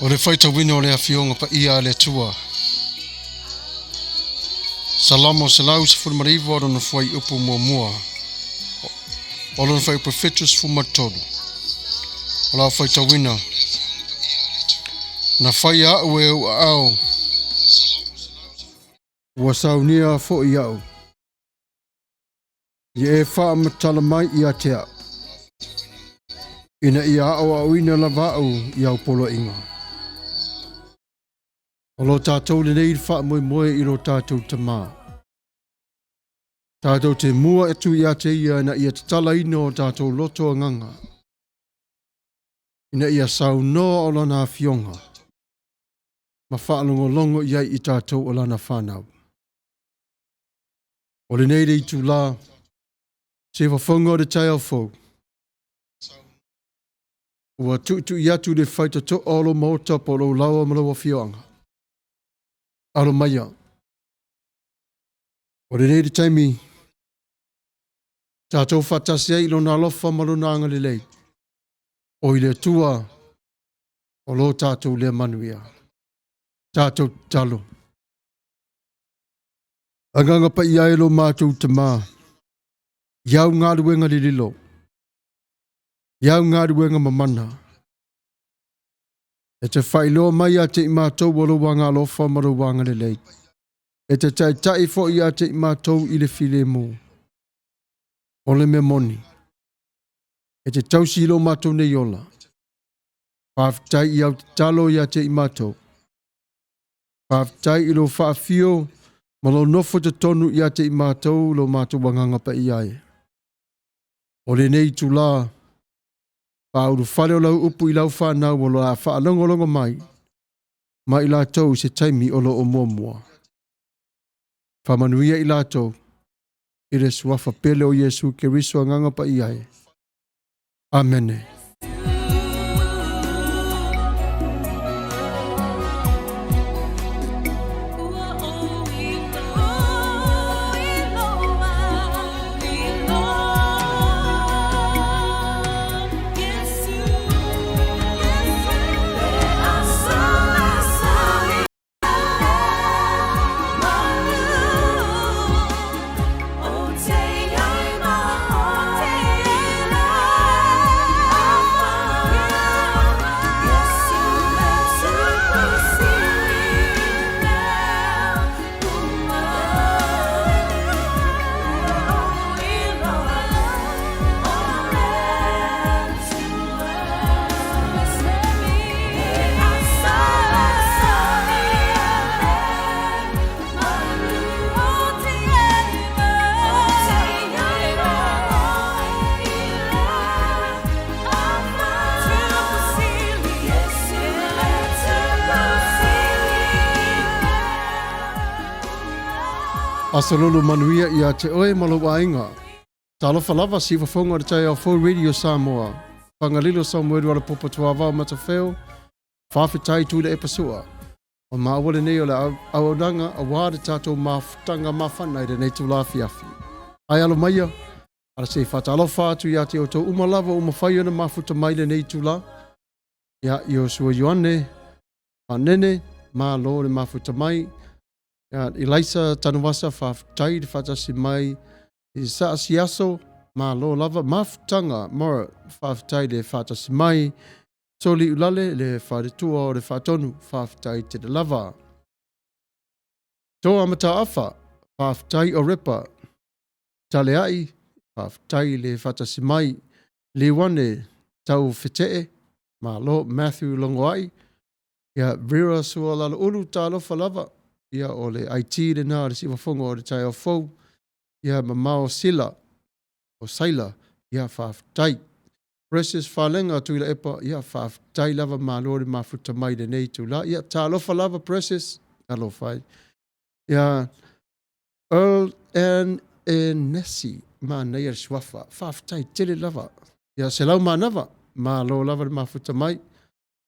O le faita wina o le afionga pa ia le tua. Salamo salau se fulmariva o na fai upu mua. O na fai perfectus fumatolu. O la faita wina. Na fai au e u au. Ua saunia fo i au. Ye e faa matala mai i atea. Ina ia au au ina lavau i au polo inga. O lo tātou le nei wha moe i lo tātou te mā. Tātou te mua e tu i a te ia na ia te tala ino o tātou loto nganga. Ina ia sau noa o lana fionga. Ma whaalongo longo iai i tātou o lana whanau. O le nei rei tu la, se whawhonga o le tai au fau. Ua tu i atu le whaita to olo maota po lo lawa malawa fionga. Alo maya. O le reiri taimi, tātou whatasi ai lo nā lofa malona anga le lei. O i le tua, o lo tātou le manuia. Tātou talo. Anganga pa i aelo mātou te mā. Iau ngā ruenga li lilo. Iau ngā ruenga mamana. E te whailo mai a te i mātou walo wanga lofa maro wanga le lei. E te tai fo ia te mātou I le file mō. O le me moni. E te tausilo mātou ne yola. Whaafitai I au te talo ia te I mātou. Whaafitai I lo whaafio, ma lo nofo te tonu ia te I mātou, lo mātou wanganga pa I ai. O le nei tu la, whauru whare o lau upu I lau whanau, o lo a whaalongolongo mai, ma I lātou se taimi o lo o mua mua. Whamanuia I lātou, I le suafa pele o Yesu ke riso anganga pa I ai. Amene. Asalulu manuia ia te oe malo wainga. Talofa lava siwa fonga te tai au full radio Samoa. Pangalilo Samuelu ala popo tuava Matafeo. Whawhitai tūle e pasua. O maawale nei o le auadanga a wāre tātou mafutanga mawhanai re nei tu lafi afi. Ai alo maia. Ara se whatalofa atu ia te o tō umalava o mawhai ana mafuta mai le nei tu la. Ia I o sua Ioane. Anene. Ma lo le mafuta mai. I laisa tanuwasa whawhitai di whatasi mai I saa siaso ma lo lava mafutanga mora whawhitai le whatasi mai soli ulale le wharetua o le whatonu whawhitai te de lava. Tō amata awha whawhitai o repa tale ai whawhitai le whatasi mai le wane tau whetee ma lo Matthew longo ai ia Vera sua lalo ulu tā lofa lava ia o le IT le nā le siwa fonga o le tai o fau, ia mamao sila o saila, ia whawhitai. Precious whalenga tui la epa, ia whawhitai lava mālore mafuta mai le nei tu la, ia tā lofa lava Precious, alo whai. Ia Earl and Nessie, mā nei ar swafa, whawhitai tele lava. Ia se lau mānawa, mālo lava le mafuta mai,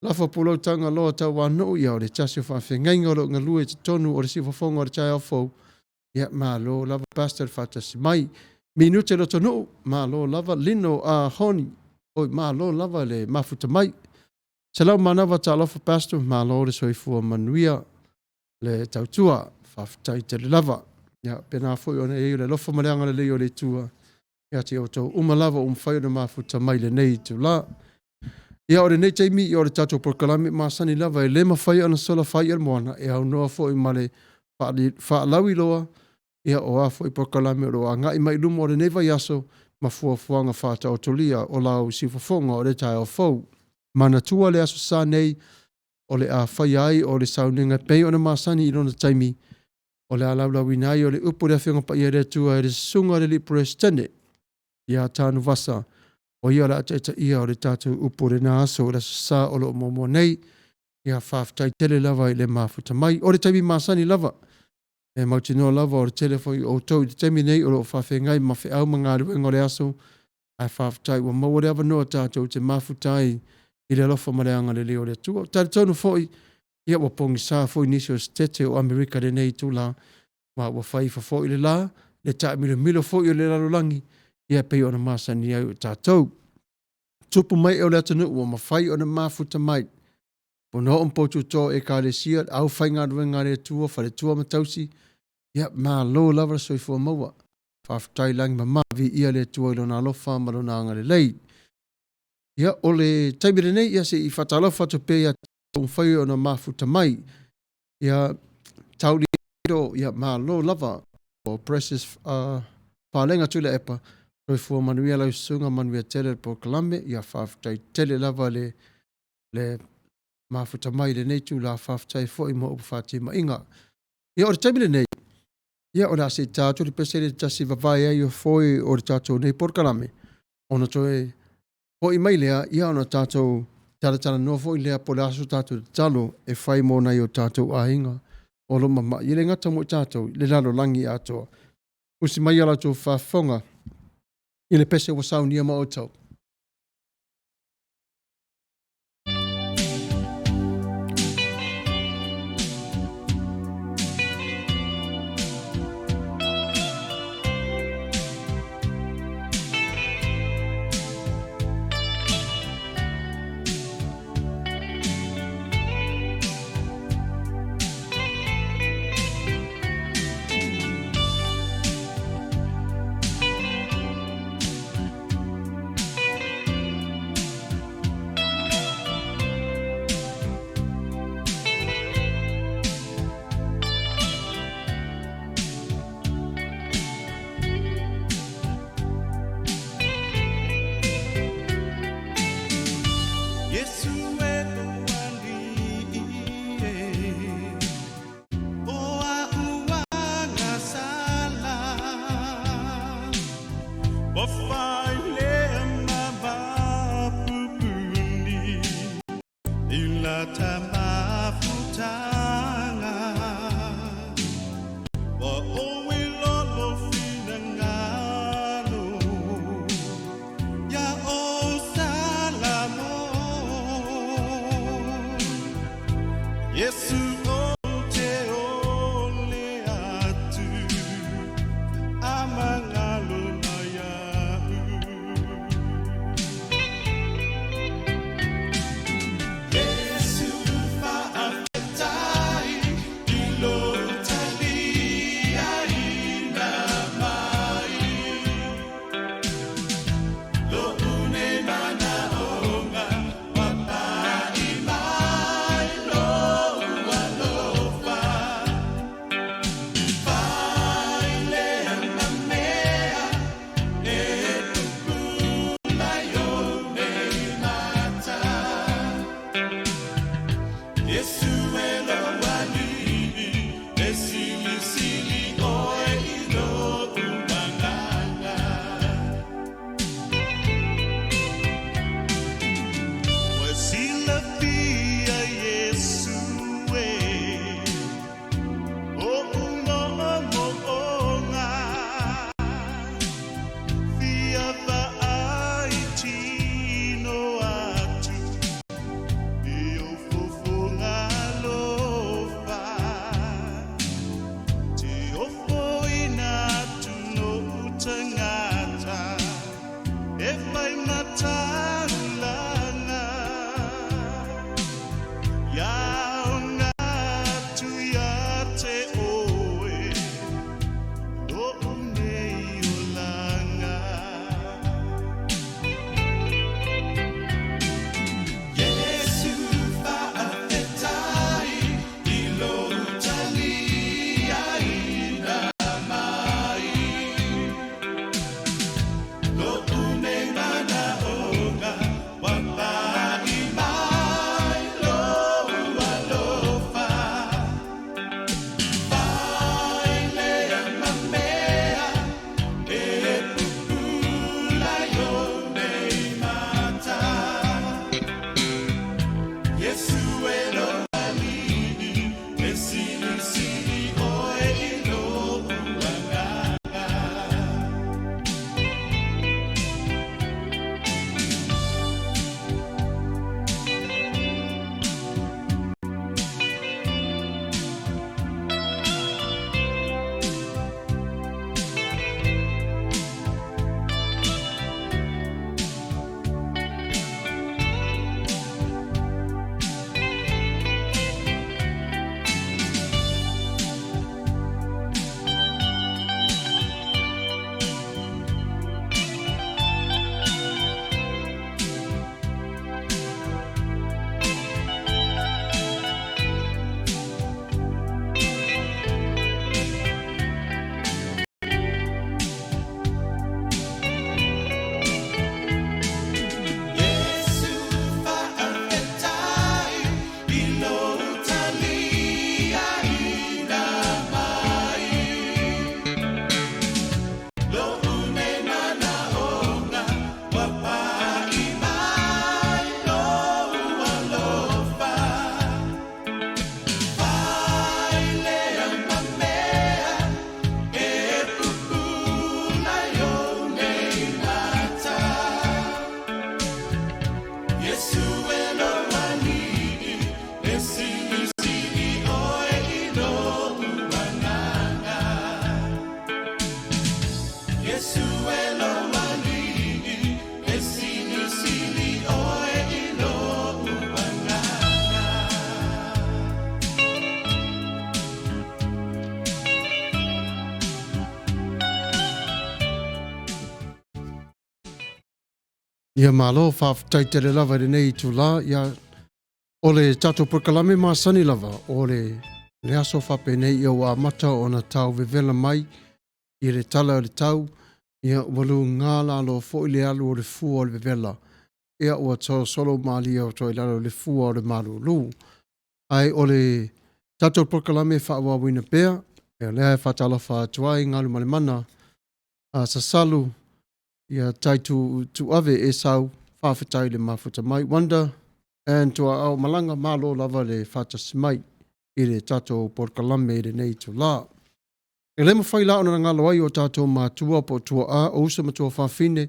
Lafa pulau tanga loa tau wano ia o le tasio whawhengainga o lo ngalue te tonu o le siwafonga o le tai au fau. Ia mā lo lava pastor whatasi mai. Minute lo tonu, mā lo lava lino a honi. Oi mā lo lava le mafuta mai. Se lau manawa ta lofa pastor, mā lo le soifua manuia le tautua whawhitai te le lava. Ia pena fwoi o ne le lofa mareanga le leo le tua. Ia te o tau umalava umwhai o le mafuta mai le nei tu la. Ia ore nei teimi I ore tatou prokalame masani lava e le mawhai ana sola whai ar moana e au noa fo I male whaalawi loa ia o a fo I prokalame o roa ngai mai lumo ore nei vai aso ma fuafuanga whata o tolia o lau siwafonga o le tai o fau. Mana tua le aso sa nei o le a whai ai o le sauninga pei o na masani I lona teimi o le alaulau nai o le upo le awhenga pa ia re tua e le sunga le li prestene ia tānu vasa. O ia la te ia o le tātou upore nā aso o le sā o lo momo nei ia whawhitai tele lava I le mafuta mai. O le taimi masani lava. E mautinoa lava o le telefoi o tau I te taimi nei o lo whawhengai mawhi au mga ruenga o le aso. Ai whawhitai wa maua le awanoa tātou te mafutai I le alofa mareanga le leo le tua. Tare tonu foi ia wa pongi sā foi nisi o stete o Amerika le nei tu la. Wa whaifa foi le la. Le tae milo foi o le lalulangi. Ia pei o na masani au tātou. Tupu mai o le atanu ua mawhai o na mafuta mai. Pono on potu tō e ka le sia, au whai ngā ruenga le tua, whare tua matausi. Ia mā lo lava soifua maua. Whawhitai langi ma mavi ia le tua ilo nā lofa malo nā ngare lei. Ia o le taimire nei ia se I whatalofa to pe ia tō mwhai o na mafuta mai. Ia tauli ia malo lava o precious palenga tula epa toi fua manuia lau sunga manuia tele po kalame ia whaafutai tele lava le mafuta mai le nei tu la whaafutai fo i mo upu whāti ma inga. Ia o le taimile nei, ia o le ase tātou le pese le tasi vavai ai o foi o le tātou nei por kalame. Ona toi po i mai lea ia ona tātou tala noa fo i lea po le aso tātou talo e whai mo nei o tātou a inga. O lo mama, i le ngata mo i tātou, le lalo langi atoa. Usi mai ala tō whaafonga, i le pese wa sau nia ma o tau. Ia malo whaafitai tere lava nei tu la, ia ole tato prokalame maasani lava, ole le aso whape nei ia wa mata o na tau vevela mai, i re tala o le tau, ia walu ngala lo fo i le alu o le fua o le vevela, ia ua tau solo maali o toi lalo le fua o le malu lu. Ai ole tato prokalame wha wina pea, ia lea whatala wha tuai ngalu male mana, a sasalu, ia tai tu ave e sau, whawhitai le mafuta mai wanda, and to au malanga malo lava le whata simai, i le tato porkalame i le nei tu la. E le mawhai la ona ngalo ai o tato matua po tua a o usa matua whawhine,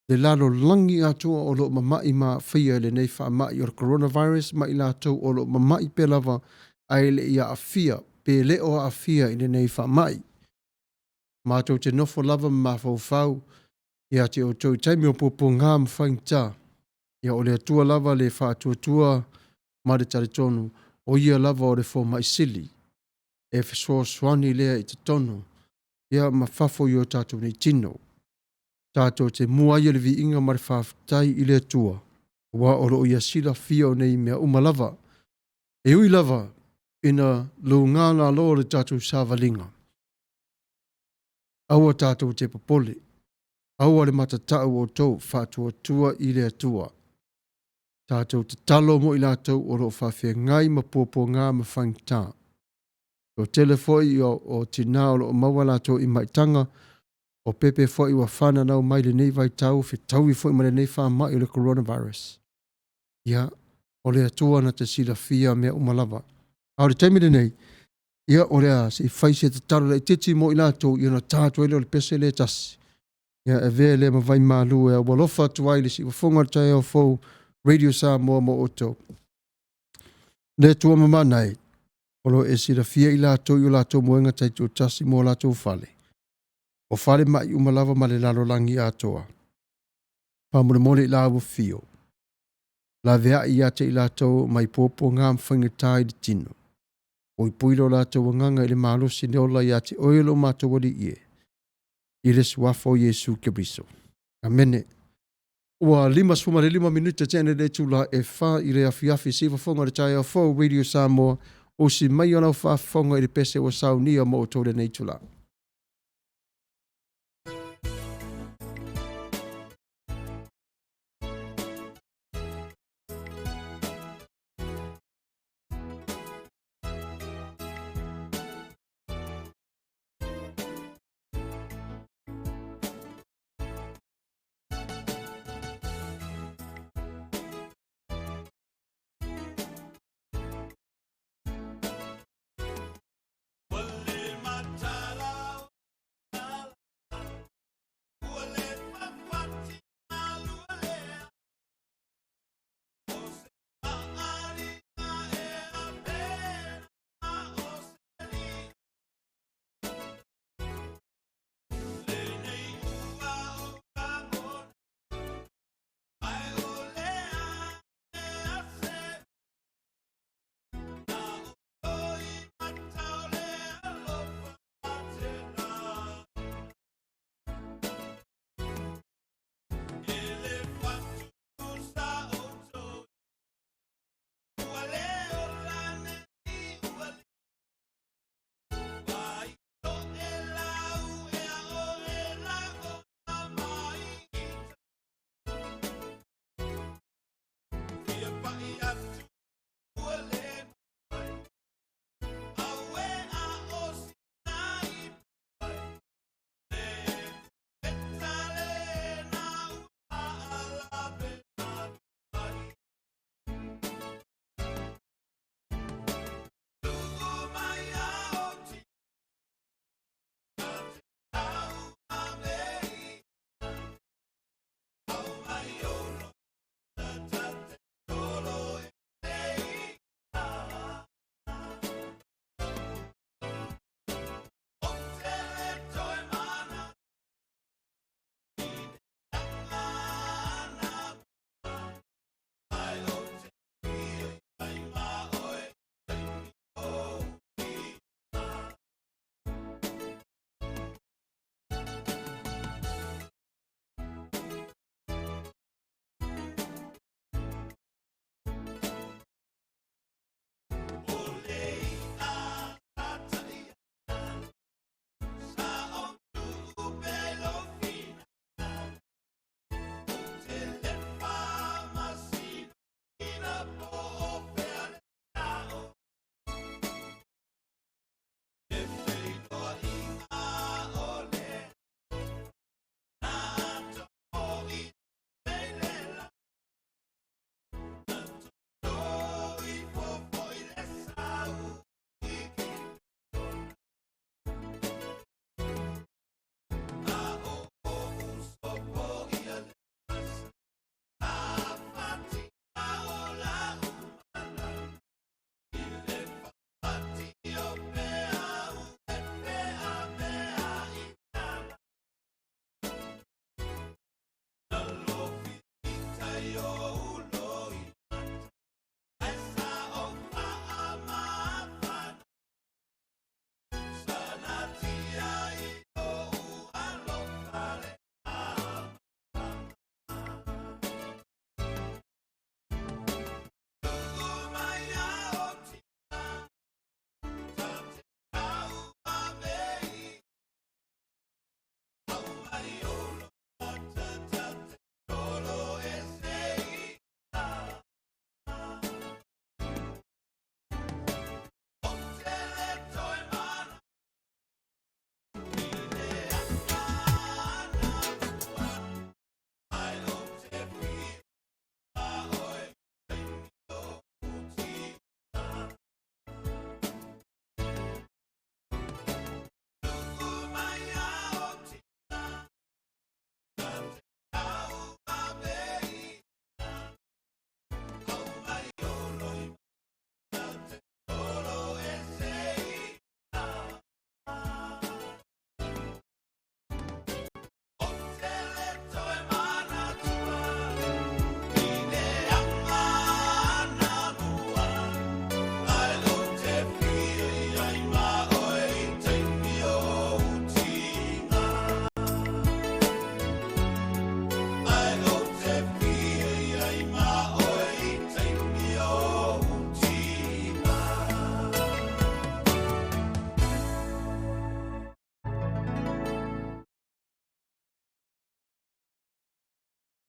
le lalo langi atua o lo mamai ma whia le nei wha mai o coronavirus, mai la tau o lo mamai pe lava ai le ia afia, pe le o afia i le nei wha mai. Mātou te nofo lava ma fau ia te o tau taimi o popo ngā mwhaingta, ia o le atua lava le whātua ma le tari tonu, o ia lava o le fo mai sili, e fesua swani lea i te tonu, ia ma fafo i o tātou nei tino. Tātou te mua ia le vi inga ma le whāwhitai i le atua, wa o lo ia sila fia o nei mea umalava, e ui lava ina lo ngāna lo le tātou sāvalinga. Aua tātou te popole, aua le matatau o tau whātua tua i le atua. Tātou te talo mo i lātou o lo whawhia ngai ma pōpō ngā ma whaingtā. O telefoi o tina o lo maua lātou i maitanga, o pepe foi wa whana nau mai le nei vai tau, whi tau i foi ma le nei wha mai o le coronavirus. Ia, o le atua na te sila fia mea umalava. Au le taimile nei, ia o le a si whaise te talo le titi mo i lātou i ona tātou ele o le pese le tasi. Ia e vea le ma vai malu e a walofa tuai le si wafonga tai au fau Radio Samoa mo oto. Le tua mama nei, olo e sila fia i lātou i o lātou moenga tai tu tasi mo lātou fale. O fale mai umalava ma le lalo langi atoa. Pamure mole i lawa fio. La vea i ate i lātou mai popo ngā mwhainga tai di tino. O i puilo lātou nganga i le malosi ne ola i ate oilo mātou wali ie. I le suafo Yesu Kebriso. Amene. Ua 5 minuta tēne le tula e wha i le afiafi siwa whonga le tai au fau Radio Samoa o si mai anau wha whonga i le pese o sau nia mo o tōre nei tula.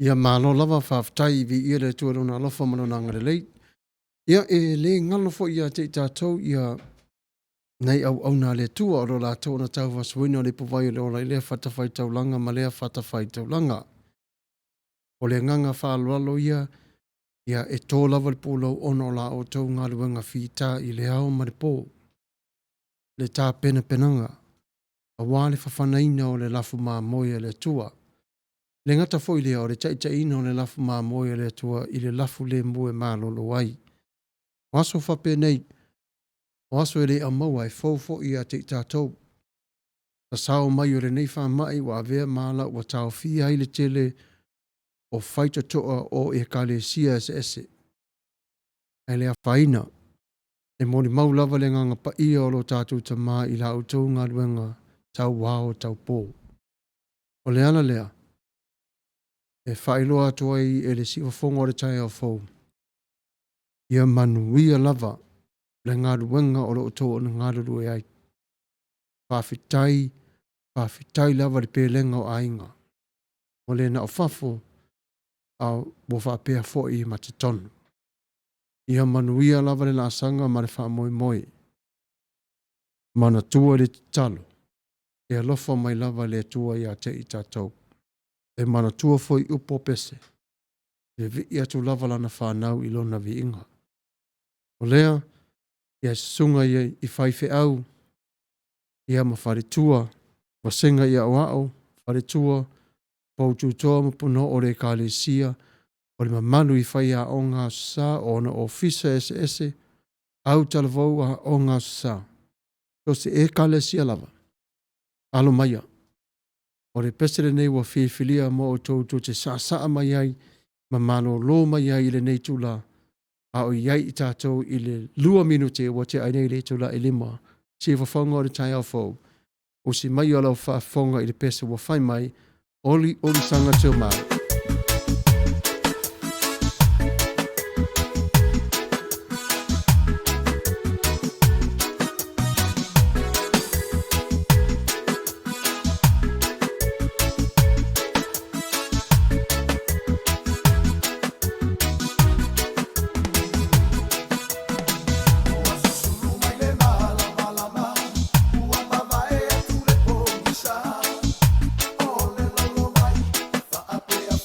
Ia malo lava whawhtai vi ia le tuarona alofa manona ngarelei. Ia e le ngalo fo ia te tātou ia nei au na le tua o lo la tau na tau wasuina le pawai o le ola i lea whatawhai taulanga ma lea whatawhai taulanga. O le nganga whaalualo ia e tō lava le pōlau ono la o tau ngā luenga whita i le ao ma le pō. Le tā pena penanga. A wāle whawhanaina o le lafu mā moia le tua. Le ngata foi lea o le taitai o le lafu mā moia le tua i le lafu le mue mā lolo ai. Waso whape nei, waso e le a maua e fōfo i a te tātou. Ta sao mai o le nei wha mai wa vea māla wa tau fia i le tele o whaita toa o e kale sia ese. E le a whaina, e mori maulava le nganga pa ia o lo tātou ta mā i la utou ngā luenga tau wao tau pō. O le ana lea, e whailoa atua i e le siwa whongo le tai au fōu. Ia manuia lava le ngā luenga o lo utou o ngā lulu e ai. Whawhitai lava le pēlenga o ainga. O le na o whafo au bo whapea fo i matatonu. Ia manuia lava le lasanga ma le wha moi moi. Mana tua le talo. E alofa mai lava le tua i a te i tātou. E mana tua foi upo pese. E vi i atu lava lana whanau i lona vi inga. O lea, ia sunga i whaife au. Ia ma whare tua. Wasenga ia o ao. Whare tua. Pautu toa mapuno o le kālesia. O le mamanu i whai a o ngā sa o na ofisa ese. Au talavau a o ngā sa. So se e kālesia lava. Alo maia. O le pesere nei wa whiwhilia mo o tō te sa mai ai. Mamano lo mai ai le nei tula. A o iai i tātou i le 2 minute wa te ai nei le tula i lima. Si whawhonga o le tai au fōu. O si mai o lau whawhonga i le pese wa whai mai. Oli sanga teo mai. Apea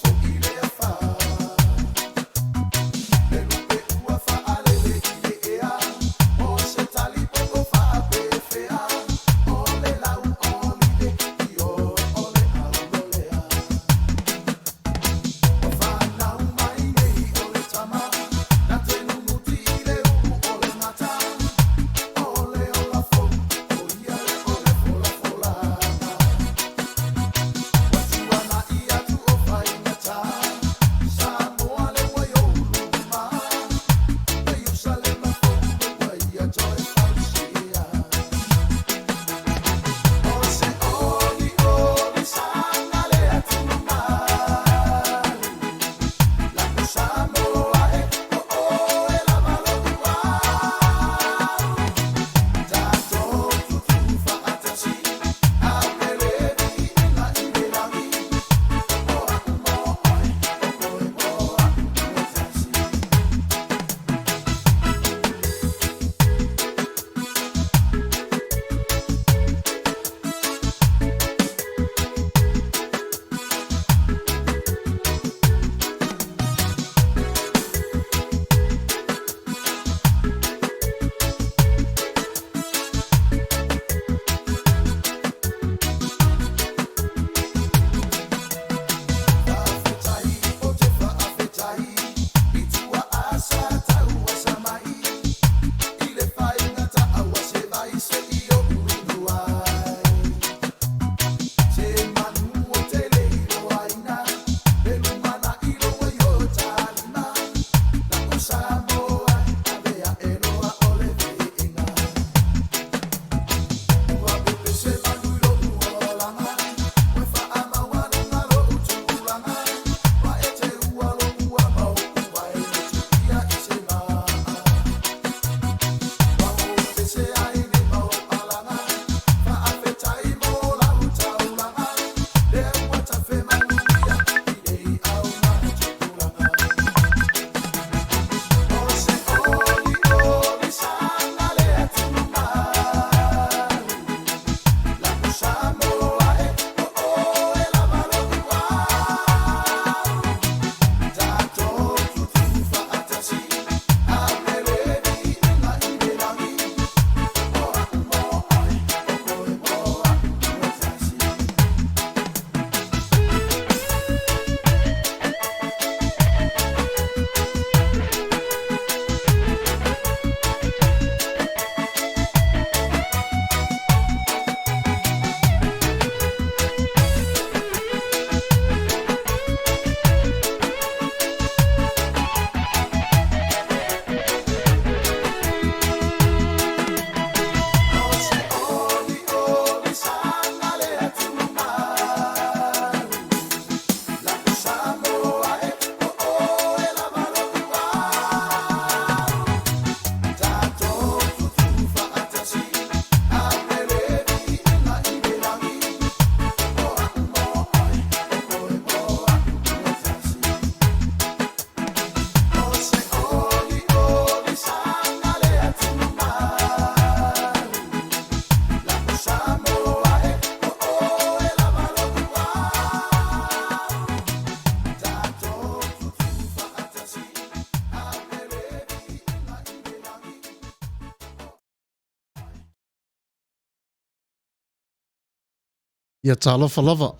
Ia talofa lava.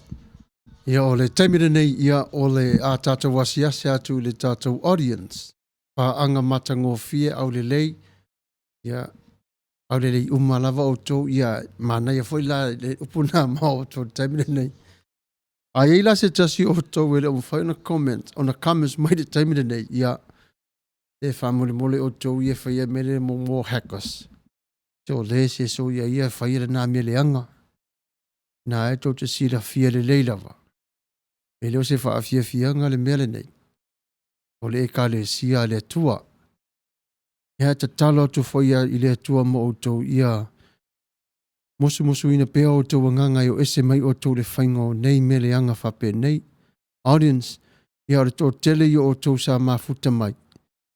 Ia o le taimire nei ia o le a tātou wasiase atu le tātou audience. Pa anga matango fie au le lei. Ia au le lei lava o tō ia mana ia foi la le upuna mao o tō taimire nei. A ia se tasi o tō ele o mwhai ona comment, ona comments mai le taimire nei ia e whamole mole o tō ia whaia mele mo hackers. Tō le se so ia whaia na mele anga. Na e tō te sira fia le leilava. E leo se wha fia fianga le mele nei. O le eka le sia le tua. Ea ta talo tu whaia i le tua mo o tō ia. Musu ina pea o tō wanganga i o ese mai o tō le whaingo nei mele anga whape nei. Audience, ia o tō tele i o tō sa mafuta mai.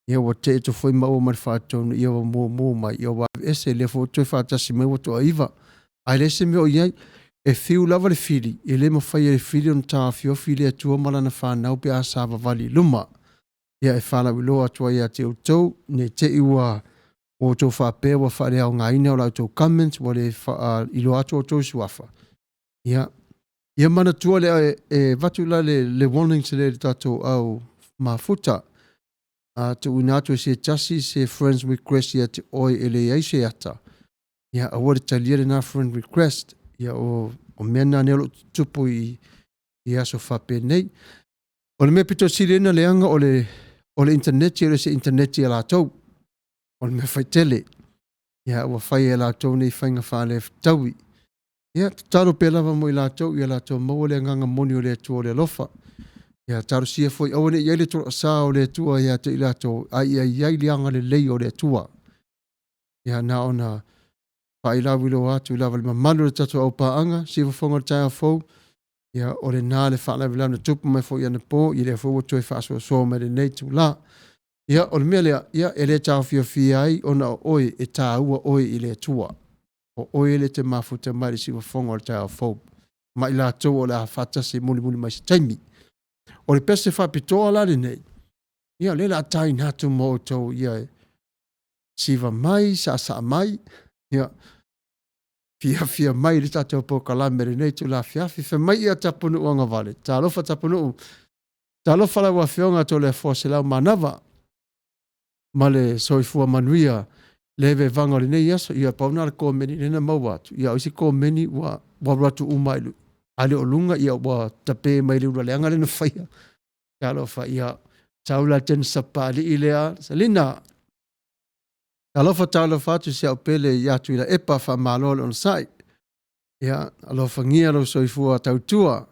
Ia wa te e tō whai mao mai whaatonu ia wa mō mai. Ia wa ese le fo tō whaatasi mai o tō aiva. Ai le se meo iai. E fiu lava le fili, e le mawhai le fili on tā fiofi le atua malana whanau pe a sāwa vali luma. Ia e whala wiloa atua ia te utau, ne te iwa o tō whapea wa whare au ngā ina o lau tō comments, wa le ilo atua o tō suafa. Ia mana tua le e vatu la le warnings le tātou au mafuta. Tu ina atua se tasi se friends request ia te oi ele eise ata. Ia awari talia le na friend request. Ia o mena ne lo tupu i aso whape nei. O le mea pito sirena leanga o le internet ia le se internet ia la tau. O le mea whai tele. Ia ua whai e la tau nei whainga whale taui. Ia taro pe lava mo i la tau ia la tau maua le nganga moni o le atua o le alofa. Ia taro sia foi awane ia le toro asa o le atua ia te i la tau. Ai le anga le lei o le atua. Ia na ona pai la wilo atu la wale mamalu le tatu au paanga, si whafonga le tai a fau, ia o le nā le whaala wila na tupu mai fau ia na pō, i le fau o toi whaasua soa mai le nei tu la. Ia o le mea lea, ia e le tau fia ai, ona o oe e tā ua oe i le tua. O oe le te mafuta mai le si whafonga le tai a fau. Mai la tau o le a whatase muli mai se taimi. O le pese whapitoa la le nei. Ia le la tai natu mo o tau ia e siva mai, sa mai, ia fia mai le tātou po kalamere nei tu la fiafi fe mai ia tapunu uanga vale. Tālofa tapunu tālofa la wafionga to le fose lau manava ma le soifua manuia leve vanga le nei aso ia pauna le kōmeni nena mauatu. Ia oisi kōmeni wa ratu umailu. Ale o lunga ia wa tape mai le ura leanga le na whaia. Tālofa ia taula ten sapali ilea salina. Alofa tālofa atu se au pele i atu ila epa wha mālole on sai. Ia, alofa ngia lau soifua tautua.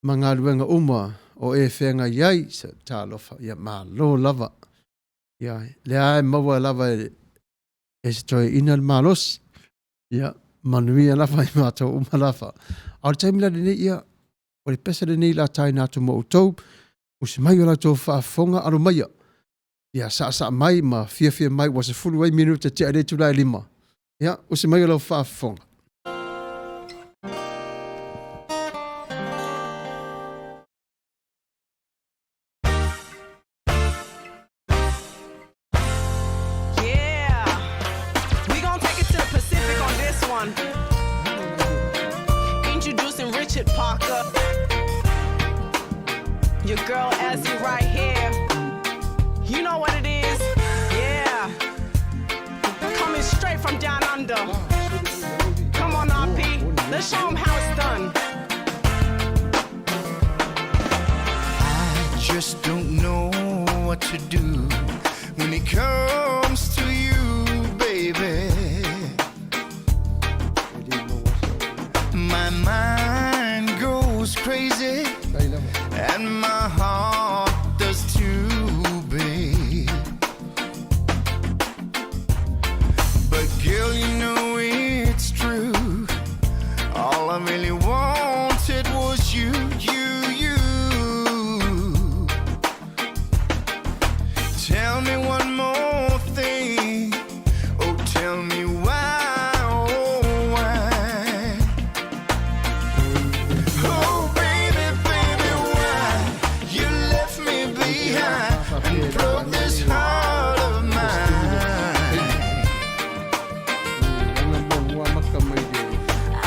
Ma ngā luenga uma o e whenga iai sa tālofa. Ia, mālo lava. Ia, lea e maua lava e se toi ina mālos. Ia, manuia lava i mātou uma lava. Au le taimila le nei ia, o le pesa le nei la tai nātu mo utou. Usi mai o la tō whaafonga aro maia. Ia sa mai ma fia mai was a full way minute te ale tu la lima. Ia o se mai lo fa fonga. Yeah. We gonna take it to the Pacific on this one. Introducing Richard Parker. Your girl Ezzy right here. You know what it is, yeah. Coming straight from down under. Come on, RP, let's show them how it's done. I just don't know what to do when it comes to you, baby. My mind goes crazy and my heart does too. Girl, you know it's true. All I really wanted was you. Tell me one more thing. Oh, tell me why, oh, why. Oh, baby, why you left me behind and broke this heart of mine.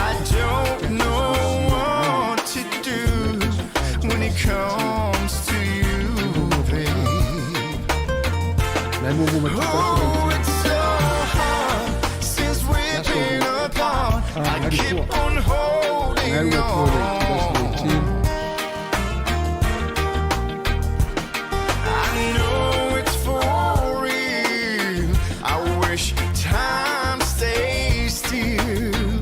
I don't know Oh, it's so hard since we've been apart. I keep on holding on. I know it's for real. I wish time stays still.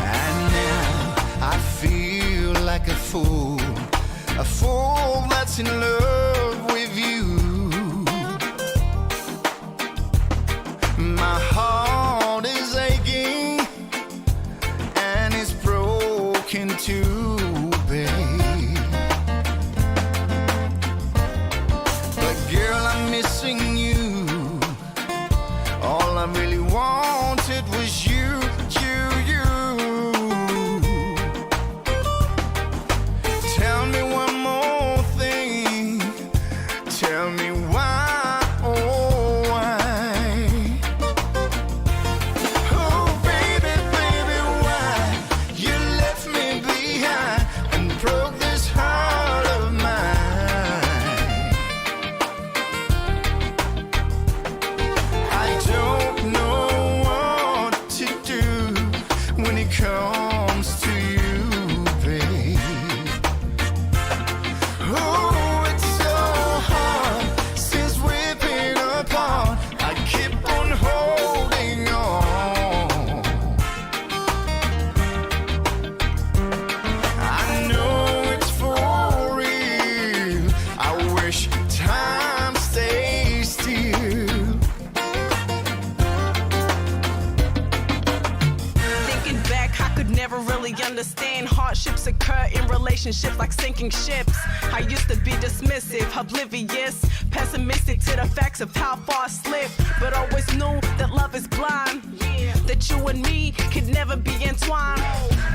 And now I feel like a fool that's in love with you. My heart is aching and it's broken too, babe. But girl, I'm missing you. All I really wanted was you. Tell me one more thing. Tell me why, oh why? Oh baby, baby, why you left me behind and broke this heart of mine? I don't know what to do when it comes to you, babe. Oh, it's so hard since we've been apart. I keep on holding on. I know it's for real. I wish time stays still. Thinking back, I could never really understand hardships occur in relationships like sinking ships. I used to be dismissive, oblivious, pessimistic to the facts of how far I slipped, but always knew that love is blind, that you and me could never be entwined.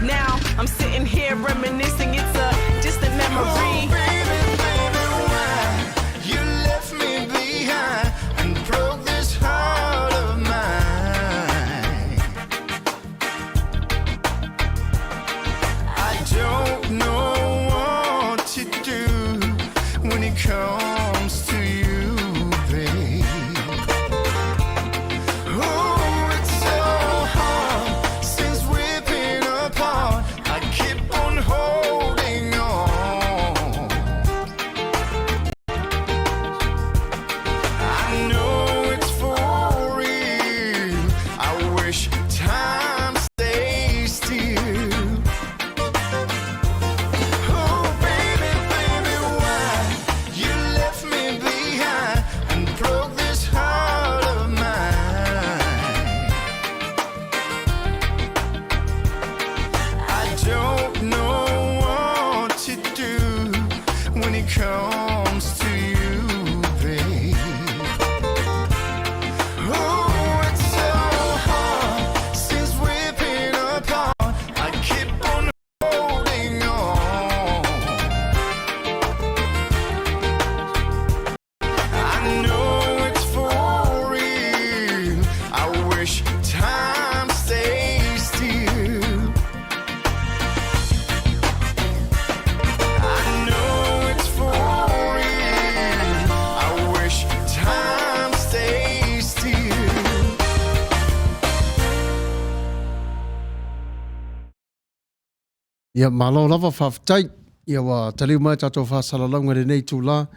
Now I'm sitting here reminiscing, it's a distant memory. Baby, baby, why you left me behind and broke this heart of mine? I don't know what to do when it comes to you, babe. Oh, it's so hard since we've been apart. I keep on holding on. I know it's for real. I wish time stays still. Oh baby, baby, why you left me behind and broke this heart of mine? I don't know what to do when it comes to you, babe. Oh, it's so hard since we've been apart. I keep on holding on. I know it's for real. I wish time stays still. I know it's for real. I wish time stays still. Ia malo lava whawhtai, ia wa taliu mai tātou whāsalalangu re nei tūlā,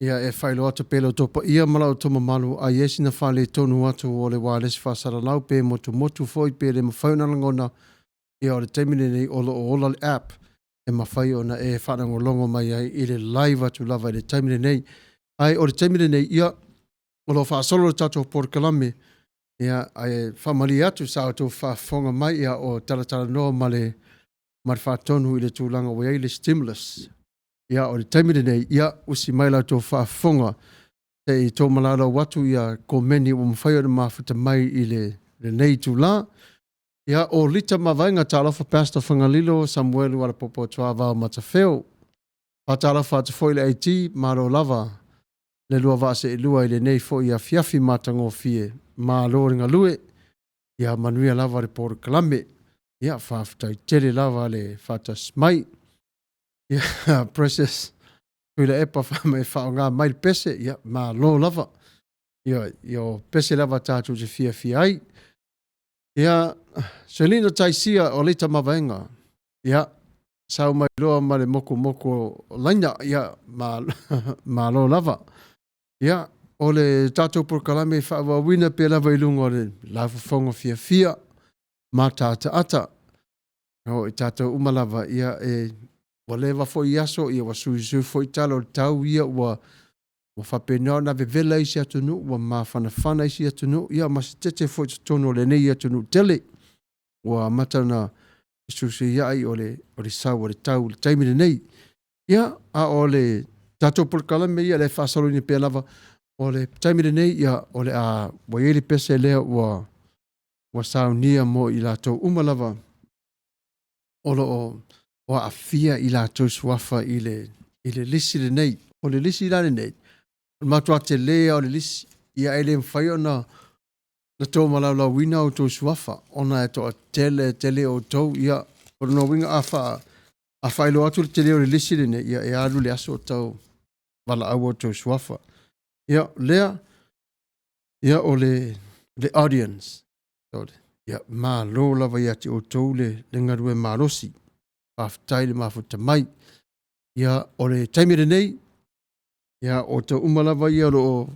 ia e whailo atu pēlo topa ia malau toma malu a iesi na whale tonu atu o le wālesi whāsalalau pē motu motu foi pē le mawhaunalangona, ia o le teimine nei olo o ola le app, e mawhai ona e whanangolongo mai ai i le live atu lava i le teimine nei. Ai o le teimine nei ia, o lo whaasolo le tātou porkalame, ia ai whamali atu sa atu whafonga mai ia o talatala noa ma le whaatonu i le tūlanga o iai le stimulus. Ia o le taimire nei, ia usi mai lau tō whaafonga te i tō malala watu ia komeni o mwhai o na mawhita mai i le nei tūlā. Ia o lita mawainga tālafa Pastor Whangalilo Samuelu ala popo tuava o Matafeo. Pa tālafa atu foi le IT, maro lava. Le lua vase i lua i le nei fo ia fiafi matango fie. Ma loringa lue, ia manuia lava re poro kalame. Ia whaafutai tere lava le whata smai. Ia precious tuila epa whamai whaonga mai pese, ia, ma lo lava. Ia, pese lava tātou te fia ai. Ia, Selina taisia o lita mawaenga. Ia, sau mai loa ma le moko laina, ia, ma lo lava. Ia, o le tātou porkalame whaawawina pe lava ilunga o le lauwhawhonga fia, ma ata. O i tātou umalava, ia, wa lewa fo i aso, ia wa sui fo i talo tau, ia, wa whapenao na vevela isi atunu, wa ma whanawhana isi atunu, ia, ma se tete fo i tono le nei atunu tele, wa matana susi iai o le sau, o le tau, le taimine nei. Ia, a o le tātou porkalame, ia, le whasaloni pe lava, o le taimine nei, ia, o le a wairi pese lea, wa saunia mo i lātou umalava, o a fia i lātou suafa i le lisi le nei, o le lisi lane nei. Matua te lea o le lisi, ia ele mwhai o na tō malaulau wina o tō suafa, ona e tō tele o tō, ia, o no winga a whailo atu le te leo le lisi le nei, ia e alu le aso o tau wala au o tō suafa. Ia, lea, ia o le audience, ia, ma lo lava ia te o tō le ngarue marosi, whaftai le mafuta mai, ia o le taimire nei, ia o tō umalava ia o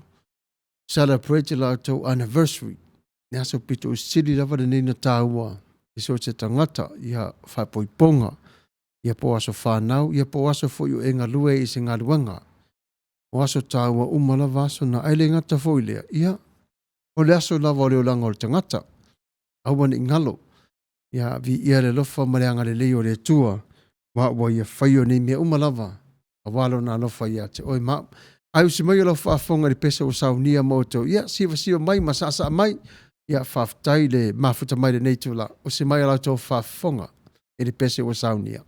celebrate la tō anniversary, ne aso pito o siri lava le nei na tāua, iso te tangata, ia whapoiponga, ia po aso whanau, ia po aso fo i o enga lue i se ngaruanga, o aso tāua umalava aso na aile ngata fo i lea, ia, o le aso lava o leo langa o le tangata, awane ingalo, ia vi ia le lofa mareanga le leo le tua, wa ia whaio nei mea umalava, a walo na lofa ia te oi ma, ai usi mai o lau whaafonga li pesa o saunia mo tau, ia siwa mai, masasa mai, ia whaftai le mafuta mai le nei tula, usi mai o lau tau whaafonga, e li pesa o saunia.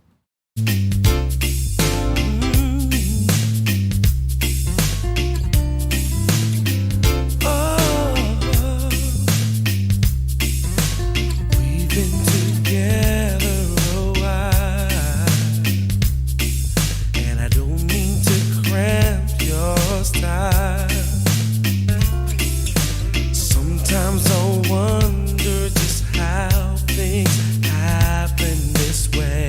Happen this way.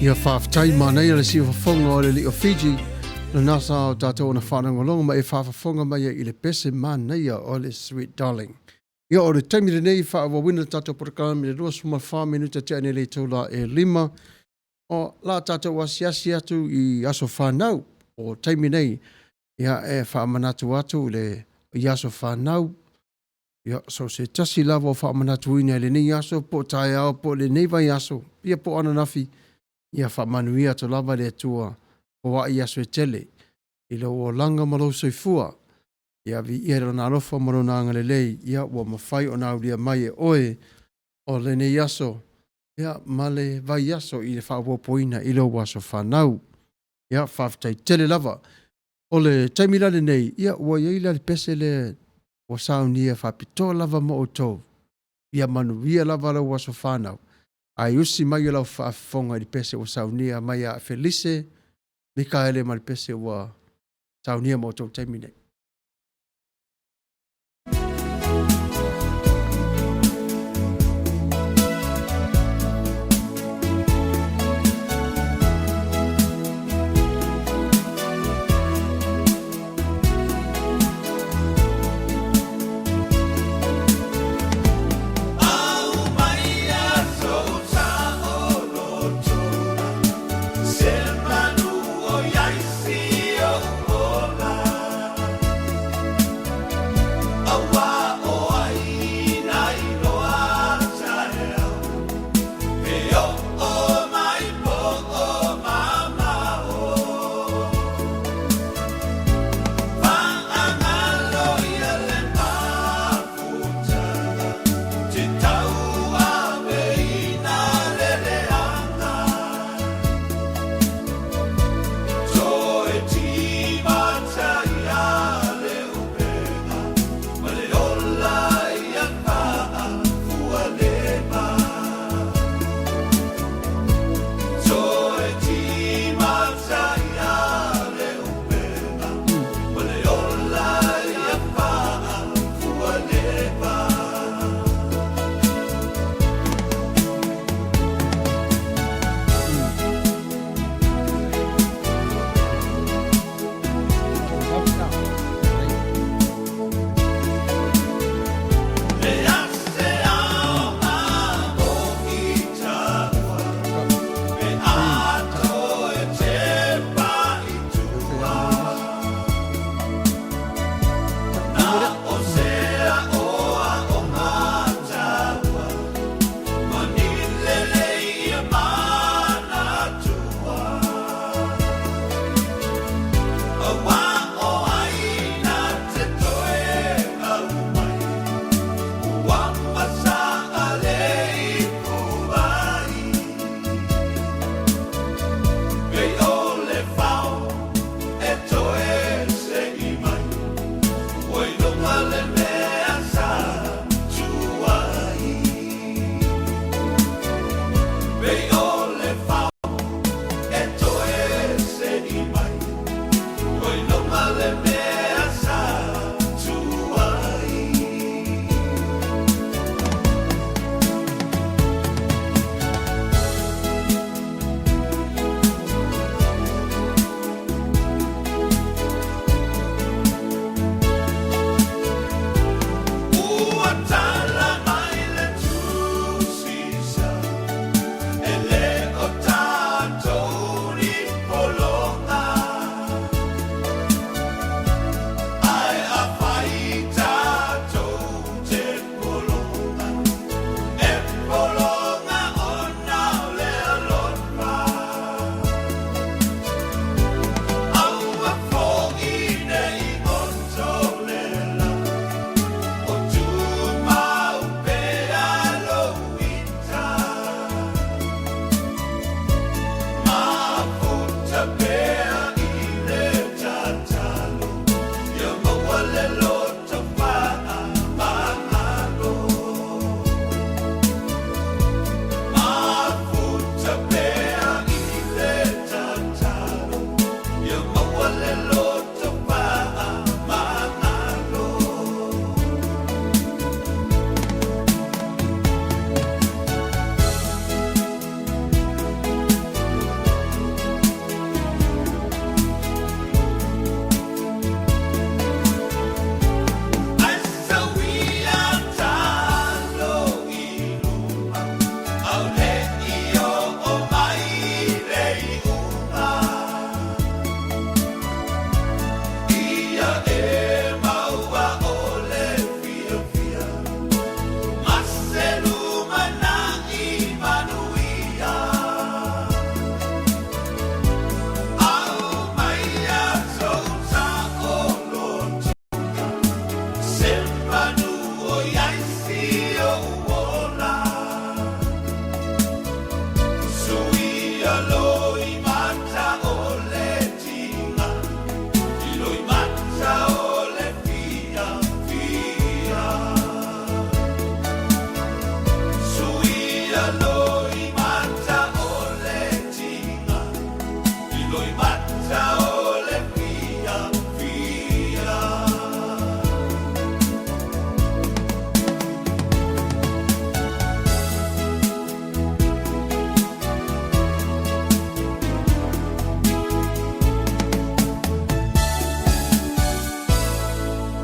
Ia whaafatai manei le si whafonga o le li o Fiji. Na nasa o tātou o na whanangolonga ma e whaafafonga mai i le pese manei o le Sweet Darling. Ia o le taimi le nei whaawawina tātou program le 2 minuta te ane le tōla e 5. O la tātou wasiasi atu i aso whanau o taimi nei. Ia e whaamanatu atu le i aso whanau. Ia so se tasi lava o whaamanatu ina le nei aso po tae ao po le nei vai aso. Ia po ananafi. Ia whamanuia to lava le atua o wa i aso e tele. I lo o langa malo soifua. Ia vi ia rana alofa maro na anga le lei. Ia ua mawhai o nau lia mai e oe o le nei aso. Ia male vai aso i le whaapopoina i lo waso whanau. Ia whaafitai tele lava. O le taimila le nei. Ia ua iaila le pese le o saunia whapito lava mo o tō. Ia manuia lava lo waso whanau. Ai usi mai o lau whaafonga i pese o saunia mai a Felice. Mikaele ma le pese o saunia mo o tō taimine.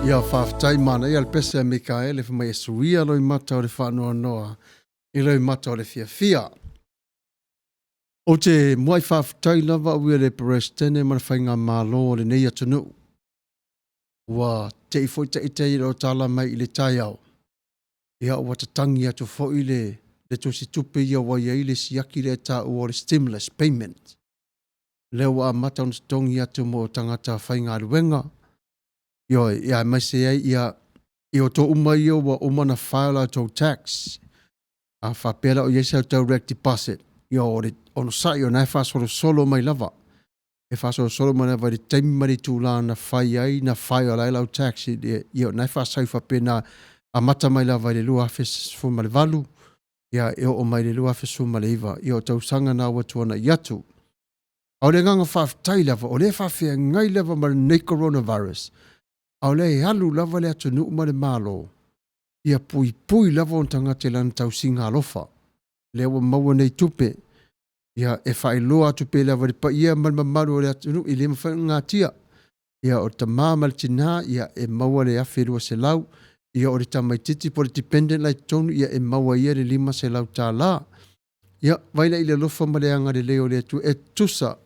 Ia whaafitai mana, ia le pese a Mikaele, fa mai e suia loi mata o le whanua noa, i loi mata o le fia fia. O te muai whaafitai lava ua le Perestene, mana whainga malo o le nei atunu. Ua te i foi te i o tala mai i le tai au. Ia ua te tangi atu foi le tosi tupe ia wa ia i le siaki le ta o le stimulus payment. Leo wa mata on tongi atu mo tangata whainga luenga. Yo, ia mai se ia o to umai wa umana file to tax. A whapela o yesa direct deposit. Yo, ono sai o nai whasoro solo mai lava. E whasoro solo mai lava di taimari tūla na whai ai, na whai o lai tax. Yo, nai whasau whapena a mata mai lava le lua hawhes fuma le valu. Ia o mai le lua hawhes fuma le iwa. Yo, tau sanga na watuana iatu. Au le nganga whaftai lava, o le whawhia ngai lava ma nei coronavirus. Au le halu lava le atu nuu ma le malo. Ia pui lava on tangate lan tau singa alofa. Le wa maua nei tupe. Ia e whai loa tupe lava le pa ia malma maru o le atu nuu i le mawhai ngā tia. Ia o ta māma le tina, ia e maua le awherua se lau. Ia o le tamai titi po le dependent lai tonu, ia e maua ia le 5 se lau tā la. Ia vaila i le lofa ma le anga le leo le atu e tusa.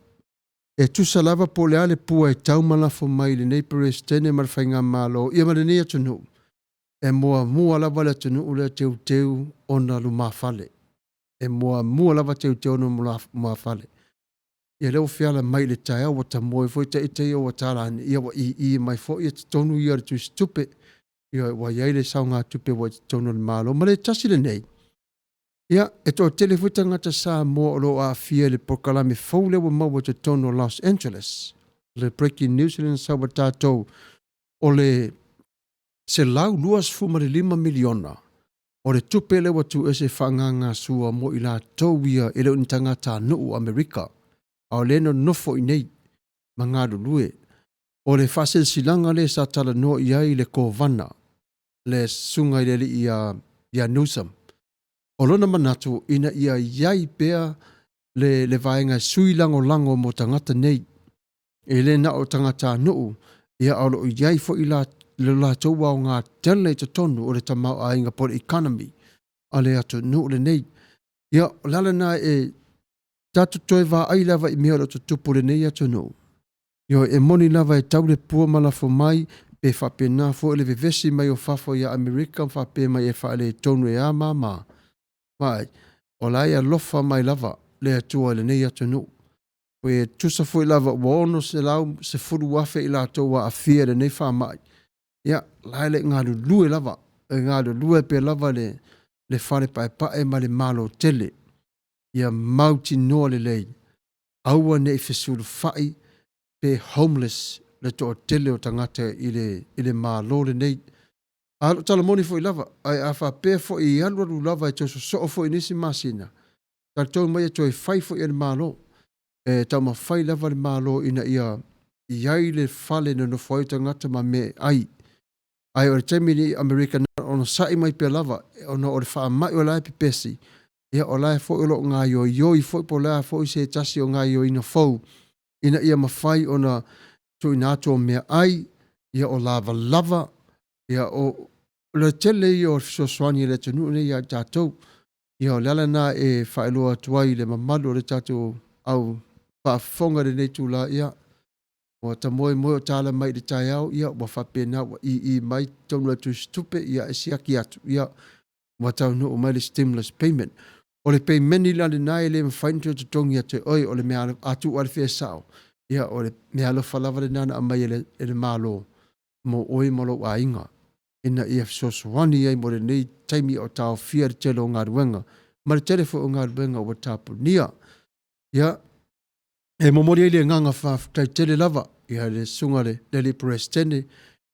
E tusa lava po le ale pua e tau malafo mai le nei Perestene ma le whainga malo ia ma le nei atunu. E mua lava le atunu le teu ona lu mawhale. E mua lava teu ona lu mawhale. Ia leo whiala mai le tae au wata moe foi te ite o watala ia wa i mai fo ia te tonu ia le tusi tupe. Ia wa iai le sao ngā tupe wa te tonu le malo. Ma le tasi le nei. Ia, e tō telefuta ngata Samoa o lo a fia le pokalame fau lewa maua te tono Los Angeles. Le breaking news le sawa tātou o le se lau luas fuma le 5 miliona. O le tupe lewa tu ese whanganga sua mo i la tauia e leo nitanga tā nuu Amerika. Ao leno nofo i nei, mangadu lue. O le whasil silanga le sa tala no iai le kovana. Le sunga i le ia Newsom. O lona manatu ina ia iai pea le vaenga sui lango mo tangata nei. E le na o tangata nuu, ia alo iai fo ila le la taua o ngā tele te tonu o le tamau a inga po le economy. A le atu nuu le nei. Ia lala na e tatu toi va ai lava i mea lo tutupu le nei atu nuu. Ia e moni lava e tau le pua malafo mai pe whape na fo le vevesi mai o fafo ia Amerika whape mai e wha le tonu e a mama. Mai, o lai a lofa mai lava le atua le nei atunu. Koe tusa fo i lava waono se lau se furu wafe i la toa a fia le nei wha mai. Ia, lai le ngāru lue lava, e ngāru lue pe lava le whare pae ma le malo tele. Ia mauti noa le lei. Aua nei fesuru fai pe homeless le toa tele o tangata i le malo le nei. Alo tala moni fo i lava, ai a whapea fo i alu lava e toso so fo i nisi masina. Tal tau mai e toi fai fo i le malo. E tau ma fai lava le malo ina iai le fale no fo i tangata ma me ai. Ai o le temi ni Amerika na ono sai mai pe lava, ono o le wha mai o lai pipesi. Ia o lai fo i lo ngā ioi fo i po lai fo i se tasi o ngā ioi ina fau. Ina ia ma fai ona tu inato mea ai, ia o lava. Ia o le tele i o fisoswani le tunu ne ia tātou. Ia o lala na e whaeloa tuai le mamalu o le tātou au whaafonga le nei tūla ia. O ta moe o tāla mai le tai au ia wa whapena wa i mai tonu atu stupe ia e siaki atu ia wa tau no o mai le stimulus payment. O le payment i lale nai le mwhaintu atu tongi atu oi o le mea atu o le fea sao. Ia o le mea lo whalava le nana a mai ele malo mo oi malo a inga. Ina ia fisoswani ai mo le nei taimi o tau fia le tele o ngā ruenga. Ma le telefo o ngā ruenga o tapu nia. Ia, e momori ai le nganga whaftai tele lava. Ia le sunga le Perestene.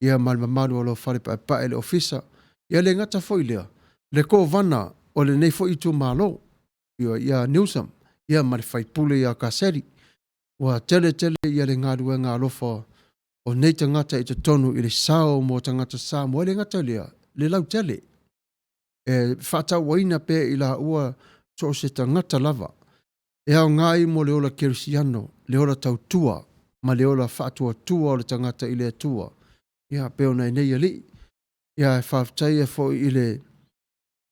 Ia malmamaru o lo whare pae le ofisa. Ia le ngata foi lea. Le ko vana o le nei foi tu malo. Ia Newsom. Ia ma le whaipule ia kaseri. Wa tele ia le ngā ruenga alofa o nei tangata i te tonu i le sao mo tangata Samoa le ngata lea, le lau tele. E whata waina pe i la ua so se tangata lava. E au ngai mo le ola kerisiano, le ola tautua, ma le ola whatua tua o le tangata i le tua. Ia peo nei nei ali. Ia whaftai e fo i le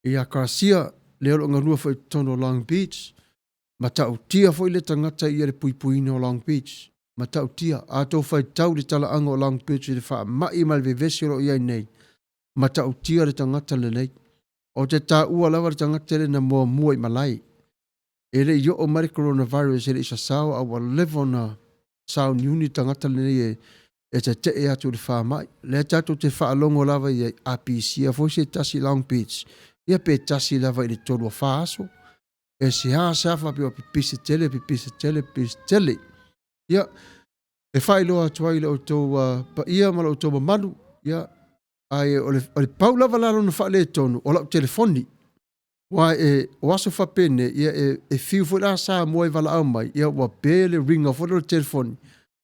ia Garcia le olo ngarua fo i tono Long Beach. Ma tau tia fo i le tangata i le puipuine o Long Beach. Ma tau tia. A tau whai tau le tala anga o Long Beach i le wha mai ma le vevesi o iai nei. Ma tau tia le tangata le nei. O te tā ua lawa le tangata le na mua i malai. E le i o mari coronavirus e le isa sao a wa levo na sao niuni tangata le nei e te e atu le wha mai. Le tatu te wha alongo lava i APC a fo se tasi Long Beach. Ia pe tasi lava i le tolu a wha aso. E si haa safa pe o pipisi tele. Ia, e whai loa tuai le o tau pa ia ma le o tau mamanu. Ia, ai o le pau lava lalo na wha le tonu, o lau telefoni. Wa o aso wha pene, ia e fiu fu la sa mua i wala au mai, ia wa pele ringa fu le telefoni.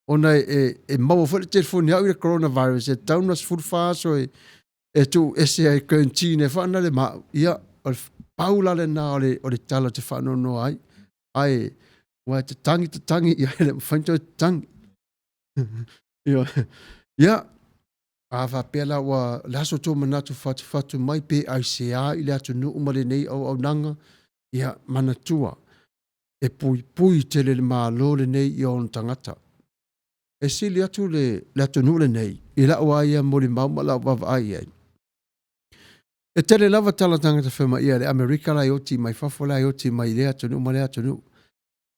Ona e maua fu le telefoni au i le coronavirus, e taunas fu wha aso e tu ese ai quarantine, e whaana le mau. Ia, o le paula le na o le tala te whaano no ai. Ai, wa te tangi, ia ele mwhainto te tangi. Ia, a whapela wa laso tō manatu whatu mai pe ICA i le atu nuu male nei au nanga. Ia, manatua. E pui tele le maa lo le nei i on tangata. E sili atu le atu nuu le nei. I la o aia mo le mauma la wawa ai ai. E tele lava tala tangata whema ia le Amerika la ioti mai fafo la ioti mai le atu nuu ma le atu nuu.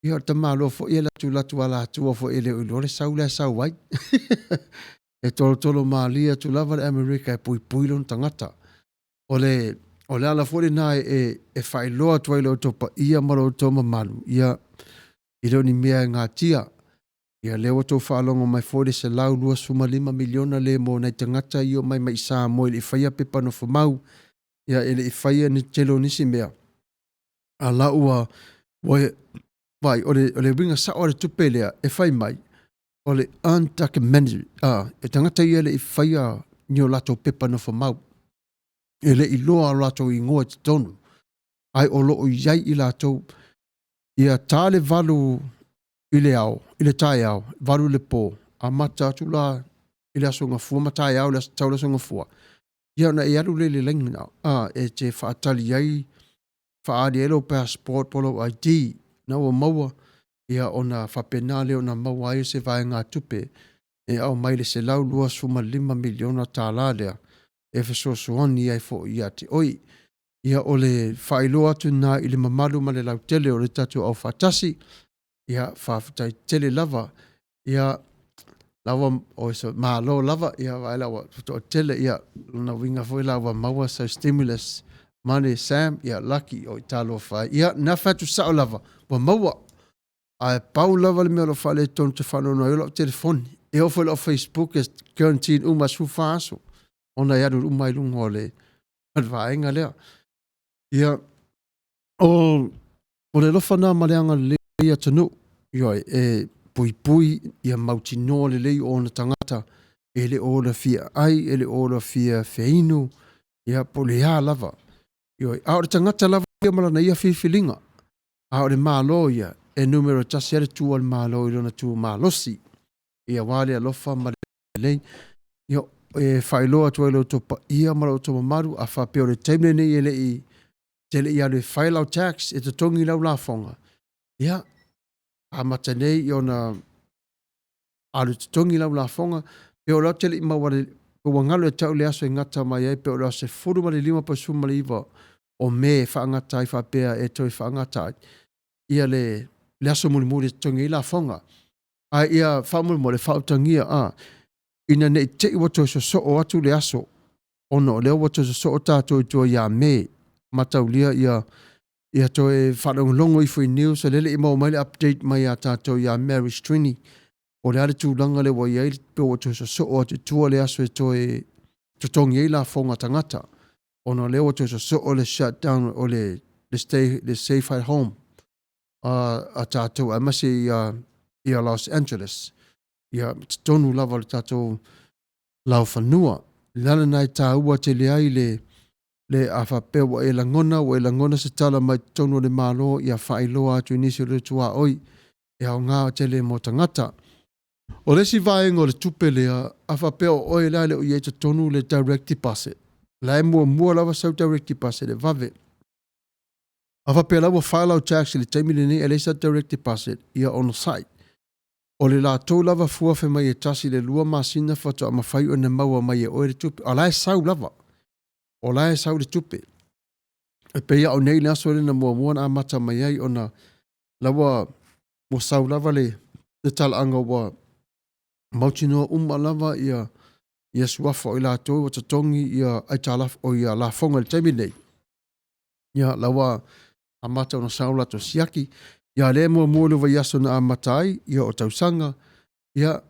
Ia ta maa lo fo ia latu ala atua fo ele ui lore sau le sau wai. E tolo maalia tu lava le Amerika e pui lon tangata. O le ala fo le na e whailoa tuai lo topa ia maro toma malu. Ia i reo ni mea ngā tia. Ia leo tō whaalongo mai fo le se lau 2.5 miliona le mo nei tangata i o mai sa mo ili whaia pepa no whamau. Ia ili whaia ni telo nisi mea. A laua vai o le winga sa o le tupe lea e whai mai. O le undocumented. E tangata ia le i whaia ni o lato pepa no whamau. E le i loa lato i ngoa te tonu. Ai o loo iai i lato. Ia tāle valu i le au, i le tai au, valu le pō. A mata atu la i le aso ngafua, matai au le tau le aso ngafua. Ia na i alu le lengi nao. E te whaatali iai, whaari elo passport, polo ID, na o maua. Ia ona whapena leo na maua ai se vai ngā tupe. E au mai le se lau 2.5 miliona tāla lea. E whasosoani ai fo i ate. Oi, ia o le whailo atu nā i le mamalu ma le lau tele o le tatu au whatasi. Ia whawhatai tele lava. Ia lawa o iso malo lava. Ia vai lawa o tele. Ia luna winga fo i lawa maua sa stimulus. Mane Sam, ia lucky o i talo whai. Ia na whatu sao lava. Wa maua. Ai pau lava le mea lo whale tonu te whanono i lau telefoni. E ofo lau Facebook e quarantine uma su whaaso. Ona ia ru mai lungo le. Advaenga lea. Ia o le lofa nā maleanga le ia tanu. Ia e pui ia mauti no le lei o na tangata. E le o la fia ai, e le o la fia feinu. Ia po le ia lava. Ia a o le tangata lava ia malana ia fifilinga. A o le malo ia. E numero tasi ere tu al malo i lona tu malosi. Ia wale alofa ma le lei. Ia e whailoa tu alo topa ia mara o toma maru. A whapeo le taimle nei ele i tele ia le whailau tax e te tongi lau la fonga. Ia a mata nei i ona alu te tongi lau la fonga. Peo lau tele i mawale ua ngalo e tau le aso e ngata mai e peo lau se furu ma le 5 ma le iwa o me whaangata i whapea e toi whaangata ai. Ia le aso muli tongi i la fonga. A ia whamuli le whautangia ina nei te i wato so o atu le aso. Ono leo wato so o tātou i tua ia me. Matau lia ia toe whanongo i fui news. Lele i mau mai le update mai a tātou ia Mary Strini. O le ale tūlanga le wa iai pe wato so o atu tua le aso e toe tutongi i la fonga tangata. Ono leo wato so o le shutdown o le safe at home. A tātou amasi ia Los Angeles. Ia tonu lava le tātou lau whanua. Lana nai tā ua te le ai le a whapea wa e langona se tala mai tonu le malo ia whailoa atu inisi le tua oi. E au ngā te le mo tangata. O le si vaenga o le tupe lea, a whapea o oe la le o iei tonu le direct deposit. La e mua lava sau direct deposit e vave. A whapea lawa whaelau tax le taimile nei e le sa direct deposit ia ono site. O le la tau lava fuafe mai e tasi le lua masina whatu a mawhai o ne maua mai e oe le tupe. O la e sau lava. O la e sau le tupe. E peia o nei le aso le na mua na mata mai ai o na lawa mo sau lava le tala anga wa mautinoa lava ia suafa o i la tau o tatongi ia aitalaf o ia la fonga le taimi nei. Ia lawa a mata o na saula to siaki. Ia le mua le vai aso na a matai ia o tausanga. Ia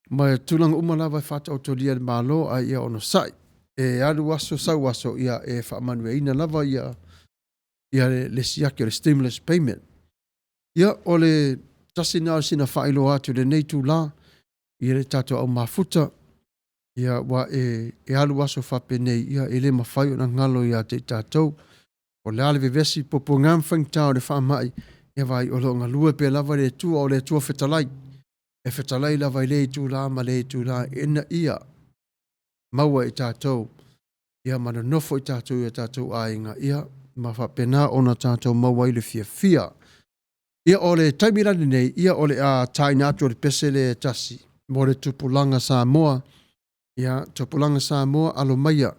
mai tulanga lava fata o tolia le malo a ia ono sai. E alu aso sau aso ia e whaamanue ina lava ia le siaki o le stimulus payment. Ia o le tasina sina whailo atu le neitu la ia le tato au mafuta. Ia wa e alu aso whape nei ia e le mawhai o na ngalo ia te tatou. O le ale vevesi popo ngam whangtau le whaamai. Ia vai o lo ngalua pe lava le tua o le tua whetalai. E whetalai lava i le tu la ma le tu la ina ia. Maua i tatou. Ia mana nofo i tatou ainga. Ia ma whapena o na tatou maua i le fia. Ia o le taimirani nei, ia o le a taina atu o le pese le tasi. Mo le tupulanga Samoa. Ia tupulanga Samoa alo maia.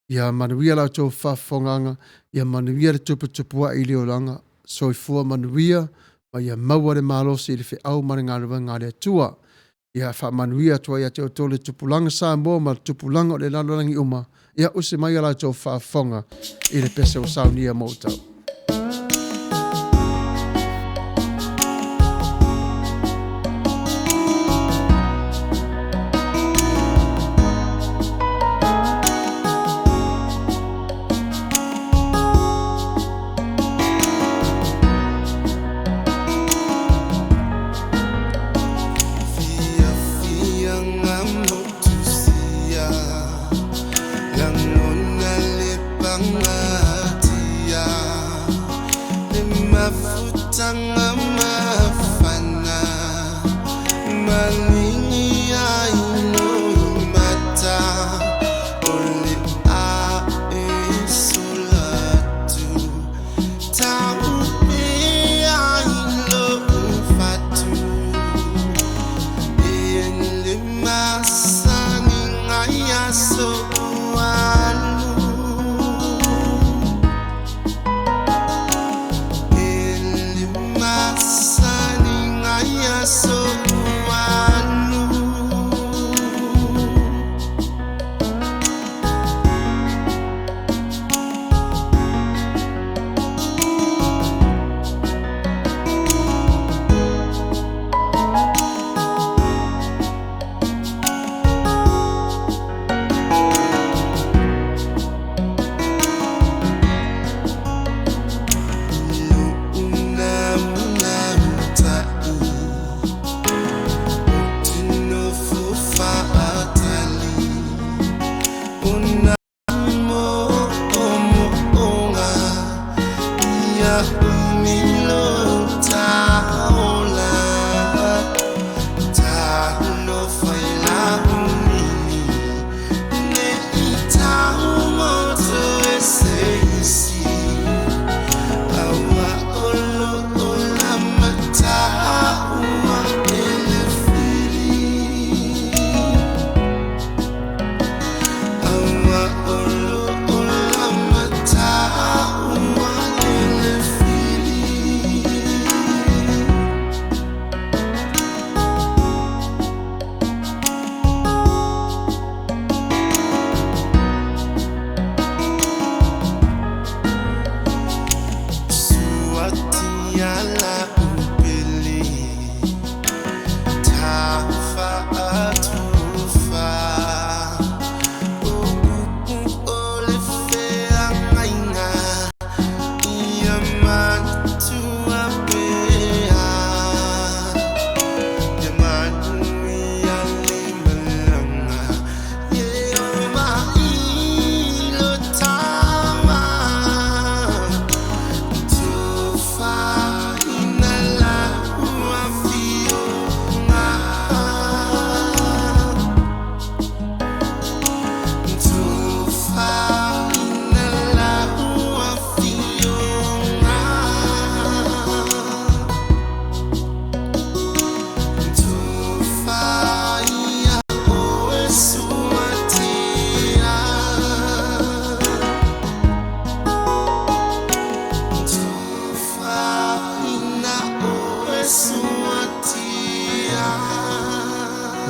Ia manuia la tau whafonganga. Ia manuia le tupua i leolanga. Soifua manuia. Ma ia maua le malosi i le whi au maringarewa ngā le tua. Ia wha manuia tua ia te o tole tupulanga Samoa ma tupulanga o le lalorangi uma. Ia use mai la tau whafonga i le pese o saunia mautau.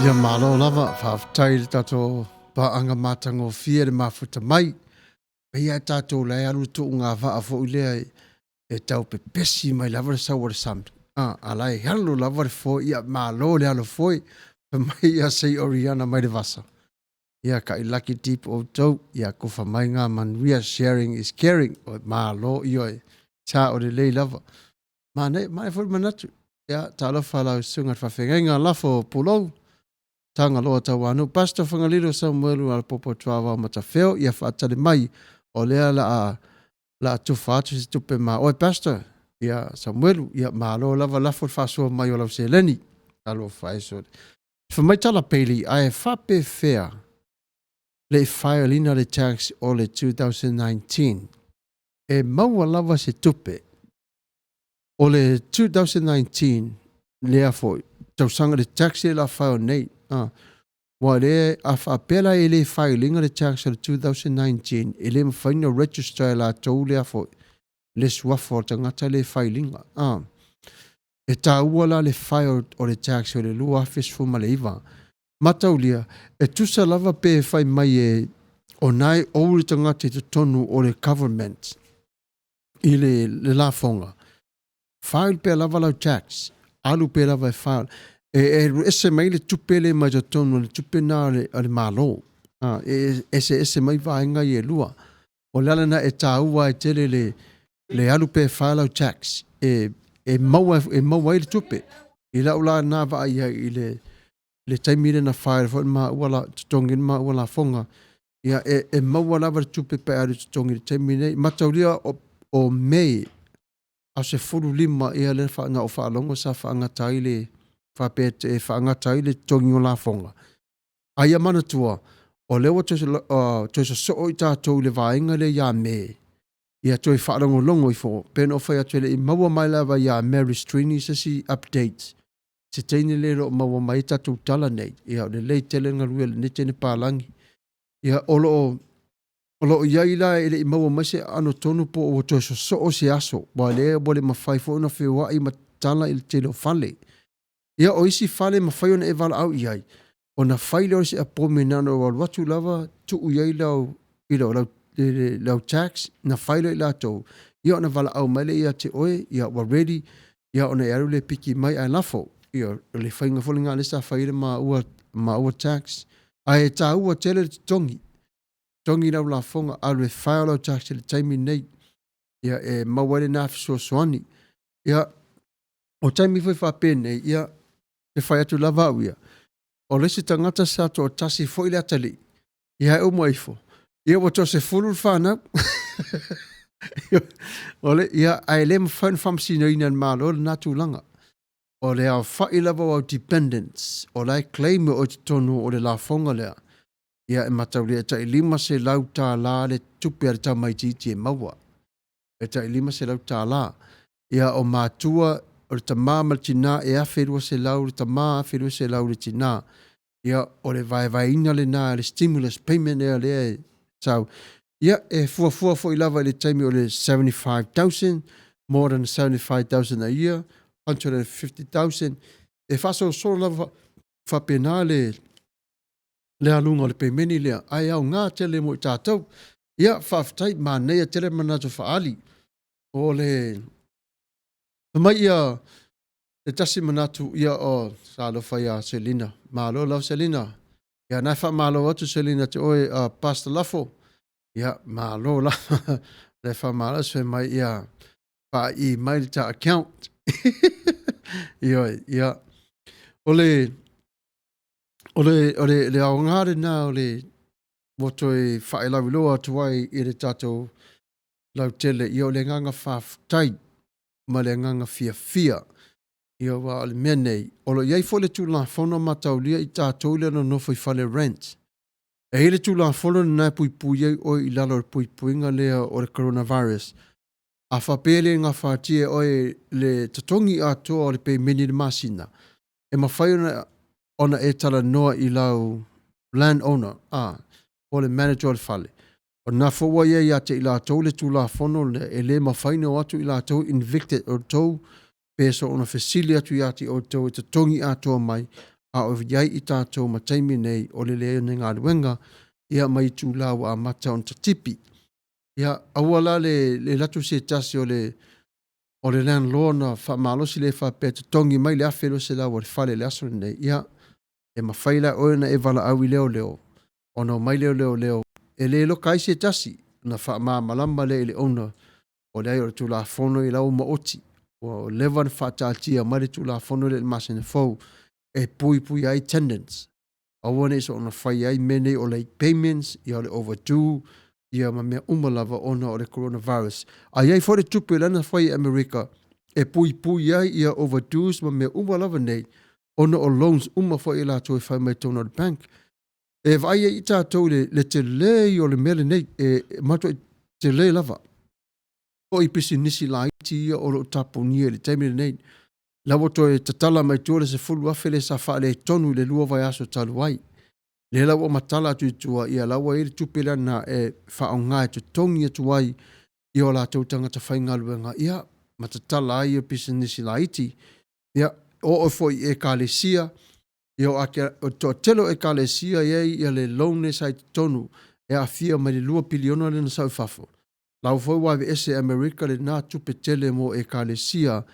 Ia malo lava whaafitai le tato paanga matango fia le mafuta mai. Ia tato lai alu tu ngā vaa fo ilea e tau pe pesi mai lava le sau le samtu. Alai halo lava le fo ia malo le halo foi. Pe mai ia sei oriana mai le vasa. Ia ka ilaki deep o tau. Ia kufa mai ngā manuia sharing is caring. O malo ioi. Ta o le lei lava. Mai fo manatu. Ia tala whalau sungat whawhenga lafo pulou. Tanga loa tau anu. Pastor whangalilo Samuelu ala popo tuawa Matafeo. Ia whaatale mai o lea la tufa atu si tupe ma. Oi pastor, ia Samuelu, ia malo lava lafo whasua mai o lau se leni. Alo whaeso. Whamai tala peili, ai whape whea le whaelina le tax o le 2019. E maua lava se tupe. O le 2019, lea foi. Tausanga le tax e la whaeo nei. Wa le a whapela e le whailinga le tax o le 2019 e le mawhaina register la tau lea foi. Le suafo tangata le whailinga. E tā ua la le whai o le tax o le lua office fuma le iwa. Mataulia, e tusa lava pe whai mai e o nai o le tangata te tonu o le government i le la fonga. Whail pe lava lau tax, alu pe lava e whail. Ese mai le tupele mai to tonu le tupe na le malo. Ese mai vaenga i e lua. O lalana e tā ua e tele le alu pe whail au tax. E maua i le tupe. I la ula na va ia i le taimire na whaile fo ma ua la tutongin ma ua la fonga. Ia e maua lava le tupe pe ari tutongi le taimire. Mataulia o mei a se furu lima ia le whaanga o whaalongo sa whaanga taile whapete e whaanga taile tongi o la fonga. Aia mana tua o lewa toisa soo i tātou le vaenga le ia mei. Ia toi whaarongo longo i fo. Pena o whai atu le i maua mai lava ia Mary Strini sa si updates. Se teine le ro maua mai tātou tala nei. Ia o le lei tele ngarua le ne tene pālangi. Ia olo iai la ele i maua mai se ano tonu po o toisa soo se aso. Wa le bole mawhai fo na whiwa i matala il tele o fale. Ia o isi fale mawhai ona e vala au iai. O na whaile o se apomenano o watu lava tu iai lau i lau tax na whaile i lato. Ia ona vala au maile ia te oe, ia wa ready, ia ona e aru le piki mai ai lafo. Ia le whainga fulinga lesa whaile ma ua tax. Ai tā ua tele le tongi. Tongi lau la fonga alu e whaio lau tax le taimi nei. Ia e mawale na fisua soani. Ia o taimi fai whapene, ia e whai atu lava au ia. O lesi tangata sato o tasi fo ile atali. Ia e umaifo. Ia wato se fulu whanau. Ole, ia ai le mwhain whamsina inan malo le natu langa. O le au whai lava au dependence. O lai claim o te tonu o le la fonga lea. Ia e matau lea ta ilima se lau tā la le tupi ar ta mai titi e maua. E ta ilima se lau tā la. Ia o mātua o le tamā maltina e awherua se lau le tamā awherua se lau le tina. Ia o le vai ina le nā le stimulus payment ea lea e tau. Ia e fua fo i lava le taimi o le 75,000, more than 75,000 a year, 150,000. E faso so lava whapena le alunga o le peimeni lea. Ai au ngā tele mo i tātou. Ia whaftai ma nei a tele manatu whaali. O le mai ia e tasi manatu ia o salo whaia Selina. Malo lau Selina. Ia nai wha malo atu Selina te oe Pastor Lafo. Ia malo la. Le wha malo se mai ia wha i mai ta account. Ia. Ole au ngāre nā ole moto e whae lau loa tuai i re tātou lau tele. Ia ole nganga whaftai ma le nganga fia. Ia wa ole menei. Olo iai fole tu la whona matau lia i tātou le no nofo i whale rent. E hele tu la whona nai pui iai oi i lalo pui inga lea o le coronavirus. A whapele ngā whātie oi le tatongi atoa o le pe meni le masina. E mawhai ona e tala noa i lau landowner. O le manager o le whale. O nā whaua iai ate i la tau le tu la whono e le mawhai no atu i la tau invicted o tau peso ona fesili atu iati o tau e tatongi atoa mai a o iai I tātou ma taimi nei o le leo ni ngā luenga ia mai tū lau a mata on tatipi. Ia awala le latu se tasi o le landlord na whamalosi le whapeta tongi mai le awhelo se lau o le whale le aso nei. Ia e mawhaila oe na e vala awi leo. Ono mai leo. E le lo kai se tasi na wha malama le ona o le ai o le tū la whono I lau maoti. O levan whatatia mai le tū la whono le masine fau e pui ai tenants. Awane so ona whai ai mene o le payments I o le overdue ia ma mea umalava ona o le coronavirus. Ai ai fore tupu lana whai Amerika e pui ai ia overdues ma mea umalava nei ona o loans uma whai la toi whai mai tona le bank. E vai e ita tau le te lei o le mele nei e mato te lei lava. O I pisi nisi la iti ia o lo tapo nia le taimile nei. Lawa toi tatala mai tuole se fulu afele sa wha le tonu le lua vai aso talu ai. Le lawa matala tuitua ia lawa ili tupila na e whaonga tu tongi atu ai I o la tau tangata whainga luenga ia matatala ai e pisi nisi la iti ia o foi e kalesia ia o to telo e kalesia ia le loan sai tonu e a fia mai le 2 piliona le na sau fafo. Lau foi wa ese America le na tupe tele mo e kalesia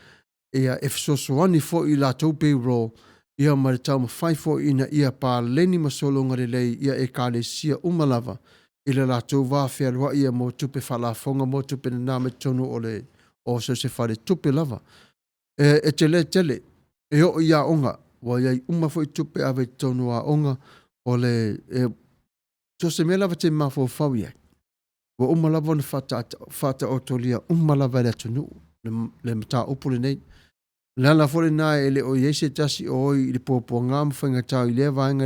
ia e fsosoani foi la tau payroll ia ma le tau mawhai fo ina ia pa leni masolonga le lei ia e kalesia umalava ila la tau wawhia lua ia mo tupe whalafonga mo tupe na name tonu o so se whare tupe lava. E tele e o ia onga wa iai uma foi tupe ave tonu a onga o le so se me lava te mafo fau ia. Wa umalava na fata otolia umalava le tonu le mata upule nei. Lala fore na ele o yese tasi o I le popo ngam fanga tau I le vainga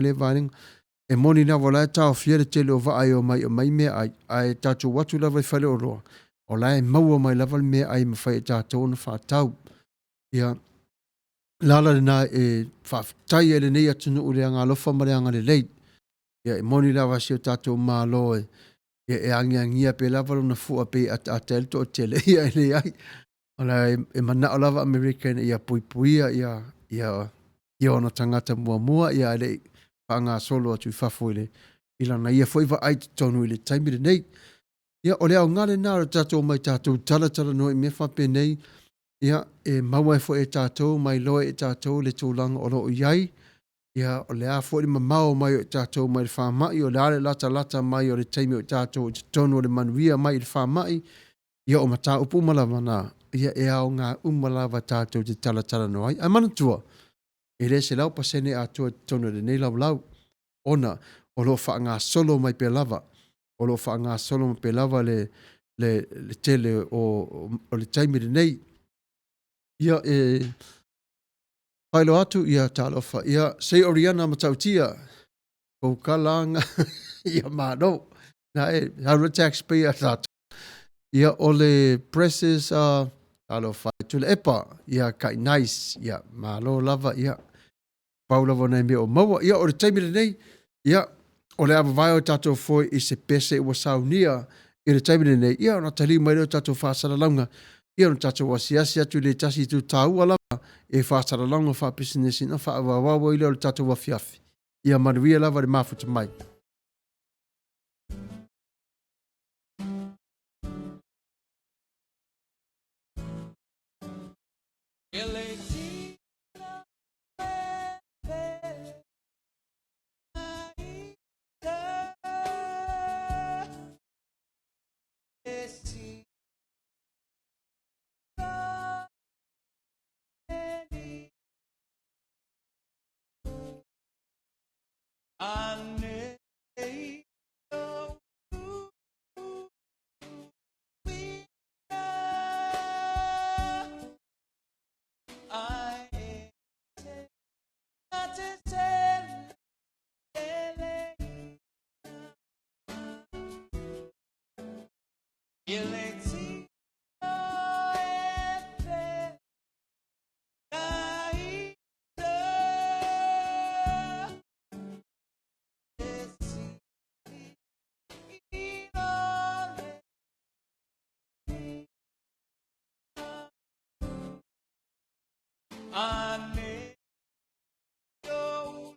e moni na wala tau fiere tele o vai o mai me ai tatu watu lava I fale o roa. O lai maua mai lava me ai mawhai tatu na whatau. Ia lala na e whaftai ele nei atunu ule anga lofa mare anga le leit. Ia e moni lava si o tatu malo e angia pe lava na fua pe atel to tele ia ele ai. Ola e mana o lava American ia puipuia ia ona tangata mua ia ele panga solo atu fafo ile ila na ia foi va ai tonu ile taimire nei ia ole au ngale na tato mai tato tala no me fa pe nei ia e maua fo e tato mai loe e tato le tulanga o lo iai ia ole a fo le mamao mai o tato mai le fa mai o le lata mai o le taimi o tato tonu le manuia mai le fa mai ia o mata upu malava na ia e au ngā umalava tātou te tala no ai. Ai manatua, e le se lau pasene a tua tono le nei lau. Ona, o lo wha ngā solo mai pe lava. O lo wha ngā solo mai pe lava le tele o le taimi le nei. Ia e pailo atu ia talofa. Ia sei oriana matautia. Kou kalanga ia mano. Na e, haru taxpayer tātou. Ia ole presses alo fai tule epa ia kai nice ia malo lava ia paula vona me o maua ia o le taimi le nei ia o le ava vai o tatou foi I se pese ua saunia I le taimi le nei ia ona tali mai o tatou whaasaralaunga ia ona tatou wasiasi atu le tasi tu tau lava e whaasaralaunga wha business ina wha awawawa I le o le tatou wafiafi ia manuia lava le mafuta mai. I need your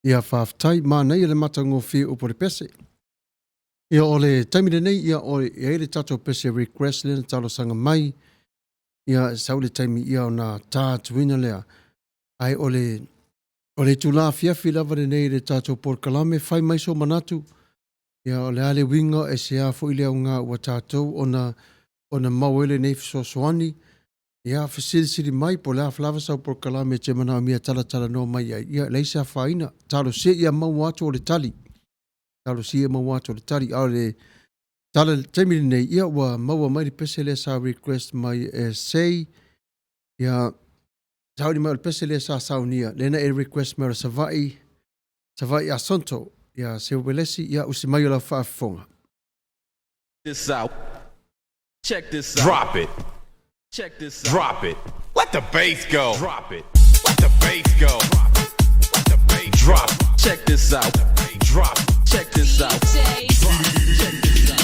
ia whaftai mana ia le matango fia upo le pese. Ia o le taimile nei ia o ia le tato pese request le talo sanga mai ia sau le taimi ia o na tātuina lea. Ai o le tula fiafi lava le nei le tato por kalame fai mai so manatu. Ia o le ale winga e se a fo ile au ngā ua tātou o na mauele nei fisosoani. Ia fasilsiri mai po le aflava sau por kalame te mana mia tala no mai ai. Ia leisa faina talo se ia mau atu o le tali. Talo si ia mau atu o le tali. Au le tala taimile nei ia ua maua mai le pese le sa request mai e sei. Ia tauri mai le pese le sa saunia. Lena e request mera savai asonto. Ia se welesi ia usimayo la whaafonga. This out. Check this out. Drop it. Check this out. Drop it. Let the bass go. Drop it. Let the bass go. Let the bass Drop. Check this out. drop. Check this out. Check this out.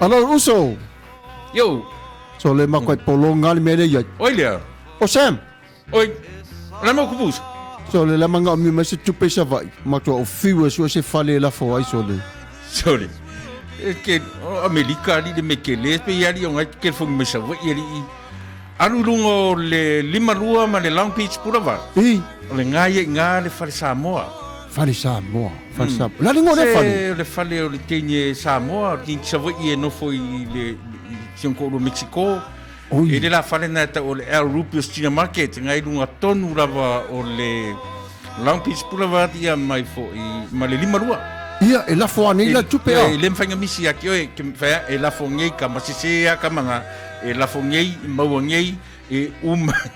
Ala uso. Yo, So le makai polo ngali mele ya. oi lea. O Sam. Oi, rama kupus. So le manga mi mese tupe sa vai. Matua o fiwa so se fale la fo ai so le. Sorry. Ke Amerika di de mekele pe yari on ke fong me sa wa yari. Aru lungo le lima rua ma le Long Beach pura I le nga le fale Samoa. fale Samoa. Fale Samoa. La lingo le fale. Le fale o le tenye Samoa, ki sa wa ye no foi le Sionko do Mexico. Oi. E le la fale na ta o le El Rupios China Market ngai lunga tonu rava o le Long Beach pura va dia mai fo i ma le lima rua. Ia e la fo ani la tupe a. E le mfanga misi aki oe ke fa e la fo ngei ka masise ka manga e la fo ngei mau ngei e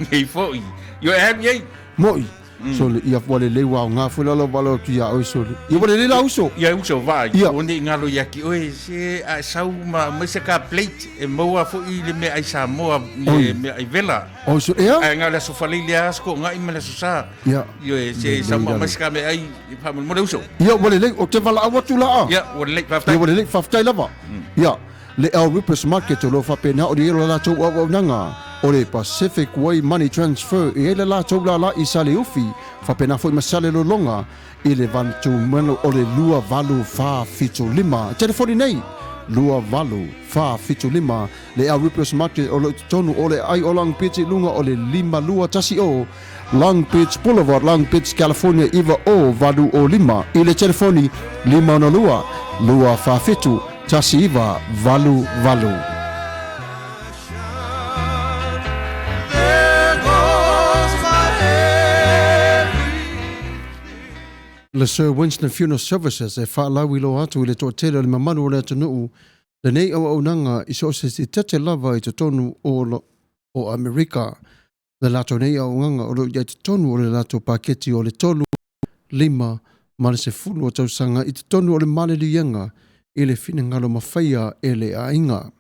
ngei fo i. Yo e ngei Moi. So le ia wale le wa nga fu la balo ki a o so le. Ia wale le la uso. ia uso vai Ia. onde ngalo yaki oe se a sau ma se ka plate e mau fo i le me ai Samoa me ai vela. O so ea? Ai ngala so fale le asko ngai me la so sa. Ia. Yo e se sa ma se ka me ai pa mo le uso. Ia wale le o te vala awa tu la a. Ia o le pa Ia wale le faftai lava. Ia. Le El Rupus Market o lo fa pena o le la tau au nanga. O le Pacific Way Money Transfer e le la tau la i sale ufi. Fa pena foi masale lo longa. I le van tu mano o le lua valu fa fito lima. Telefoni nei. Lua valu fa fito lima. Le El Rupus Market o le tonu o le ai o Long Beach lunga o le lima lua tasi o. Long Beach Boulevard, Long Beach, California, iwa o valu o lima. I le telefoni lima na lua. Lua fa fitu. Tasi iwa valu valu. Le Sir Winston Funeral Services e whaalau ilo atu i le tō tele o le mamanu o le atunuu. Le nei au nanga i so se tete lava i te tonu o Amerika. Le lato nei au nganga o lo i te tonu o le lato paketi o le tolu lima male se fulu o tausanga i te tonu o le male lianga i le fina ngalo mawhaia e le ainga.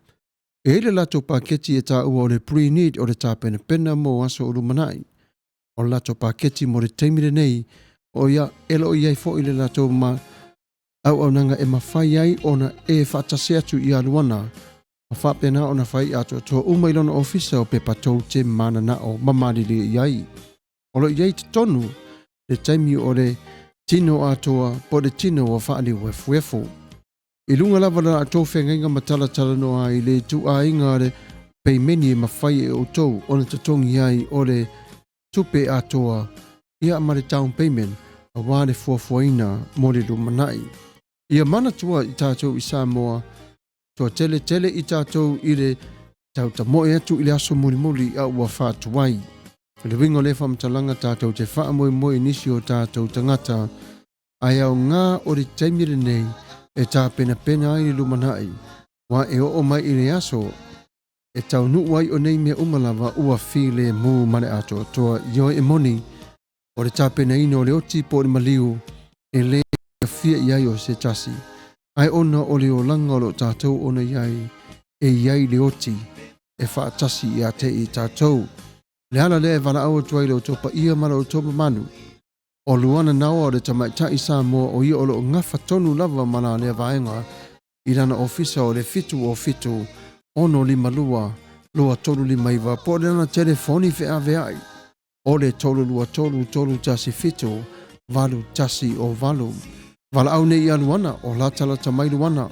E le lato paketi e tā ua o le pre-need o le tā pena pena mo aso o lumanai. O le lato paketi mo le teimire nei o ia elo i ai fo i le lato ma au nanga e mawhai ai ona e whaatase atu i aluana. Ma whapena ona whai atu atua umailona ofisa o pe patou te mana na o mamarili i ai. O lo i ai te tonu le taimi o le tino atua po le tino o whaali o efuefu. I lunga lava la atou whengainga matala tala noa i le tu a inga le peimeni e mawhai e o tou ona te tongi ai o le tupe atua ia ma le down payment a wāre fuafuaina mo le lumanai. Ia mana tua i tātou i Samoa, tua tele i tātou i le tau ta moe atu i le aso muli a ua whātuai. Le wingo le whamtalanga tātou te wha moe nisi o tātou tangata, ai au ngā o le taimire nei e tā pena ai le lumanai, wa e o mai i le aso, e tau nuuai o nei mea umalawa ua while mū mane ato toa io e moni, o le tāpena ina o le oti po le maliu e le fia iai o se tasi. Ai ona o le o langa o lo tātou ona iai e iai le oti e wha tasi i a te i tātou. Le ala le e wala au tuai le o topa ia mara o topa manu. O luana nawa o le tamaita i Samoa o ia o lo ngafa tonu lava mana le vaenga i rana ofisa o le fitu o fitu ono lima lua tolu lima iwa po le ana telefoni fe ave ai. O le tolu lua tolu tasi fitu, valu tasi o valu. Vala au nei aluana o la tala tamai luana.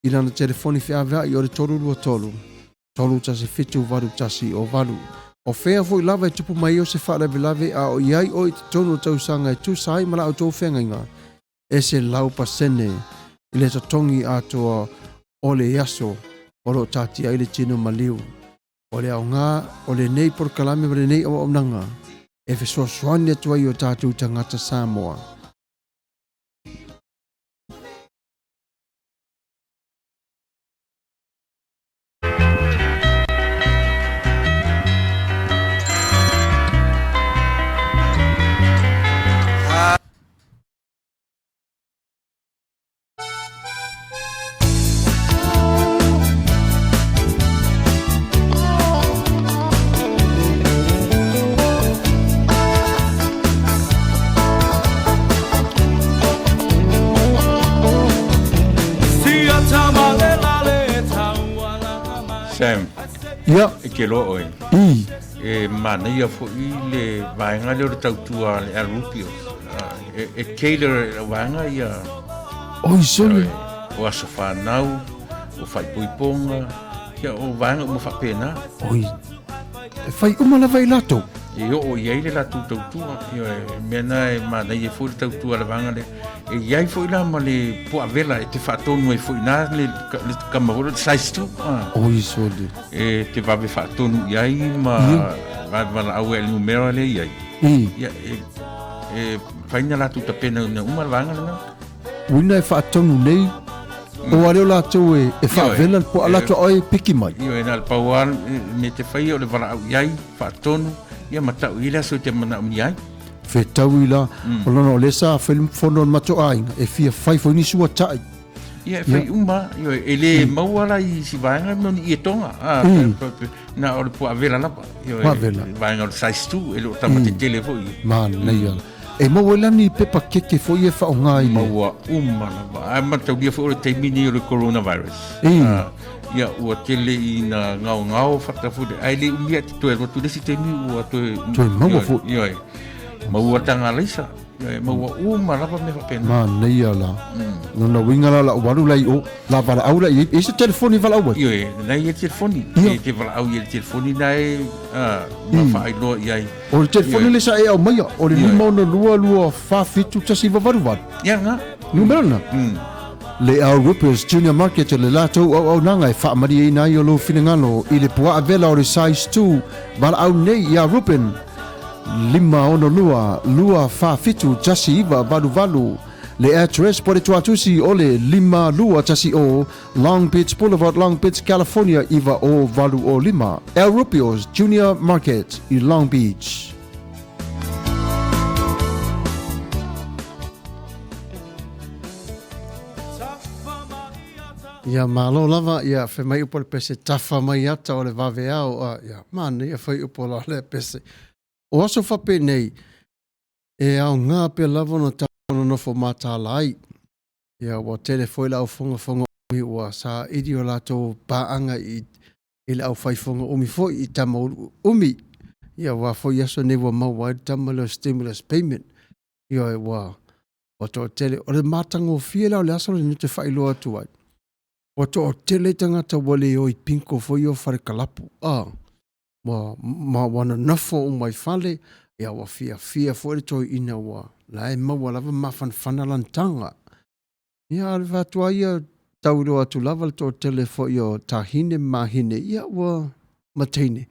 I rana telefoni fe avea i o le tolu lua tolu tasi fitu, valu tasi o valu. O fea foi lava e tupu mai o se wha lave a o iai o i te tonu tausanga e tu sai mala au tau whengainga. E se lau pasene i le tatongi atoa o le yaso o lo tati ai le tino maliu. O le au ngā, o le nei por kalame le nei o nanga. E fe soa soani atua i o tātou tangata Samoa. Sam, Ia, ke lo oi. i, Mana ia fo I le vaenga le tautua le Arupio. Cater vaenga ia oi sole. o asa whanau, o whai puiponga, ia o vaenga mo whapena. Oi, e whai umala vai lato. E o iai le latu tautua, mena mana ia fo le tautua le vaenga le, iai fo ila ma le po avela, te whaatonu e fo ina le kamahora, size 2. Oi sole. Te vave whaatonu iai ma vana au e numera le iai. I, Ia, whaina latu ta pena na uma le vaenga le na. wina e whaatonu nei. O aleo lato e whaavela po alato oi piki mai. Io e nal pauan me te whai o le vana au iai, whaatonu, ia matau ila so te mana umi iai. Whetau i la, o lana o lesa whono mato ainga, e fia whai fo nisua tai. Ia whai uma, io e le mauala I si vaenga noni I e tonga. Na o le po avela lapa. Io Poavela. vaenga o le size 2, e lo tamate tele fo I. Man, nei ala. E mawelani pepa keke fo i e whaonga i le. Maua uma lapa. Ai matau lia fo o le taimini o le coronavirus. Ia ua tele I na ngao whatafude. Ai le umia te toe rotu lesi taimi ua toe. Toe maua fo. Io e. Maua tanga leisa. Io e maua uma lapa me whapena. Man, nei ala. Nona wingala la waru lai o. La wala au lai. E se telefoni wala au. Io e, nei e telefoni. Ia. E te wala au I e telefoni nei. Ma whaai loa I ai. O le telefoni le sa e au maia. O le lima ona lua whawhitu tasi wawaru wad. Ia nga. Numerana. Le au Rippers Junior Market le lato au nanga e whaamari e nai o lo finangalo I le pua avela o le size 2 wala au nei ia Rupen lima ono lua whawhitu tasi iwa valu le address po le tuatusi o le lima lua tasi o Long Beach Boulevard, Long Beach, California iwa o valu o lima El Rippers Junior Market I Long Beach. Ia malo lava, ia whai upo le pese tafa mai ata o le vave au, ia mana ia whai upo le pese. O aso whape nei, e au ngā pe lava no tāna nofo mātala ai. Ia wa tele foi lau whonga ui ua sa idi o lato paanga I le au whaifonga umi foi I tama umi. Ia wa foi aso ne wa maua I tama le stimulus payment. Ia wa to tele, o le mātango fie lau le aso le nute whailoa tu ai. O to tele tangata wale o I pinko foi o whare kalapu. Ma wana nafo o mai whale, ia wa fia foi to ina wa. La e maua lava mawhanwhana lantanga. Ia ale vatua ia tauro atu lava to tele foi o tahine mahine. Ia wa matine.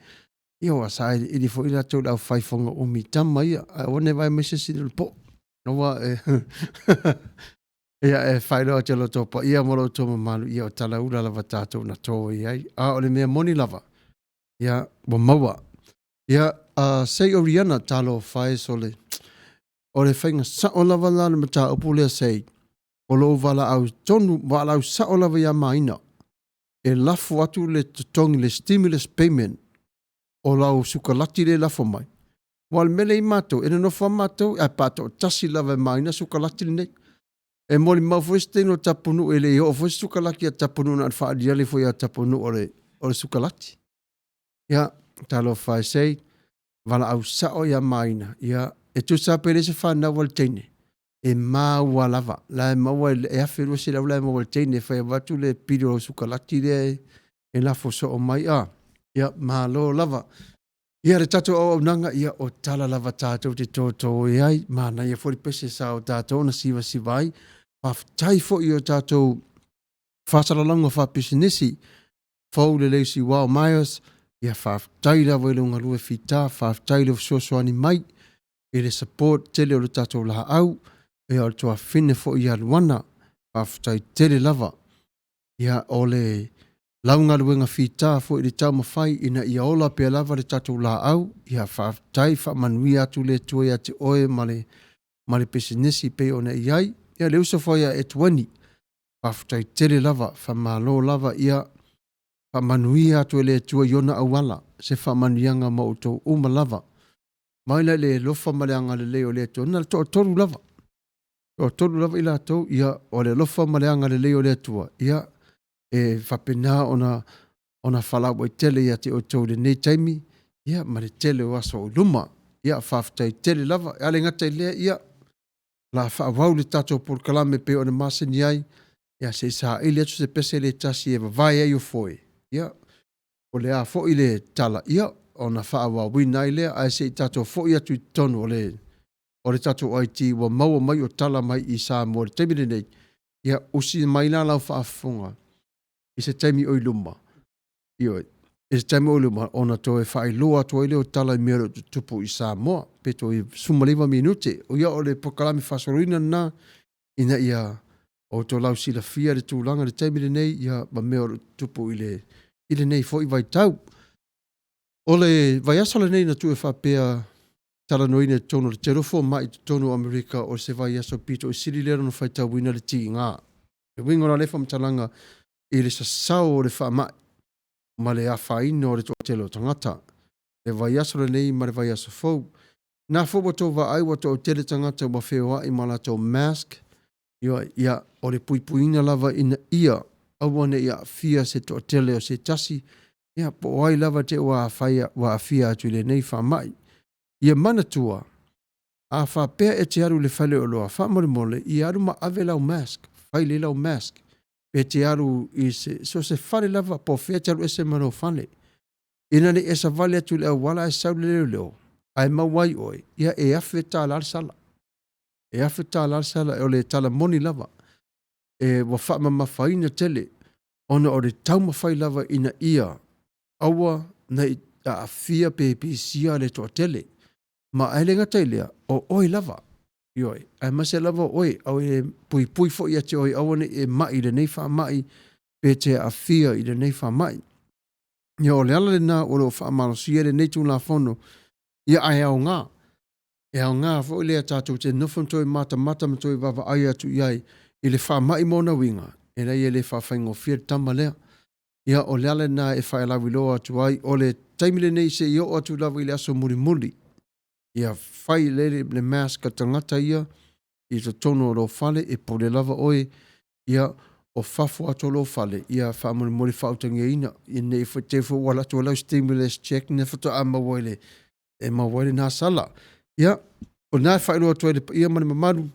Ia wa sa ili foi la to lau whaifonga o mi tama ia. Wane vai mese sinu po. No wa ia e whairoa te lo topa, ia moro tōma malu, ia o tala ura lava tātou na tō iai. O le mea moni lava, ia wa maua. Ia sei o riana talo whae sole. O le whainga sa o lava lana mata upu lea sei. O lo wala au tonu, wala au sa o lava ia maina. E lafu atu le tutongi le stimulus payment. O lau sukalati le lafo mai. Wal mele I mato, ene no wha mato, e pato tasi lava maina sukalati le nei. E moli mawheste no tapunu e le o fwese sukalaki a tapunu na whaadiale fo ia tapunu o le sukalati. Ia, talo whae sei, wala au sao ia maina. Ia, e tu sa pere se whanau wal teine. E maua lava. La e maua e awhiru se lau la e maua wal teine. Whae watu le piro o sukalati le e lafo so o mai a. Ia, malo lava. Ia re tato o nanga ia o tala lava tato te toto e ai. Mana ia fori pese sa o tato na siwa siwai. Tai fo I o tātou whāsaralanga whapisinesi, whau le leisi wao maios, ia whātai lawa I lunga lue whita, whātai lawa soasoani mai, I le support tele o le tātou laha au, e o le toa whine fo I aluana, whātai tele lava, ia o le launga luenga whita fo I le tau mawhai, ina ia ola pia lava le tātou laha au, ia whātai whamanui atu le tuai ate oe male pisinesi pe o na iai, ia le usa foia e tuani. Whawhtai tere lava, whamalo lava ia, whamanui atu le tua iona awala, se whamanuianga ma utou uma lava. Maila le lofa maleanga le leo le tua, na le toru lava. Toru lava ila tau, ia o le lofa maleanga le leo le tua, ia e whapena ona whala wai tele ia te o tau le nei taimi, ia ma le tele o aso o luma, ia whawhatai tele lava, ale ngatai lea ia, la whaawau le tatou por kalame pe o na masani ai, ia se sa ili atu se pese le tasi e vai ai o foe, ia, o le a fo i le tala, ia, o na whaawau wina ai lea, ai se i tatou fo i atu i tonu o le tatou ai ti wa maua mai o tala mai i Samoa, le temile nei, ia usi mai la lau whaafunga, i se temi o i luma, ia, e se temi o i luma, ona to e whaai loa to i leo tala i mero tupu i Samoa, pe to i sumaliva minute, o ia o le pokalami whasorina na, ina ia, o to lau sila fia le tūlanga le temile nei, ia ma meo tupu i le nei fo i vai tau. O le vai asala nei na tu e whapea tala noine tono le terofo mai tono Amerika o se vai aso pito i siri lero no whai tau wina le ti ngā. E wingo na lefa mtalanga i le sasau o le wha mai ma le a whaino o le toa telo tangata. Le vai aso le nei ma le vai aso fau. Nā fōwa tō wa ai wa tō tele tangata wa whewaa i ma la tō mask. Ia o le puipuina lava ina ia awane ia fia se tō tele o se tasi. Ia po ai lava te wa a fia atu le nei wha mai. Ia manatua, a whapea e te aru le whale o loa, whamore mole, i aru ma ave lau mask, whaile lau mask, pe te aru i se, so se whale lava, po whea te aru e se maro whale. Ina ne e sa vale atu le au wala e sau le leo, ai mawai oi, ia e awhi tā lar sala. E awhi tā lar sala e o le tala moni lava, e wa whaama mawhaina tele, ona o le tau mawhai lava ina ia, awa na i a fia pe sia le toa tele. Ma ai le ngata ilea, o oi lava, ioi, ai mase lava oi, au e pui pui fo ia te oi, awane e mai le nei wha mai, pe te a fia i le nei wha mai. Ia o le ala le nā, o lo wha amalo si ele nei tu la fono, ia ai au ngā. E au ngā fo ilea tātou te nofon toi mata matoi wawa ai atu iai, i le wha mai mona winga, e nei e le wha whaingo fia tama lea. Ia o le ala nā e wha e lawi loa atu ai, o le taimile nei se i o atu lawa i le aso muri muri. Ia whai le mask tangata ia, i to tono lo fale, e po le lava oe, ia o whafo ato lo fale, ia whamuri mori whautangia ina, i nei te wala to lau stimulus check, ne whato a mawaile, e mawaile nā sala. Ia, o nā whai loa to ia mani mamaru,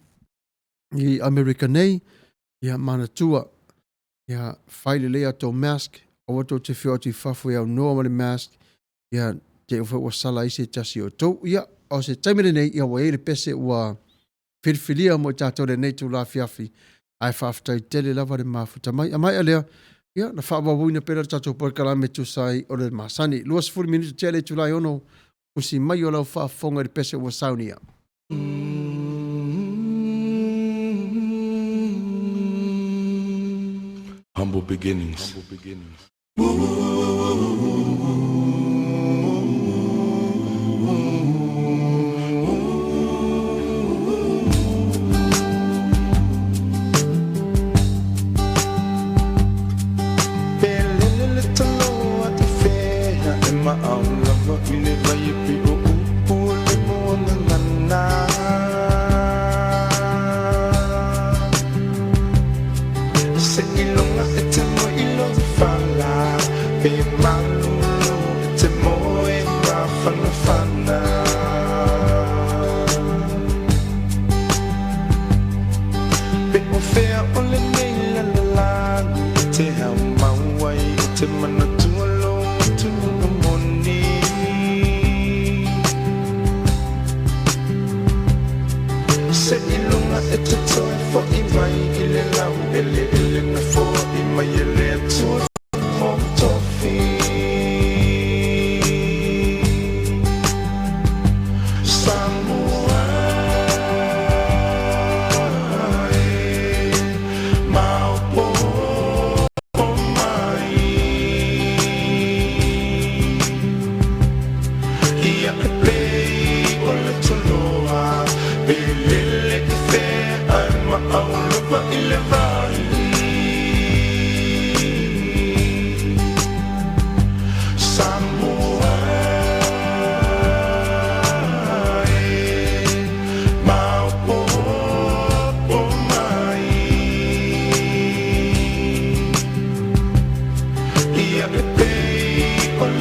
i Amerika nei, ia mana tua, ia whai le lea to mask, o wato te whio ati whafo iau noa mani mask, ia te uwha ua sala i se tasi o tau, ia, o se taimere nei, ia wa ele pese ua whirwhiria mo i tātou le nei tu la fiafi, ai whaftai tele lava le mafuta mai, a mai alea, ia, na whaawawuina pera tātou por kalame tu sai o le masani, 20 minuto tele tu lai ono, usi mai o lau whaafonga le pese ua saunia. Humble beginnings.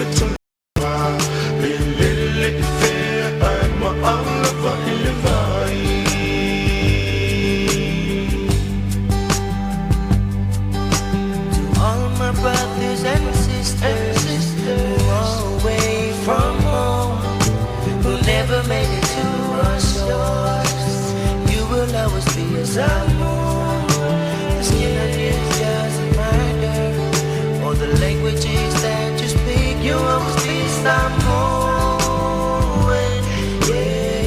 All my brothers and sisters who are away from home, who never made it to our shores, you will always be a Samoa. The skin on you doesn't matter, or the languages that you speak, you will always be Samoan. Yeah.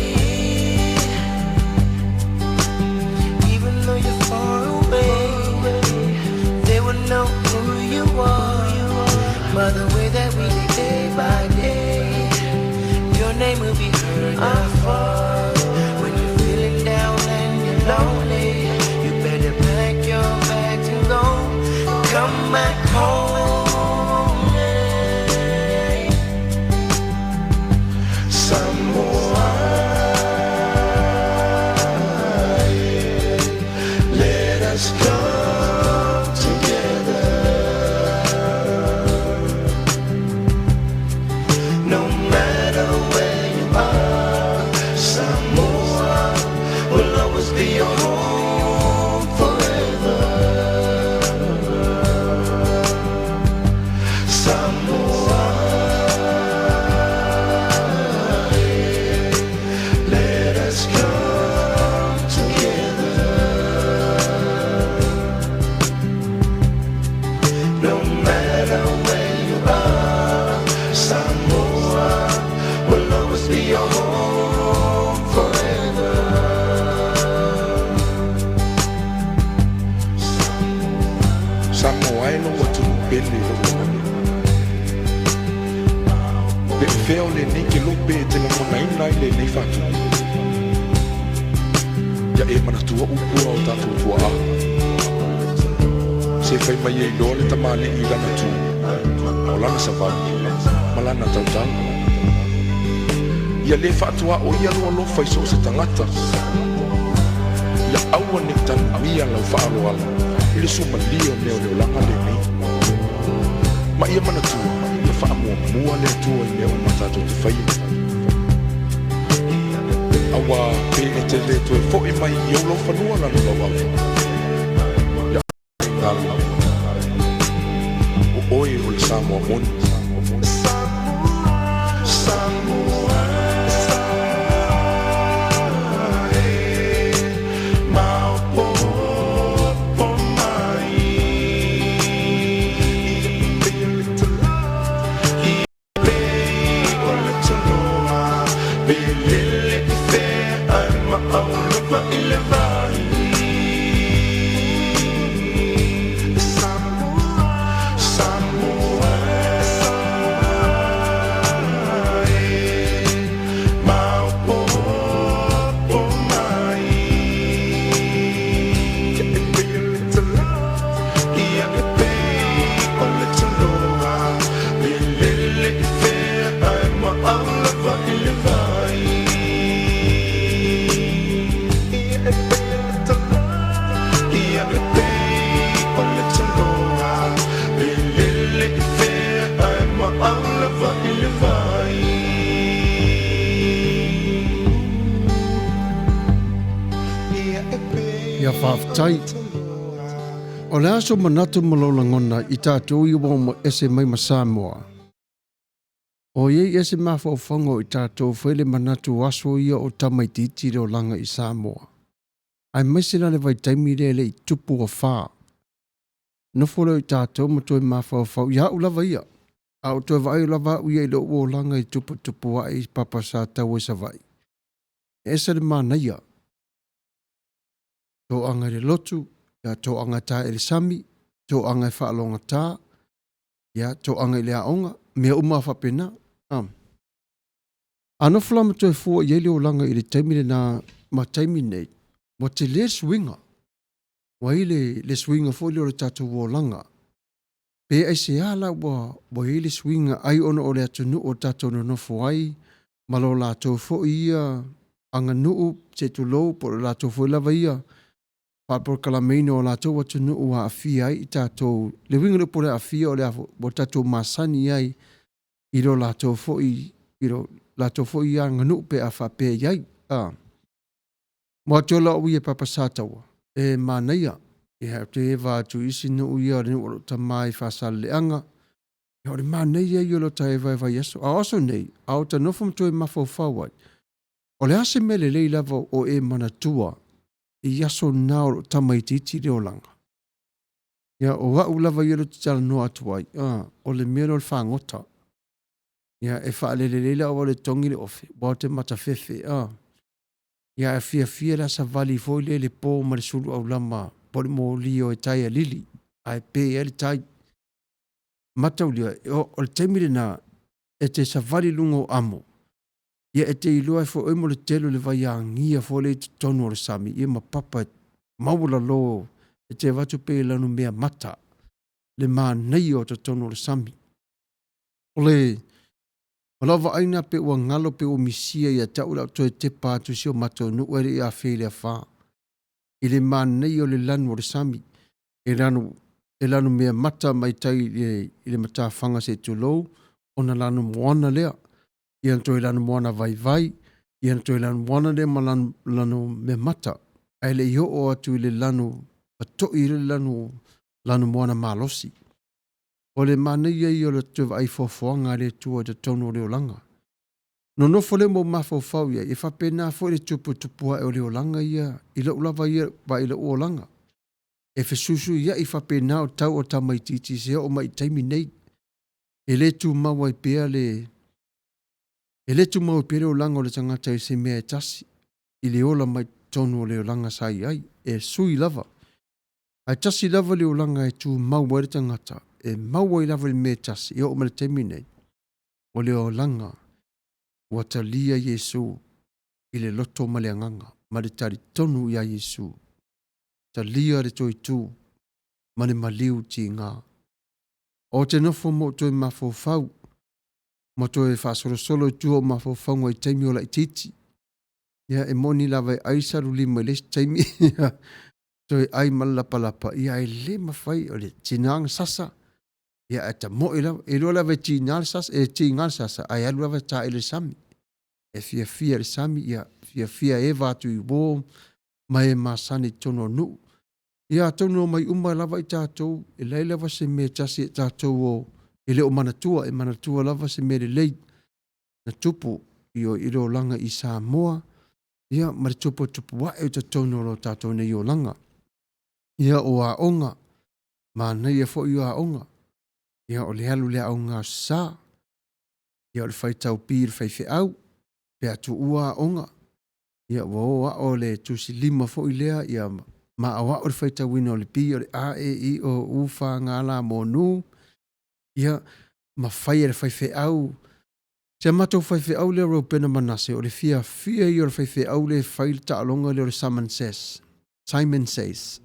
Even though you're far away, they will know who you are. By the way that we live day by day, your name will be heard afar. When you're feeling down and you're lonely, you better pack your bags and go. Come back home. Samoa, let us come together. No matter where you are, Samoa will always be your home forever. Samoa, let us come together. No matter where you are, Samoa will always be your home forever. Samoa e no watu pele lo Be feo le ni ke lo be te mo nai nai le fatu. Ya e mana tua upu o tatu tua a. Se fai mai e lo le tamale I lana tu. O lana savana, malana tau tau. Ia le fatua o ia lo lo fai so se tangata. Ia aua ni tan mia lau faalo ala. Ile suma lio neo leo langa le ni. Ma ia mana tua, ia faa mua le tua I neo matato te fai. Awa pe e te le tue fo I mai I lo fanua lana lau au. Ia tala. O oi o le Samoa moni. Ia whaafitai. O le aso manatu malolangona I tātou I wama ese mai ma Samoa. O iei ese mawhauwhango I tātou whele manatu aso ia o tamaititi reo langa I Samoa. Ai maisena le vai taimi rele I tupu o whaa. Nofolo I tātou matoi mawhauwhau ia ulawa ia. A o toi vai ulawa uia I lo o langa I tupu wa I papa sa tau esa vai. Esa le mana ia. Tō anga re lotu, ia tō anga tā e le sami, tō anga e whaalonga tā, ia tō anga I le aonga, mea uma whapena. Ano whalama tō e fua I o langa I le taimine nā ma taimi nei, mo te le swinga, wa I le swinga fo I le o le tātou o langa. Pe ai se ala wa I le swinga ai ono o le atunu o tātou no nofo ai, malo la tō fo ia, anga nuu, se tu lou, po la tō fo lava ia, Pāpor kalameino o la tau watu nuu a awhia I tātou. Le winga pore a awhia o le afo, bo tātou masani ai iro lato fo i nganu pe a fa pe yai. Mo chola o ye papa satawa. E manaya. E ha te eva tu isi no ia ni o ta mai fa saleanga. E o manaya i lo ta eva eva yeso. A oso nei, au ta nofum tu e mafo fawai. O le ase mele lei lava o e manatua. I yaso na o ta mai titi reo langa. Ia o wa ulava i lo tala no atuai. O le mero le whangota. Ia e wha le leila o le tongi le ofe. Wa te matafefe. Ia e fia la sa vali foi le po ma le sulu au lama. Poli mo li o e tai a lili. Ai pe e le tai. Matau lia. O le temire na e te sa vali lungo amo. Ia e te iloa e fo oimo le telo le vai a ngia fo le tonu o le sami. Ia ma papa maula lo e te watu pe lanu mea mata. Le maa nei o te tonu o le sami. O le Malawa aina pe ua ngalo pe o misia ia tau lau toi te pātu si o mato nu ere i a whele a whā. I le mānei o le lanu o le sami. E lanu mea mata mai tai i le mata whanga se tu lou. O na lanu moana lea. I an toi lanu moana vai vai. I an toi lanu moana lea ma lanu mea mata. Ai le iho o atu i le lanu. A to i le lanu moana malosi. O le manei ai o le tuwa ai fofoanga le tua te tono leo langa. No nofo le mo mafofau ia, e whapena fo le tupu e o leo langa ia, i la ulava ia ba i la ua langa. E fesusu ia i whapena o tau o tamai titi se o mai taimi nei. E le tu maua i pea o langa o le tangata i se mea e tasi. I le ola mai tono leo langa sai ai, e sui lava. Ai tasi lava leo langa e tu maua le tangata. E maua i lava le mea tasi, e o mele temine. O leo langa, ua talia Yesu, i le loto male anganga, ma le tari tonu ia Yesu. Talia le toi tu, ma le maliu ti ngā. O te nofo mo toi mafofau, mo toi whasorosolo tu o mafofau ngoi teimi o la ititi. Ia e moni lava e aisaru lima i les teimi, toi ai malapalapa, ia e le mawhai o le tinang sasa. Ia e ta mo ila, e loa lava ti ngal sasa, ai alu lava ta ele sami. E fia le sami, ia fia e vatu i wō, mai e masani tono nu. Ia tono mai umma lava i tātou, e lei lava se me tasi e tātou o, e leo manatua, e manatua lava se me le lei, na tupu, i o iro langa i Samoa, ia mare tupu wa e ta tono lo tātou ne i o langa. Ia o a onga, ma nei e fo i o a onga. Ia o le halu le au ngā sā. Ia o le whaitau pīr whaiwhi au. Pe atu ua onga. Ia o le tusi lima fo i lea. Ia ma awa o le whaitau wina o le pī. O le a e i o uwha ngā la mō nū. Ia ma whai e le whaiwhi au. Se matou whaiwhi au le rau pena manase. O le fia i o le whaiwhi au le whaile ta alonga le o le Simon Says.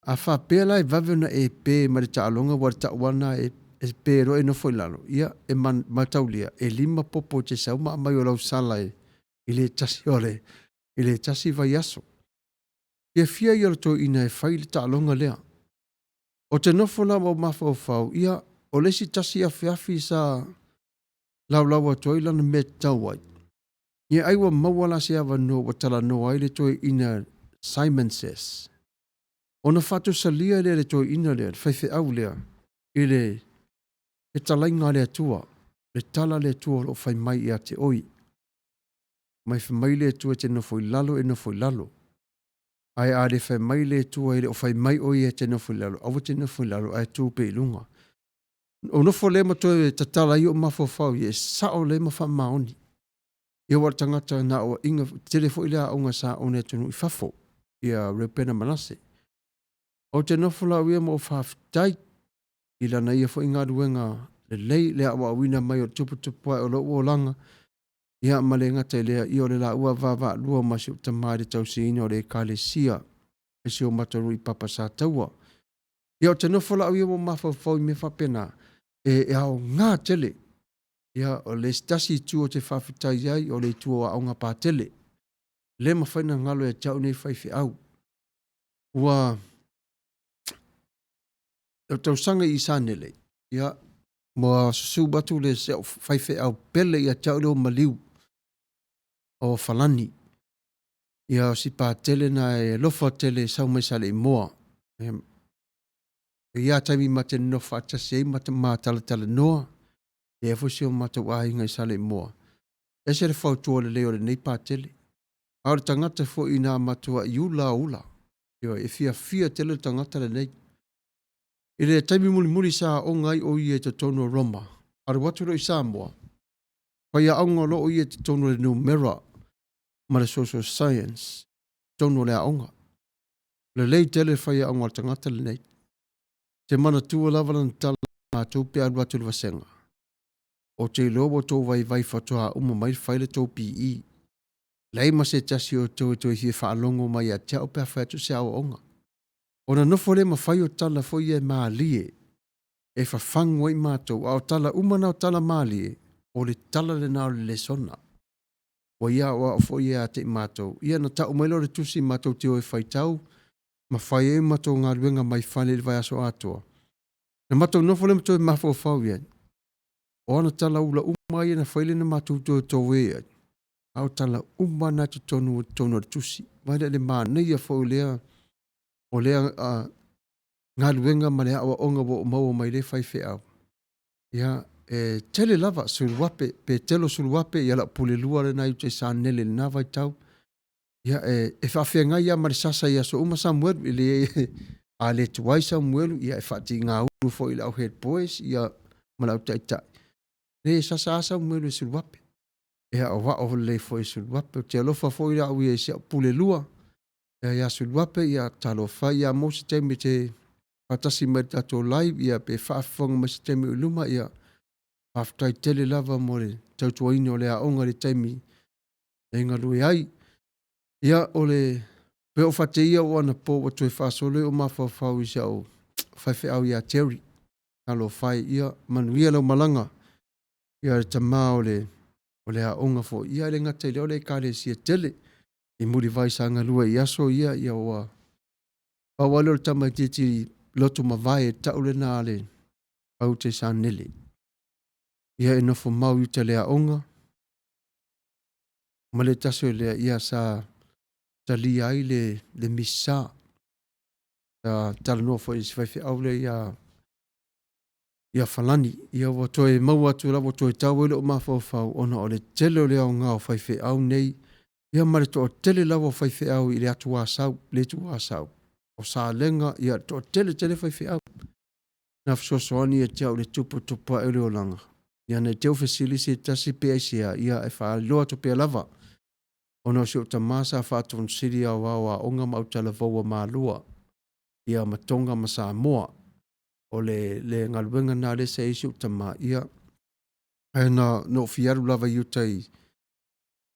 A wha pēla e vavena e pē ma le taalonga wa le tawana e pē roe no foi lalo. Ia e mataulia e lima popo te sau ma mai o lau sala i le tasi ole, i le tasi vai aso. Ia fia i o to ina e whai le taalonga lea. O te nofo la mo mafau, ia o lesi tasi a whiafi sa lau atoi lana me tauai. Ia aiwa mawala se awa no wa tala no ai le toi ina Simon Says. Ona fatu salia le toi ina le, whaiwhi au lea, i le, e talainga le atua, le tala le atua o whai mai i a te oi. Mai whai mai le atua te no foi lalo. Ai a le whai mai le atua i le o whai mai oi e te no foi lalo, awa te no foi lalo, ai tū pe ilunga. O nofo le ma toi te tala i o mafofau, i e sao le ma wha maoni. Ia wa tangata na o inga, telefo i lea aunga sa o ne tunu i fafo, i a repena manase. O te nofula wia mo whaftai, i lana ia fo inga ruenga le lei, lea awa wina mai o tupu ai o lo ua langa, ia male ngata lea i o le la ua vava lua masi o tamari tau si ina o le kalesia, e si o mataru i papa sa taua. Ia o te nofula wia mo mafafau i me whapena, e au ngā tele, ia o le stasi tu o te whawhitai ai, o le tu o aunga pā tele, le mawhaina ngalo e tau nei whaiwhi au. Ua, o tau sanga i sanele, ia, Mo susu batu le se faife au pele ia tau leo maliu o falani. Ia o si pa tele na e lofa tele sau mai sale i moa. Ia taimi mate no fata se mate tala tala noa. E fusi o mate wahinga i sale i moa. E se le fautua le leo le nei pa tele. Aore tangata fo ina matua i ula ula. Ia e fia tele tangata le nei. Ile taimi muli muli sa o ngai o ie te tono Roma. Are watu ro i Samoa. Pai a aunga lo o ie te tono le numera. Ma le social science. Tono le aunga. Le lei tele fai a aunga tangata le nei. Te mana tua lava lan tala ma tau pe adu atu le vasenga. O te lobo tau vai fatoa uma mai faile tau PE. Lei ma se tasi o tau e hie whaalongo mai a te au pe a whatu se au onga. Ona nofo le ma fai o tala fo ie maa lie. E whawhangu i mātou au tala umana o tala maa lie. O le tala le nao le sona. Wa ia o fo ia te mātou. Ia na tau mailo le tusi mātou te o e whai tau. Ma whai e mātou ngā ruenga mai whale le vai aso atua. Na mātou nofo le mātou e mafo whau ia. O ana tala ula umai na whaile na mātou te o tau e. Au tala umana te tonu le tusi. Mai le maa neia fo lea. O lea ngā ruenga ma le awa onga wo maua mai le whai whi au. Ia, tele lava suluwape, pe telo suluwape, ia la pule lua le nai te sa nele le navai tau. Ia, e whawhia ngai ia mare sasa ia so uma Samuelu, ili a le tuai Samuelu, ia e whati ngā uru fo ila au head boys, ia malau taitai. Le sasa a Samuelu e suluwape. Ia o wa o le fo e suluwape, o te alofa fo ila au ia se pule lua. Ia suluwape, ia talo whai, ia mo se teme te patasi mai tato live, ia pe whaafonga mai se teme uluma, ia whaftai tele lava mo le tautua ino le aonga le taimi e ngalui ai. Ia o le pe o whate ia o ana po o toi whaasole o mawhawhau i se au whaiwhi au ia Terry. Talo whai ia manuia lau malanga. Ia le tamā o le aonga fo ia le ngata leo le kare sia tele. I muri vai sa ngalua i aso ia o pawalo le tamai titi loto mawai e taule nā le au te sa nele. Ia e nofo mau i te lea onga. Ma le taso lea ia sa tali ai le misa. Ta tala nofo i swaifi au le ia falani. Ia wa toe mau atu la wa toe tau ele o mawhawhau ona o le tele o lea o ngā o whaifi au nei. Ia mare to o tele la wa whaifi au i le atu wasau, le tu wasau. O sa lenga ia to o tele whaifi au. Na fsosoani e te au le tupu tupa ele o langa. Ia ne teo fesilisi tasi peaisia ia e wha loa to pea lava. Ono si o ta masa whaton siri a wawa onga mautala vaua maa lua. Ia matonga ma Samoa. O le ngaluenga nā le se isi o ta maa ia. E na no fiaru lava iutai.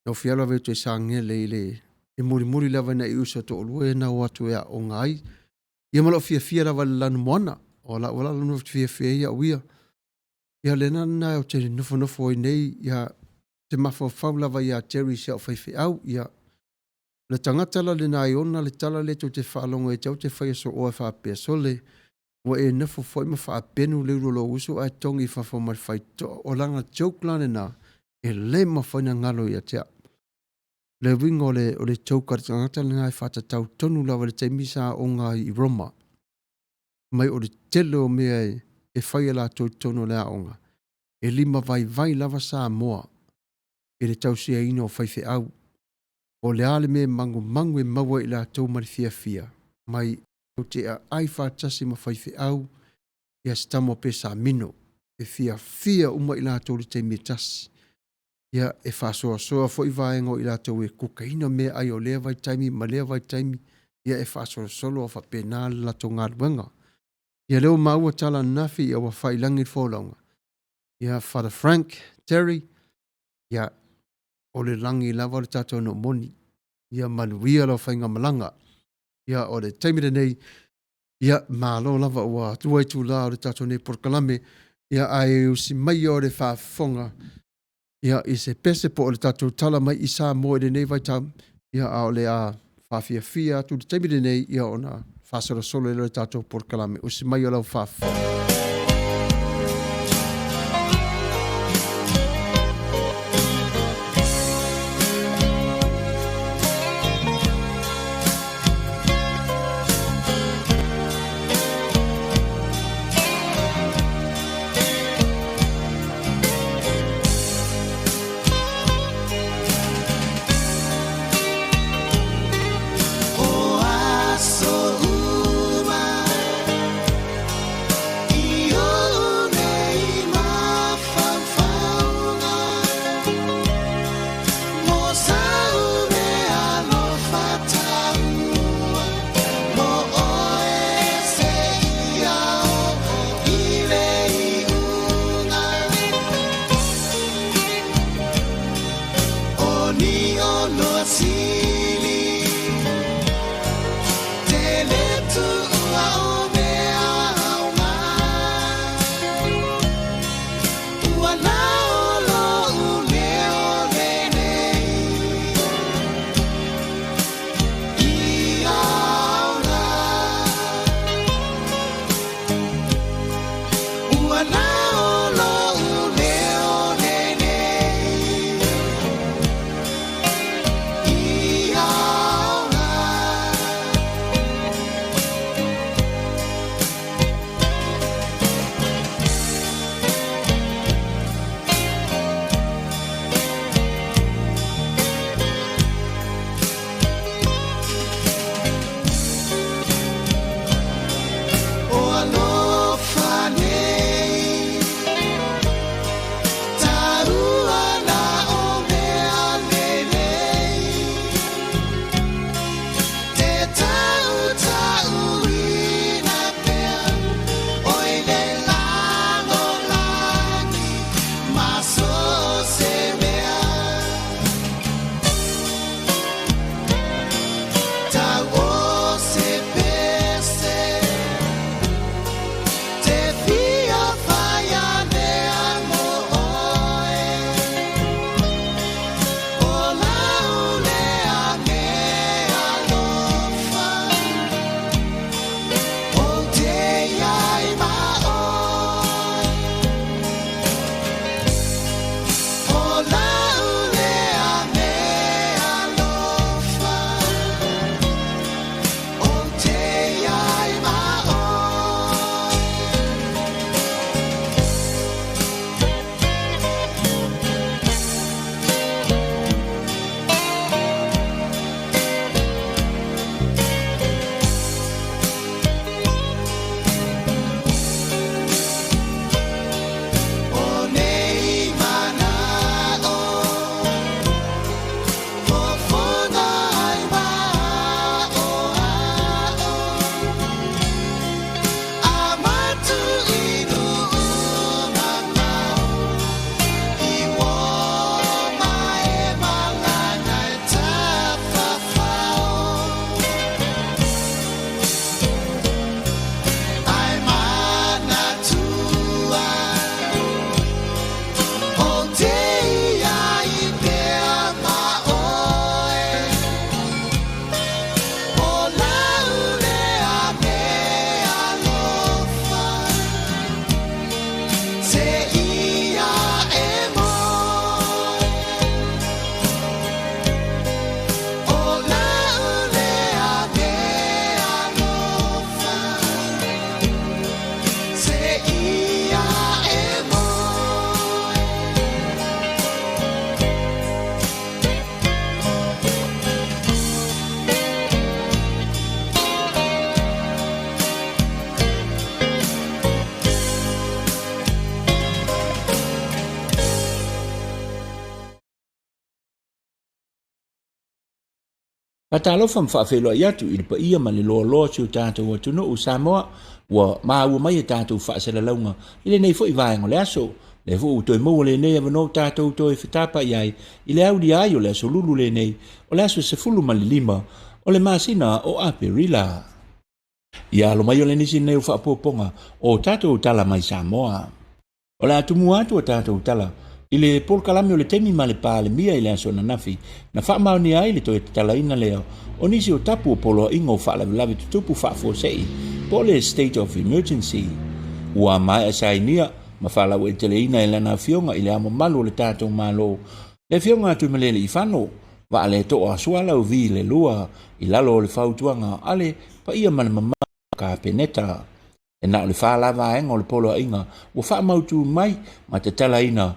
No fiaru lava iutai sa ngele ile. E muri lava na iusa to olue na watu ea o ngai. Ia malo fia lava lanu moana. O la lanu fia ia uia. Ia le nana o te nofo i nei, ia te mawhawhau lava ia Terry se au whaiwhi au, ia le tangata la le nai ona, le tala le to te whaalongo e tau te whai so oa whapea sole, wa e nofo fwoi ma whaapenu le rolo uso a tongi whawhau mai whai to, o langa joke lane na, e le ma whaina ngalo ia tea. Le wingo o le taukar tangata le ngai whatatau tonu lava le teimisa o ngā i Roma. Mai o le telo mea e whai la tono le aonga. E lima vai lava Samoa. E le tausia ino o whaiwhi au. O le ale me mangu e maua i la tau mari fia. Mai o te a ai whātasi ma whaiwhi au. Ia stamo pe sa mino. E fia uma i la tau le teimi tasi. Ia e whasoa fo i vaengo i la tau e kukaina me ai o lea vai taimi, ma lea vai taimi. Ia e whasoa solo o whapena la tau ngā ruenga. Ia leo maua tala nafi ia wa whailangi fōlaunga. Ia Father Frank, Terry, ia o le langi lava le tato no moni. Ia manuia lau whainga malanga. Ia o le taimire nei, ia malo lava ua tuai tu la o le tato nei porkalame. Ia ai usi mai o le whaafonga. Ia i se pese po o le tato tala mai i sa mo e le nei vai tam. Ia a o le a whawhia tu le taimire nei, ia ona whasara solo e le tato porkalame. Usi mai o lau whaafonga. Patalofa mfafelo yatu ili pa ia mali lo si tātou wa tunu u Samoa wa maa mai tātou whaasera launga ile nei fo i vaengo le aso le fo utoi mou le nei avano tātou toi whetapa iai ile au di ai o le aso lulu le nei o le aso se fulu mali lima o le masina o aperila. Ia lo mai o le nisi nei u whaapoponga o tātou tala mai Samoa. O le atumu atu o tātou tala ile pol kalami o le temi ma le pā le mia i le aso na nafi na whaamau ni ai le toi tala ina leo o nisi o tapu o polo ingo whaalavilavi tutupu whaafosei po le state of emergency ua mai asai nia ma whaalau e tele ina i lana fionga i le amo malu o le tātou malo le fionga atu malele i whano wa ale to o asuala o vi le lua i lalo o le whautuanga ale pa ia mana mama ka peneta e na o le whaalava enga o le polo inga ua whaamautu mai ma te tala ina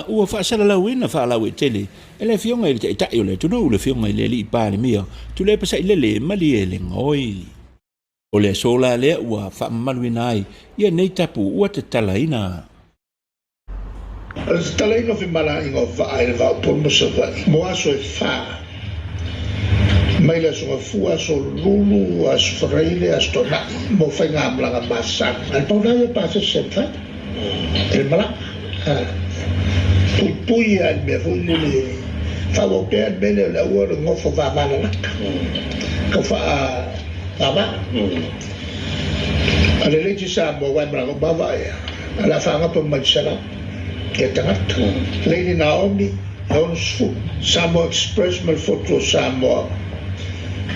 ua whaasala lau ina whaalau e tele e le fionga i te itai o le tunu le fionga i le li i pāle mia tu le pasa i le mali e le ngoi o le sola le ua whaamalu ina ai ia nei tapu ua te tala ina te tala ina fi mana inga whaai le vau pono sa vai mo aso e wha mai le aso ngafua aso lulu aso wharaile aso tona mo whai ngā mlanga masan al pauna ia pāsa se whai e mala pui al me fulu le favo pe al bele la ua le ngofo va mana laka ka fa ava ale le ci sa mo wa bra ba va ya ala fa nga po maisala ke tangat Lady Naomi Honsfu Samoa Express mal foto Samoa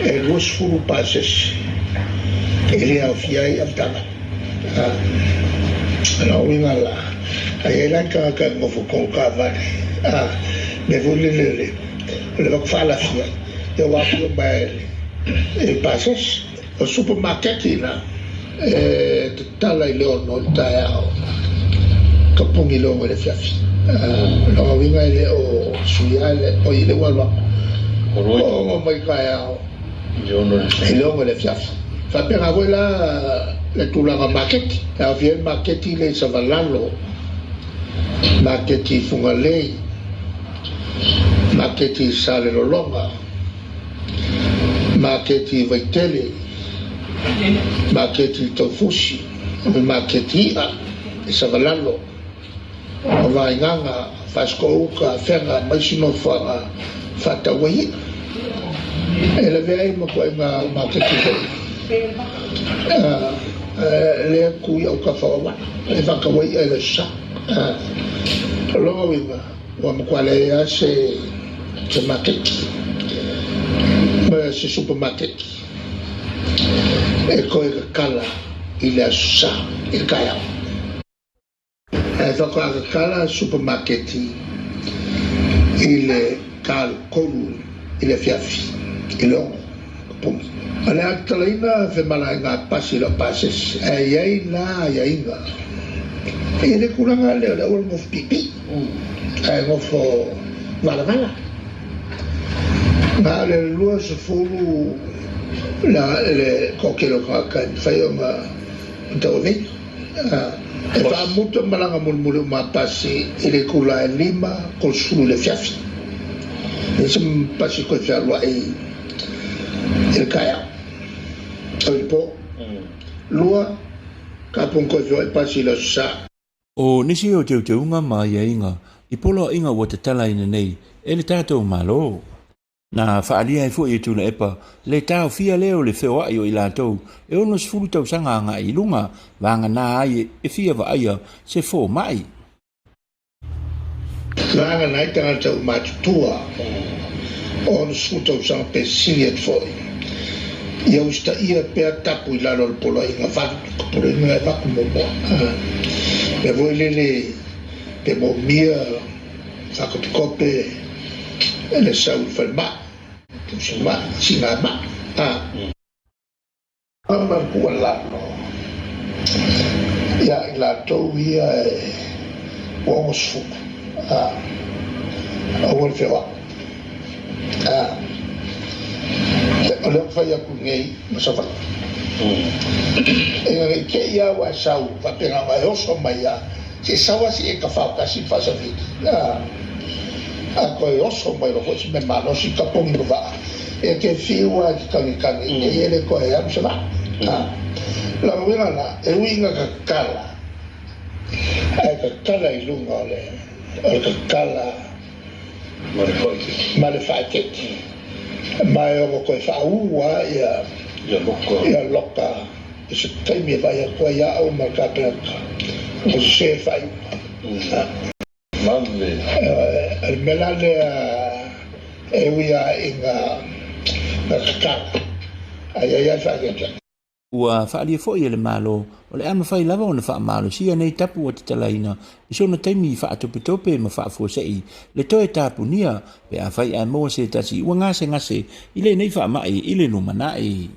e los fulu passes ele a fiai am tanga ala winga la ai la ka ngofo ko ka va me volele le va fa la fia eu va pro baile e passes o supermarket ina tala i leo no taia ka pungi lo le fiafi no vinga ile o suiale o ile walwa o mai kaia yo no le fiafi fa per abuela le tulanga market a viel market ile savalalo market fungalei market sale longa market vaitele market tofushi market ia savalalo o vai nganga fasko ka fenga mai sino fa fata wai ele vei mo ko ma ke ko le ku yo ka fa wa e va ka wai ele sa lo winga wa mo kwale ya se market se supermarket e ko kala ile sa il kaya e fa ko kala supermarket ile kal kolu ile fiafi ile pum ala talaina fe malanga pasi la pases e yai na yainga ele kulanga le o mo pipi e mo fo vala na le lua se fulu la le kokelo ka fai ma tove e fa muto malanga mulmulu ma pasi ele kula lima ko sulu le fiafi e sem pasi ko fa lo e el kaya el po lua ka pon ko fa pasi la sa o nisi o te unga mai inga i polo inga o te tala ina nei e le tātou malo na whaalia e fwoi e tūna epa le tāo fia leo le wheo ai o i lātou e ono sifuru tau sanga ngā i lunga wanga nā ai e fia wa aia se fō mai wanga nai tanga tau mātutua ono sifuru tau sanga pe siriet fwoi ia usta ia pea tapu i lalo le polo inga whatu polo inga e waku momo pe voi lele pe mo mia whakotikope ele sau falma sima sinama ama kuala no ya la to via vamos awal fewa ole faya kunei masafa e ke ya wa sau va pena mai oso mai ya se sawa si e ka fa ka si fa sa vi a koe oso mai lo hosi me mano si ka pongi no va e ke fiua ki kangi e ele koe am se va la winga la e winga ka kala ai ka kala i lunga ole o ka kala male faket mai o koe fa ua ia loka e se taimi e vai a koe ia au ma ka plaka o se fai el melale e wia inga kaka ai fa ke ua whaalia fwoi e le malo o le ama whai lava o na wha malo sia nei tapu o te talaina i sona taimi wha atope ma wha fuasei le toe tapu nia pe a whai a moa se tasi ua ngase i le nei wha mai i le numanai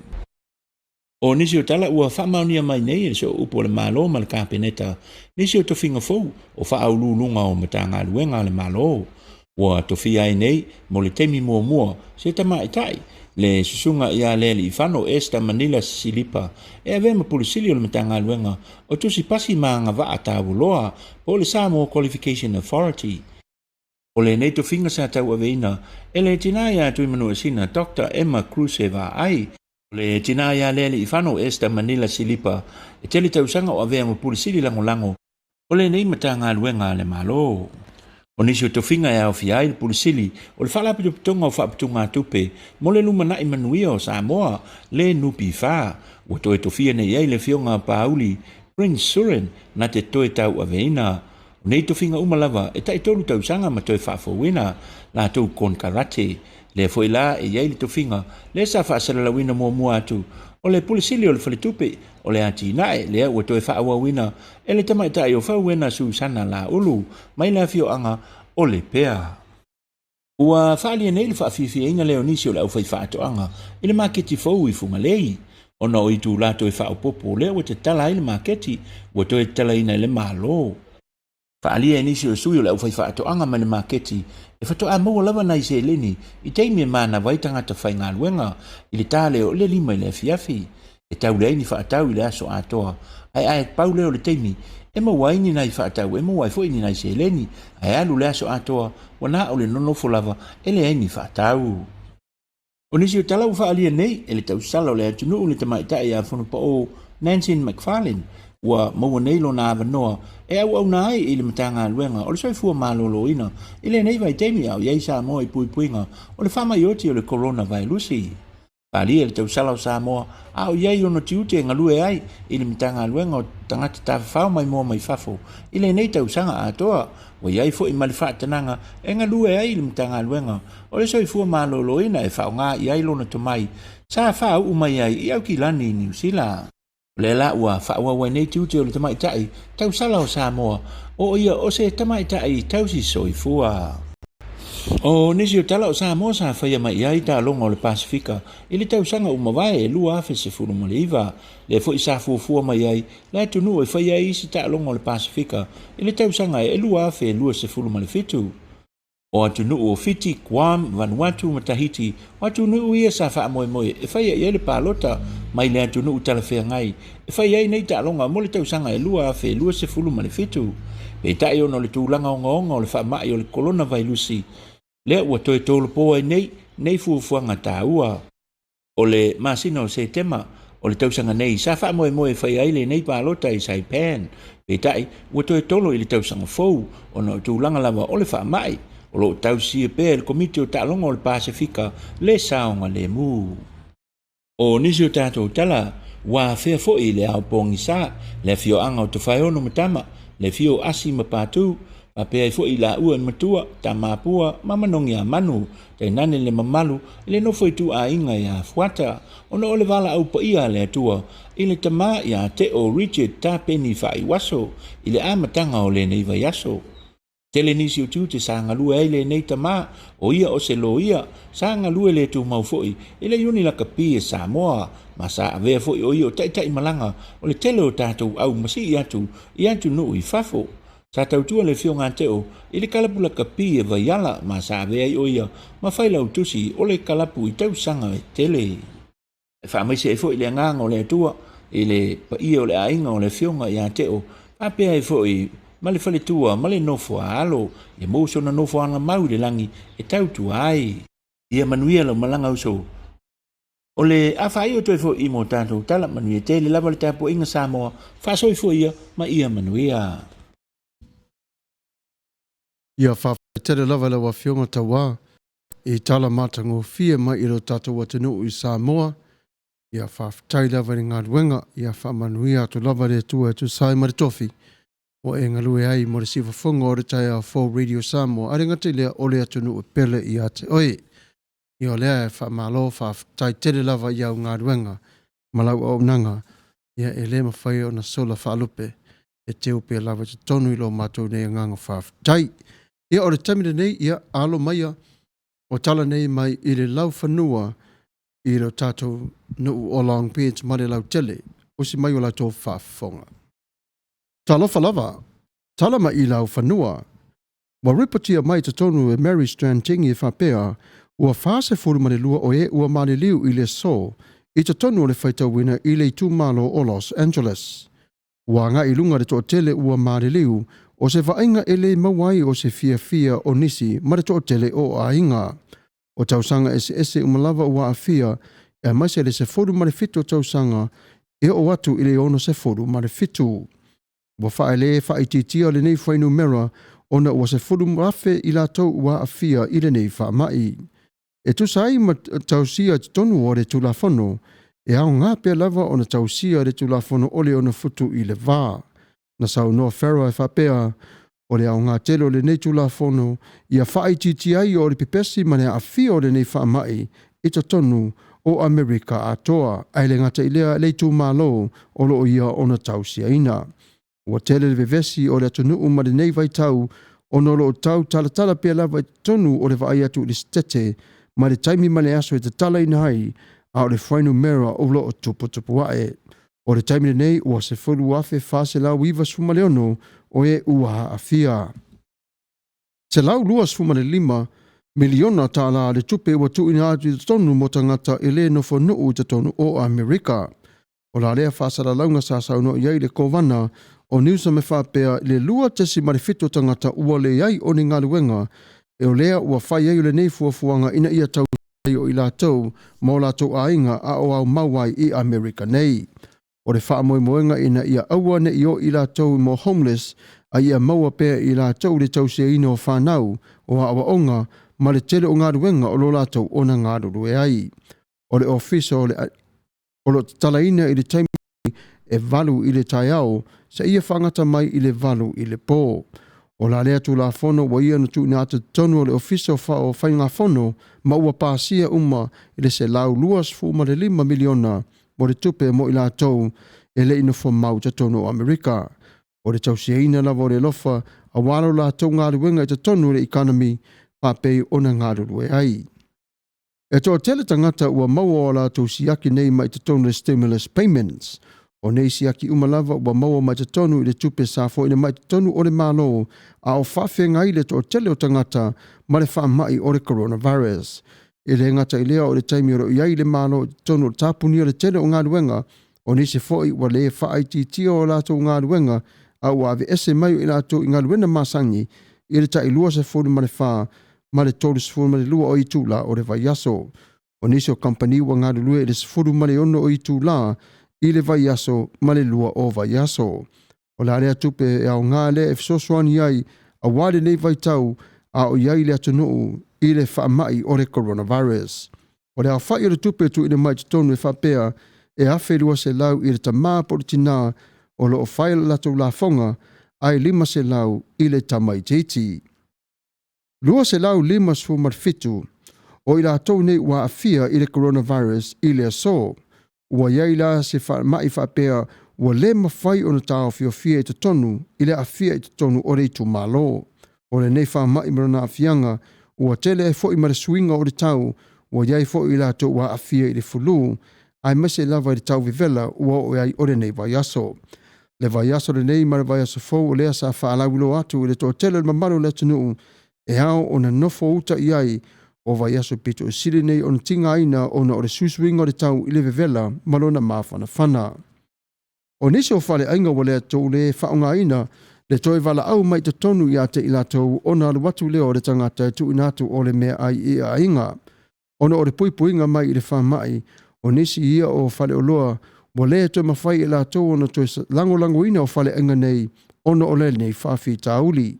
o nisi o tala ua wha maunia mai nei e so upo le malo ma le kapeneta nisi o tofinga fou o wha au lulunga o matanga luenga le malo ua tofia ai nei mo le temi mua se tamai tai le susunga ia le li fano esta Manila Silipa e ave ma pulisili o le matanga luenga o tusi pasi maanga va atavuloa o le Samoa Qualification Authority o le nei tofinga sa tau aveina e le tinaya tui manu sina Dr. Emma Cruzeva ai le tinaya le li fano esta Manila Silipa e tele tau sanga o ave ma pulisili lango o le nei matanga luenga le malo o nisi o tofinga e au fiai le pulisili o le whalapi tupitonga o whapitunga tupe mo le lumana i manuia o Samoa le nupi wha o toe tofia nei ei le fionga pauli Prince Surin na te toe tau aveina o nei tofinga umalava e tai tolu tau sanga ma toe whafowina la tau kon karate le foi la e ei le tofinga le sa whaasalalawina mua atu o le pulisili o le whaletupe o le ati nae lea ua toe whaawawina e le tamaitai o whauwena susana la ulu mai la fio anga o le pea. Ua whaalia nei le whaafifia inga leo nisi o le au whai whaatoanga i le maketi fau i funga lei. O na o i tū la toe whaopopo lea ua te tala i le maketi ua toe tala ina i le malo. Whaalia nisi o sui o le au whai whaatoanga ma le maketi e whato a maua lava nai se leni i teimi e mana waitangata whai ngā luenga i le tāle o le lima i le fiafi. E tau lei ni whaatau i le aso atoa. Ai pau leo le teimi, e mawaini nai whaatau, e mawai fo ini nai se leni. Ai alu le aso atoa, wana o le nonofo lava, e le aini whaatau. O nisi o talau whaalia nei, e le tau sala o le atunu o le tamaitai a whanu pa o Nancy McFarlane. ua maua nei lo na avanoa e au nai i le matanga luenga o le soifua maloloina i le nei vai teimi au iai Samoa i puipuinga o le whamaioti o le coronavirusi. Pali le tausala o Samoa au iai ono tiute ngalue ai i le matanga luenga o tangata tawhau mai mua mai fafo i le nei tausanga atoa wa iai fo i malifa tananga e ngalue ai i le matanga luenga o le soifua maloloina e whaonga iai lona tomai sa whau umai ai i au kilani i New Zealand. Le la ua whaua wai nei tiute o le tamaitai tausala o Samoa o ia o se tamaitai tausi soifua. O nisi o tala o Samoa sa whaia mai iai ta longa o le Pasifika i le tausanga umawai e lua afe se furu mo le iwa le fo i sa fuafua mai iai le tunu e whaia isi ta longa o le Pasifika i le tausanga e lua afe e lua se furu mo le fitu. O atunu o Fiti, Guam, Vanuatu, Matahiti, o atunu ia sa wha moe moe, e whaia ia le pālota, mai le atunu talawhea ngai, e whaia ia nei tālonga mo le tausanga e lua a whe lua se fulu ma le fitu. Pe tai ono le tūlanga o ngaonga o le wha mai o le coronavirusi. Lea ua toe tōlo poa nei fuafuanga tā ua. O le masina o se tema, o le tausanga nei, sa wha moe moe whaia ile nei pālota i Saipan. Pe tai, ua toe tōlo i le tausanga fou, o no tūlanga lava o le wha mai. O lo tausi e pe le komite o talonga o le Pasifika le saonga le mu. O nisi o tātou tala, wā whea fo i le au pongi sa, le fio anga o te whaeono matama, le fio asi mapatu, ma pea fo i la ua matua, ta mapua, mamanongi a manu, te nane le mamalu, le nofo i tu a inga i a fuata, ono o le vala au pa ia le atua, i le tama i a te o Richard ta peni wha i waso, i le amatanga o le neiva yaso. Tele nisi o tū te sa ngalue ai le nei tama o ia o se lo ia sa ngalue le tū mau foi i le uni laka pi e Samoa ma sa avea foi o ia o tai malanga o le tele o tātou au masi i atu no i fafo. Sa tautua le fio ngā teo i le kalapu laka pi e vaiala ma sa avea i o ia ma whaila utusi o le kalapu i tau sanga e tele. E whaamaise e foi le nganga o le atua i le pa ia o le ainga o le fio ngā i a teo apea e foi ma le fale tua, ma le nofo a alo, e mouso na nofo anga mau le langi, e tau tua ai. Ia manuia lo malanga uso. O le awhai o toi fo i mo tātou tala manuia te le lava le tāpo inga Samoa, whasoi fo ia, ma ia manuia. Ia whawhatere lava le wa fionga tawa, i tala matango fia mai i ro tātou atinu i Samoa, ia whawhatai lava ni ngā ruenga, ia whamanuia tu lava le tua tu sai maritofi. O e ngalue ai mo le sifa fonga o re tai a 4 Radio Samoa. Arenga te lea ole atunu e pele i ate oi. I o lea e wha malo wha tai tere lava i au ngā ruenga. Malau au nanga. Ia e le mawhai o na sola wha alupe. E te upe lava te tonu i lo mātou nei nganga wha tai. Ia o le tamina nei ia alo maia. O tala nei mai i le lau whanua i lo tātou nuu o long pēns mare lau tele. O si mai o la tō wha fonga. Talofa lava, talama i lau whanua. Wa ripatia mai te tonu e Mary Strand tingi e whapea, ua whase furu mani lua o e ua mani liu i le so, i te tonu o le whaitau wina i le tu malo o Los Angeles. Ua ngā i lunga re to tele ua mani liu, o se vainga e le mawai o se fia o nisi, ma re to tele o a inga. O tausanga ese umalawa ua a fia, e maise le se furu mani fitu tausanga, e o atu i le ono se furu mani fitu. Wa whaele whaititia le nei whainu mera ona ua se furu mrafe i la tau ua a fia i le nei wha mai. E tu sai ma tausia tonu o re tulafono, e au ngā pia lava ona tausia re tulafono ole ona futu i le vā. Na sau noa whera e whapea o le au ngā telo le nei tulafono i a whaititia i o le pipesi ma ne a fia o le nei wha mai i ta tonu o Amerika atoa. Aile ngata i lea le tu malo o lo ia ona tausia ina. Ua tele le vevesi o le atunu ma le nei vai tau o nolo o tau talatala pia lava i tonu o le vai atu le stete ma le taimi ma le aso e te tala ina hai a o le whainu mera o lo o tupu wae. O le taimi le nei ua se fulu afe fase lau iwa suma leono o e ua a fia. Se lau lua suma le 5 miliona tala le tupe ua tu ina atu i tonu mo tangata e le nofo nuu i te tonu o Amerika. O la lea whasara launga sa sauno iai le kovana o niusa me whapea le lua tesi marifito tangata ua le iai o ni ngaluenga e o lea ua whai ei o le nei fuafuanga ina ia tau o i la tau mo la tau ainga a o au mawai i Amerika nei. O le wha moe moenga ina ia aua ne i o i lātou mo homeless a ia maua pēr i lātou le tau se ino o whanau o awa onga ma le tele o ngā ruenga o lo lātou o na ngā rue ai. O le ofisa o lo talaina i le taimi e valu i le tai au sa ia whangata mai i le valu i le pō. O la lea tu la fono wa ia na tu na ata tonu o le ofisa o whainga fono ma ua pāsia uma i le se lau luas fu ma le 5 miliona mo le tupe mo i lātou e le ino mau ta tonu o Amerika. O le tau seina lava o le lofa a walo lātou ngā ruenga i ta tonu le economy pāpei o na ngā rue ai. E toa tele tangata ua maua o lātou siaki nei mai ta tonu le stimulus payments. O nei siaki umalava ua maua mai ta tonu i le tupe sa fo ina mai ta tonu o le malo a o whawhenga i le toa tele o tangata ma le whaamai o le coronavirus. I le ngata i lea o le taimi o lo iai le malo tonu o tāpuni o le tele o ngā ruenga o nei se foi ua le whaaiti o lātou ngā ruenga a ua ave ese mai i lātou i ngā ruenga masangi i le tai lua se fonu ma le wha ma le tolu se fonu ma le lua o i tūla o le vai aso. O nei se o company ua ngā rulue i le se fonu ma le ono o i tūla i le vai aso ma le lua o vai aso. O la rea tupe e au ngā le e fisosoani ai a wale nei vai tau a o iai le atunuu i le whaamai o le coronavirus. O le au whai o le tupe tu i le mai tonu e whapea e awhi lua se lau i le tamā politina o lo o whai la tau la fonga ai 5 se lau i le tamai teiti. Lua se lau 5 sfu marfitu o i la tau nei ua afia i le coronavirus i le aso. Ua iai la se mai whapea ua le mawhai o na tau fia i te tonu i le afia i te tonu o le itu malo. O le nei wha mai marana afianga ua tele e fo i mara swinga o le tau ua iai fo i la tau ua afia i le fulu ai mase lava i le tau vivela ua o iai o le nei vai aso. Le vai aso le nei mara vai aso fau o lea sa whaalau lo atu i le tō tele le mamaru le tunu e hao o na nofo uta iai o vai aso pito o siri nei o na tinga aina o na o le suswinga o le tau i le vivela malona mawhana whana. O nisi o whale ainga wa lea tō le whaonga aina le toi wala au mai te tonu i ate i la tau o na aluatu leo le tangata tu inatu o le mea ai i a inga. O na o le puipuinga mai i le whamai o nisi ia o whale o loa wa lea toi mawhai i la tau o na toi lango ina o whale ainga nei o na o le nei whawhi tauli.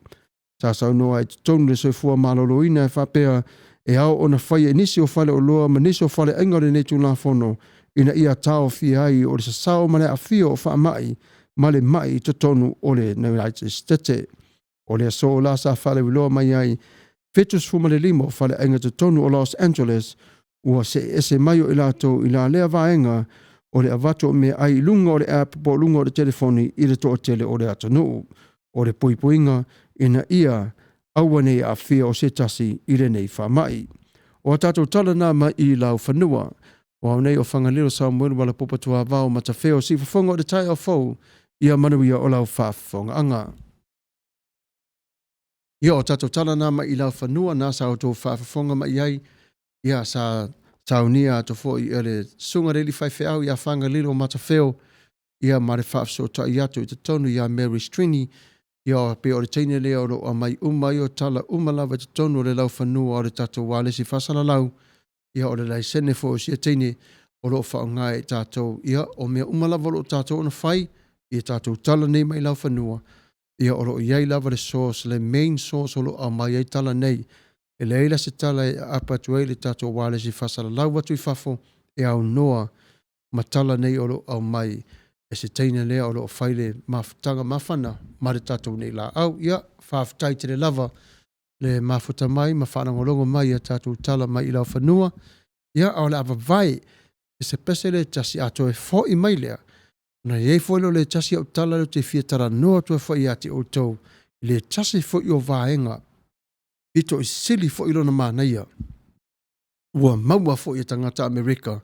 Ta sau noa i te tonu le soifua malolo ina e whapea e au o na whai e nisi o whale o loa ma nisi o whale ainga le nei tu la whono ina ia tau fi ai o le sasao ma le awhia o whaamai ma le mai te tonu o le United States. O le aso o la sa whale wiloa mai ai fetus fu ma le 5 o whale ainga te tonu o Los Angeles ua se ese mai o ilato i la lea vaenga o le avato me ai lunga o le app po lunga o le telefoni i le toa tele o le atanu. O le puipuinga ina ia awane a fia o se tasi i le nei whamai. O tatou tala nā mai i lau whanua. O au nei o whangalero Samuelu wala popatua vau Matafeo si whafonga o le tai au fau ia manuia o lau whafonga anga. Ia o tatou tala nā mai i lau whanua nā sa o tō whafonga mai ai ia sa taunia to fo i ele sunga reli whaiwhi au ia whangalero Matafeo ia mare whafso ta i atu i te tonu ia Mary Strini ia pe o le teine leo lo a mai umai o tala umalawa te tonu o le lau whanua o le tatou wale si whasala lau ia o le lai sene fo o sia teine o lo whaonga e tatou ia o mea umalawa lo tatou ona whai ia tatou tala nei mai lau whanua ia o lo iai lava le source le main source o lo a mai ai tala nei e le eila se tala e apatuei le tatou wale si whasala lau watu i whafo e au noa ma tala nei o lo au mai e se teine lea o lo whaile mawhutanga mawhana ma le tatou nei la au ia whawhutai te le lava le mafuta mai ma whanangolongo mai a tatou tala mai i lau whanua ia au le awa vai e se pese le tasi ato e fo i mai lea na iei fo ilo le tasi au tala le te fiatara noa tu e fo i ati o tau le tasi fo i o vaenga ito i sili fo ilo na manaia ua maua fo i tangata Amerika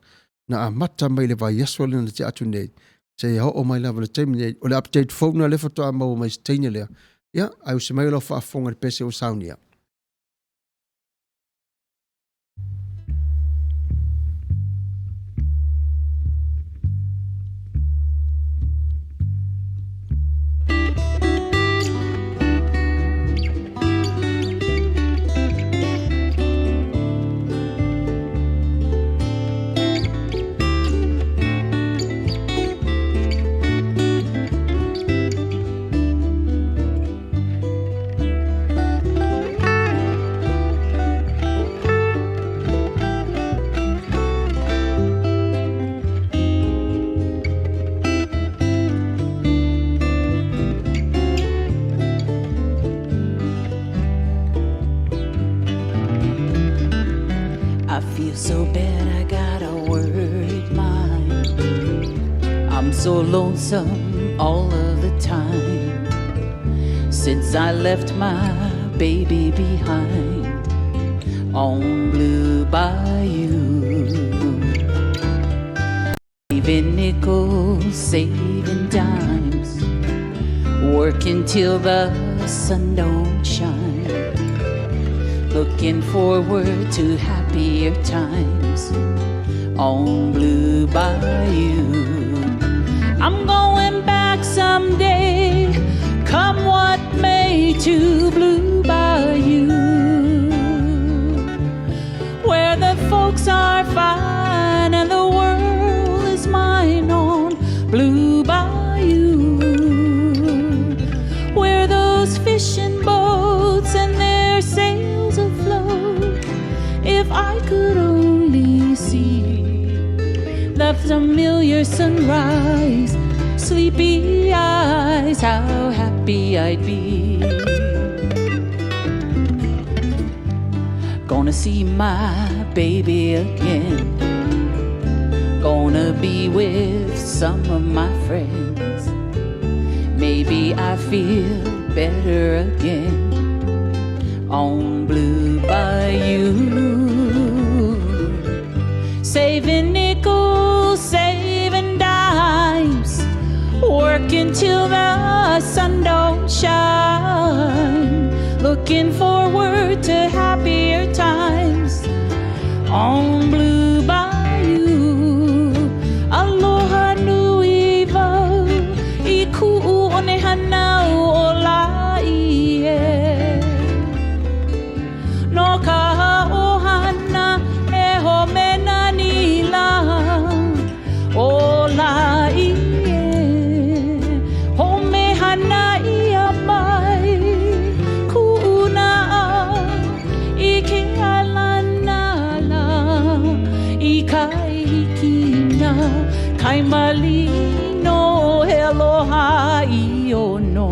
na a mata mai le vai yaswa le na te atu nei se ia o mai lava le teimi nei o le update phone na le foto a maua mai se teine lea ia au se mai lo whaafonga le pese o saunia. I feel so bad, I got a worried mind. I'm so lonesome all of the time since I left my baby behind on Blue Bayou. Saving nickels, saving dimes, working till the sun don't shine, looking forward to happier times on Blue Bayou. I'm going back someday, come what may, to Blue Bayou, where the folks are fine and the world is mine on Blue Bayou, where those fishing boats and their sails afloat. If I could only see the familiar sunrise, sleepy eyes, how happy I'd be. Gonna see my baby again, gonna be with some of my friends. Maybe I feel better again on Blue Bayou. Saving nickels, saving dimes, working till the sun don't shine, looking forward to happier times on Blue Bayou. Aloha nui wau, I ku'u o ne hanau o laie. No ka ohana e ho mena ni la o laie. Ho me hana ia mai ku'una I ke alana la I kai hikina kai malino he aloha I ono.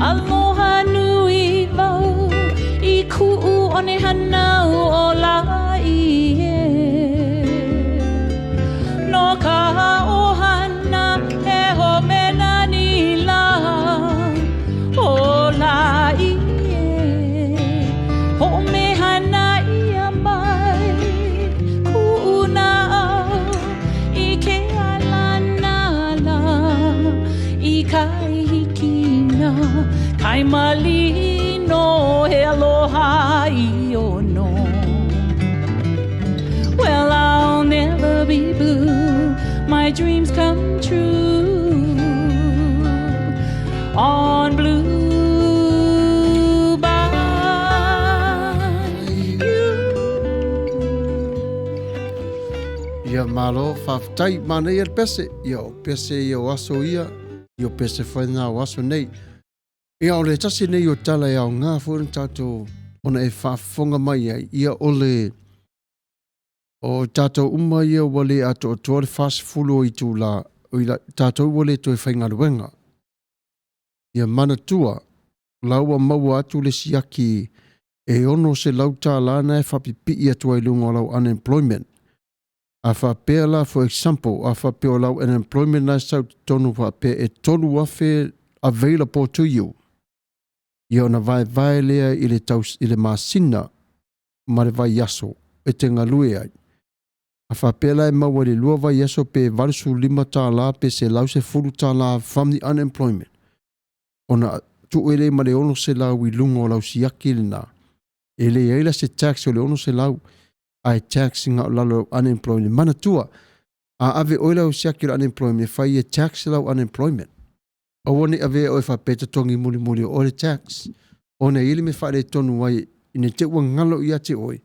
Aloha nui wau, I ku'u o ne hanau o laie. No ka ohana e ho mena ni la o laie. Ho me hana ia mai ku'una I ke alana la I kai hikina kai malino he aloha I ono. Well, I'll never be blue, my dreams come true on Blue Bayou. Ia malo whaftai mana ia pese. Pese ia o aso ia. Ia pese whaina o aso nei. Ia ole tasi nei o tala ia o ngā furin tātou ona e whaafonga mai ai. Ia ole o tātou uma ia wale ato o tuare whaasifulu o I tū la. O ila tātou wale to e whaingaruenga. Ia mana tua. Laua maua atu le siaki e ono se lau tā lana e whapipi ia tua ilunga o lau unemployment. A whapea la, for example, a whapea o lau unemployment na sau tonu whapea e tolu afe available to you. Ia ona vai lea I le masina ma le vai yaso e te ngalue ai. A whapea la e maua le lua vai yaso pe varisu 5 tā la pe se lau se 10 tā la from the unemployment. Ona tu ele ma le ono se lau I lunga o lau siaki le na. Ele eila se tax o le ono se lau ai taxing out lalo unemployment. Mana tua, a ave oila o siaki le unemployment, fai e tax lau unemployment. Awone ave o fa peta tongi muli o le tax. Ona ili me fa le tonu wai ina te ua ngalo ia te oi.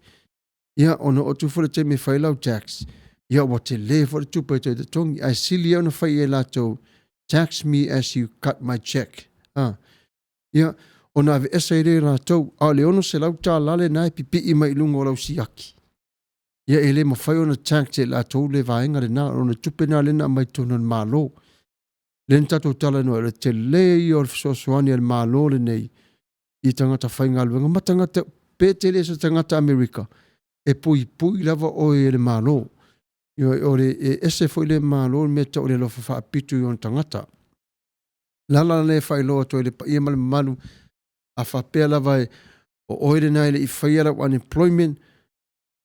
Ia ona o tu fole te me whailau tax. Ia wa te le fole tupa te tongi. Ai sili au na whai e lato tax me as you cut my check. Ia ona ave esa i re lato. A le ono se lau ta lale nai pipi i mai lungo lau siaki. Ia ele ma whai ona tax e lato le vaenga le na ona tupe na le na mai tonan malo. Len tatou tala no le te le i o le fisoasoani al malo le nei. I tangata whainga aluenga. Ma tangata petele sa tangata Amerika. E pui lava o e le malo. O le ese foi le malo me ta o le lofa wha apitu i on tangata. Lala le whai loa to le ia male malu a whapea lava e o oire nai le i whaiara o unemployment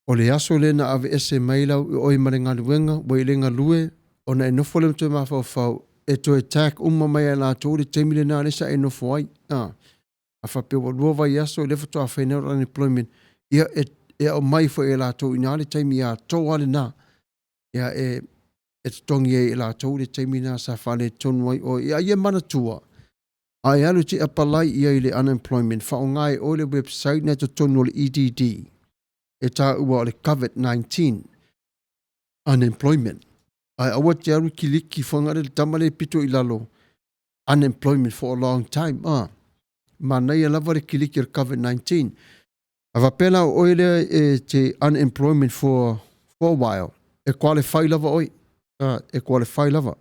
o le aso le na ave ese mailau i oi mare ngaluenga wa i le ngalue o na e nofo le mtoi mawhau e to attack mai a la to le temile na le sa e nofo ai. A whapea wa lua vai aso le fato a whainau o unemployment ia e o mai fo e la to ina le taimi a to ale na ia e tongi e la to le taimi na sa whale tonu ai o ia mana tua ai alu ti apalai ia i le unemployment fa o ngai o le website na to tonu le EDD e ta ua le COVID-19 unemployment ai awa te aru kiliki whanga le tamale pito i lalo unemployment for a long time ma nei lava le kiliki le COVID-19 ava pela oile e te unemployment for a while. E qualify lava oi. E qualify lava.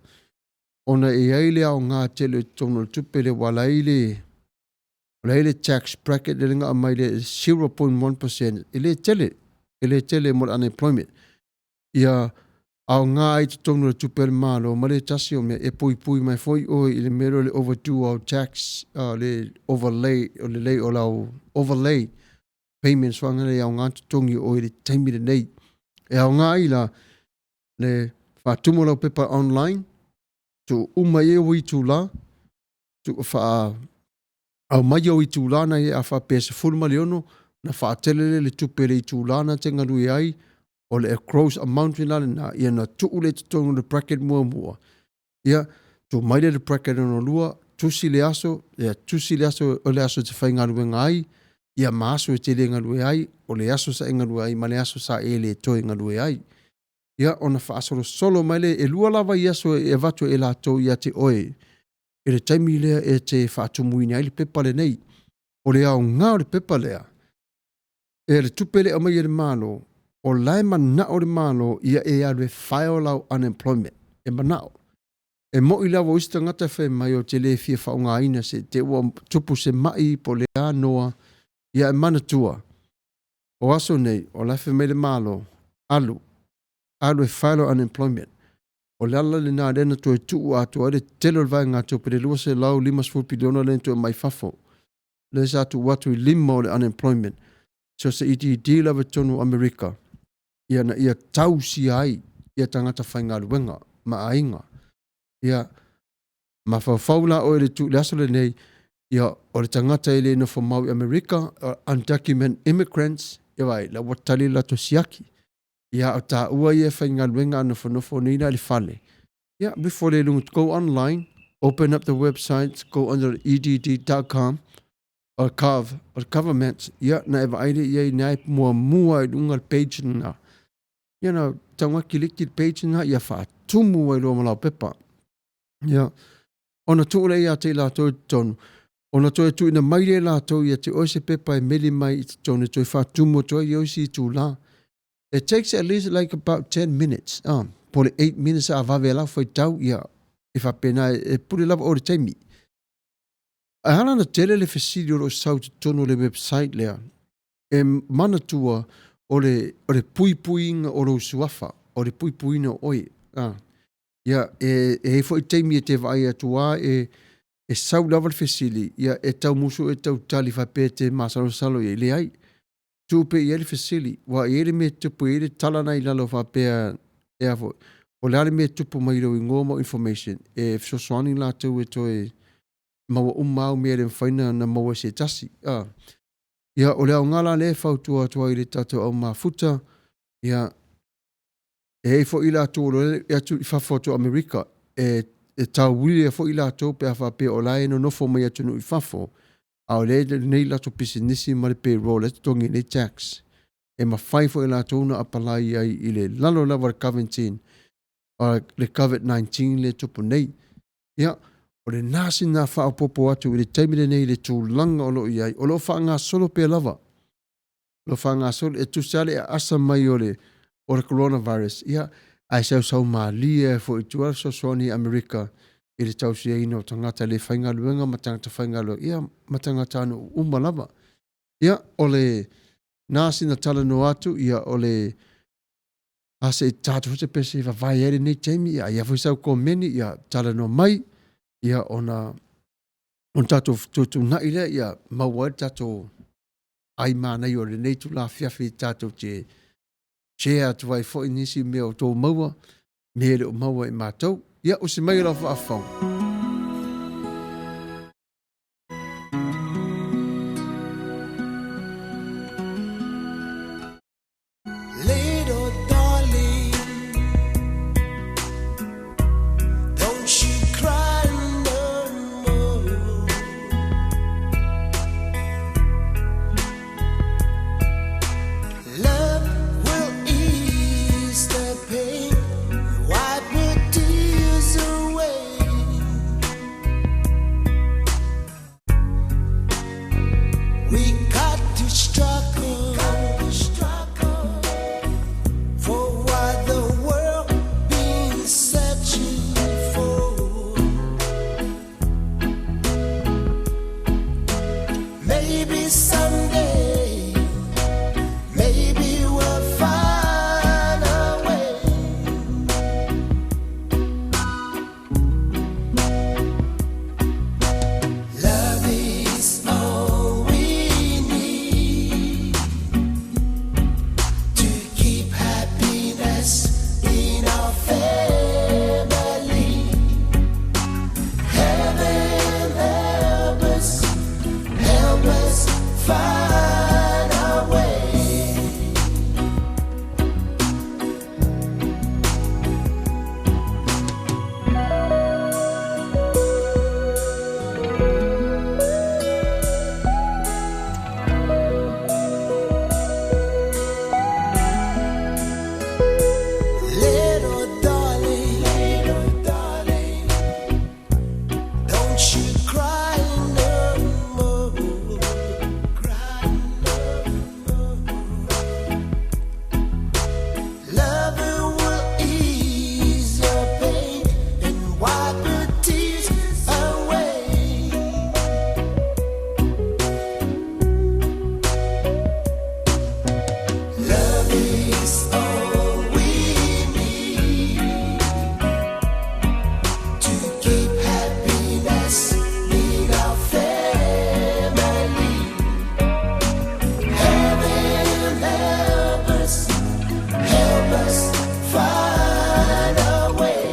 Ona e aile au ngā tele tono tupe le walaile tax bracket le ringa amai le 0.1%. Ele tele mo unemployment. Ia au ngā i te tono le tupe le malo ma le tasi o mea e pui mai foi oi le mero le overdue au tax le overlay o le lei o lau overlay payments wanga le au ngā tutongi o le taimi le nei. E au ngā ila le whātumo lau pepa online tu umai e o i tū la tu au mai o i tū la na e a whapesa fulma le ono na whātelele le tupe le i tū la na te ngarui ai o le gross amount ina le na ia na tuu le tutongi le bracket mua. Ia tu mai le bracket ono lua tusi le aso o le aso te whainga ruenga ai ia maaso e te le ngalue ai, o le aso sa e ngalue ai, ma le aso sa e le toi ngalue ai. Ia ona whaasoro solo mai le e lua lava i aso e vatu e la tau ia te oe. E le taimi lea e te whaatumuini ai le pepa le nei. O le au ngā o le pepa lea. E le tupele o mai e le malo, o lai mana o le malo ia e alwe whaio lau unemployment. E manao. E mo i lawa usta ngata whai mai o te le fia whaunga ina se te ua tupu se mai po le anoa ia e mana tua. O aso nei, o laife me le malo, alu e whailo unemployment. O le ala le nā rena to e tuu atu, ade telo le vai ngā tō pere lua se lau 5 piliona le to e mai fafo. Le sa atu watu i lima o le unemployment. So se iti di lawa tonu Amerika. Ia na ia tau si ai, ia tangata whainga luenga, ma ainga. Ia ma whawhaula o le tu le aso le nei, ia o le tangata ele no whamau i Amerika, undocumented immigrants, ia vai, la watali la to siaki. Ia o ta ua ia whainga luenga ana whanofo nina le whale. Ia, before they lungu, go online, open up the website, go under edd.com, or government, ia na eva aile ia nai mua i lunga le page na. Ia na tangwaki liki page na, ia wha tumu i loa malau pepa. Ia, ona tuule ia te la tau tonu. Ona toi tu ina maire la tau ia te oise pepa e meli mai i te tonu, toi wha tumu toi i oisi i tu la. It takes at least like about 10 minutes. Por 8 minutes a vave la foi tau ia e fa pena e puri lava o le taimi. A hala na tele le fesili o sau te tono le website lea. E mana tua o le pui-puinga o lo suafa, o le pui-puinga oi. Ia e foi taimi e te vai atua e sau lava le fesili. Ia e tau musu e tau tali fa pe te masalo salo e le ai. Tupe i ele fesili, wa i ele me tupu i ele talana i lalo whapea e afo. O le ale me tupu mai rau i ngōmo information, e fsoswani la tau e toi maua umau mea le mwhaina na maua se tasi. Ia o le au ngala le whautua atua i le tatou au mafuta, ia e eifo i la atua le atu i whawhoto Amerika, e tau wili e fo ila tau pe afa pe o lai no fo mai atunu i fafo. A o le nei la to pisinisi ma le payroll e tongi nei tax. E ma fai fo ila tau na apalai ai i le lalo lava le COVID-19. Le COVID-19 le tupu nei. Ia, o le nasi na wha popo atu i le taimile nei le tūlanga o lo i ai. O lo wha ngā solo pe lava. Lo wha ngā solo e tusale e asa mai o le coronavirus. Ia, ai sau maalia fo i tuar so soni Amerika i le tau sia ino tangata le whainga luenga ma tangata whainga luenga. Ia, ma tangata anu umalava. Ia, o le nasi na tala no atu, ia o le ase i tātu hute pese i vai ere nei teimi, ia fo i sau komeni, ia tala no mai, ia ona on tātu tutu na ile, ia maua tātu ai mānei o le nei tu la fiafi tātu te share tu vai fo inisi me o tō maua, me le o maua i mātou. Ia, o se mai la wha afau. Little darling, don't you cry no more. Love will ease the pain, wipe your tears away. We got to struggle for what the world been searching for. Maybe someday, maybe we'll find a way. Love is all we need to keep happiness in our family. Heaven help us find a way. Little darling, don't you cry no more. Cry no more. Love will ease your pain and wipe your tears away. Love is all we need to keep happiness in our family. Heaven help us find a way.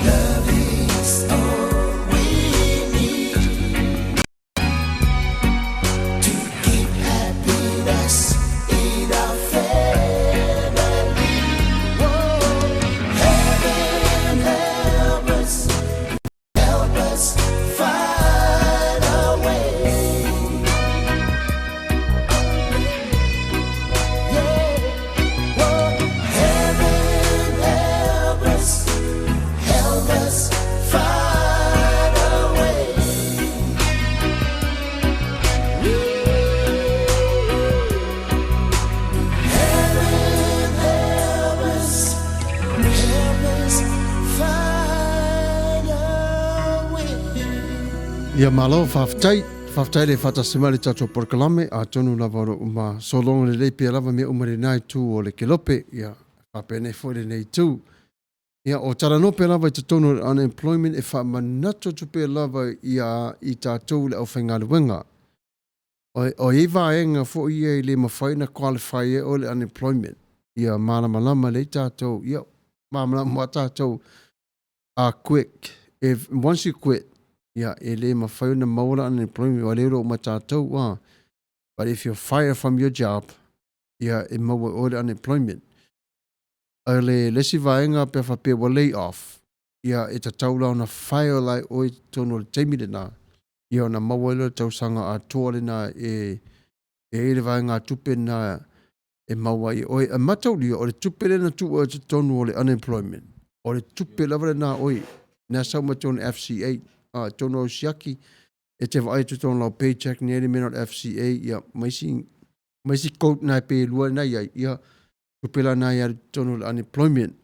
Love is all we need to keep happiness in our family. Whoa. Heaven help us find a way. Yeah. Whoa. Heaven help us find a way. Heaven help us find a way. Ia malo whaftai le whatasima le tato porkalame a tonu lava ro uma solonga le leipia lava mea umare nai tu o le kelope ia whapene fwere nei tu Ia o tara no pe lava i te tono unemployment e wha manato tu pe lava i tātou le au whaingaruenga. O i vaenga fo ia i le mawhaina qualify e o le unemployment. Ia malama le tātou, ia malama tātou quick. If once you quit, ia e le mawhaina maura unemployment o le ro ma tātou wa. But if you're fired from your job, ia e maua o le unemployment. A le lesi vaenga pe wha pe wa lay off. Ia e ta taula ona whaio lai o i tono le teimile nā. Ia ona mawelo tausanga a toa na e le vaenga tupe na e maua i oi. A matauli o le tupe le na tua te tonu o le unemployment. O le tupe lavare na oi. Nā sau ma tono FCA. Tono o siaki. E te vai te tono lau paycheck ni ere mena FCA. Ia maisi kout na pe lua na ia. Ia tupela na ia tono le unemployment.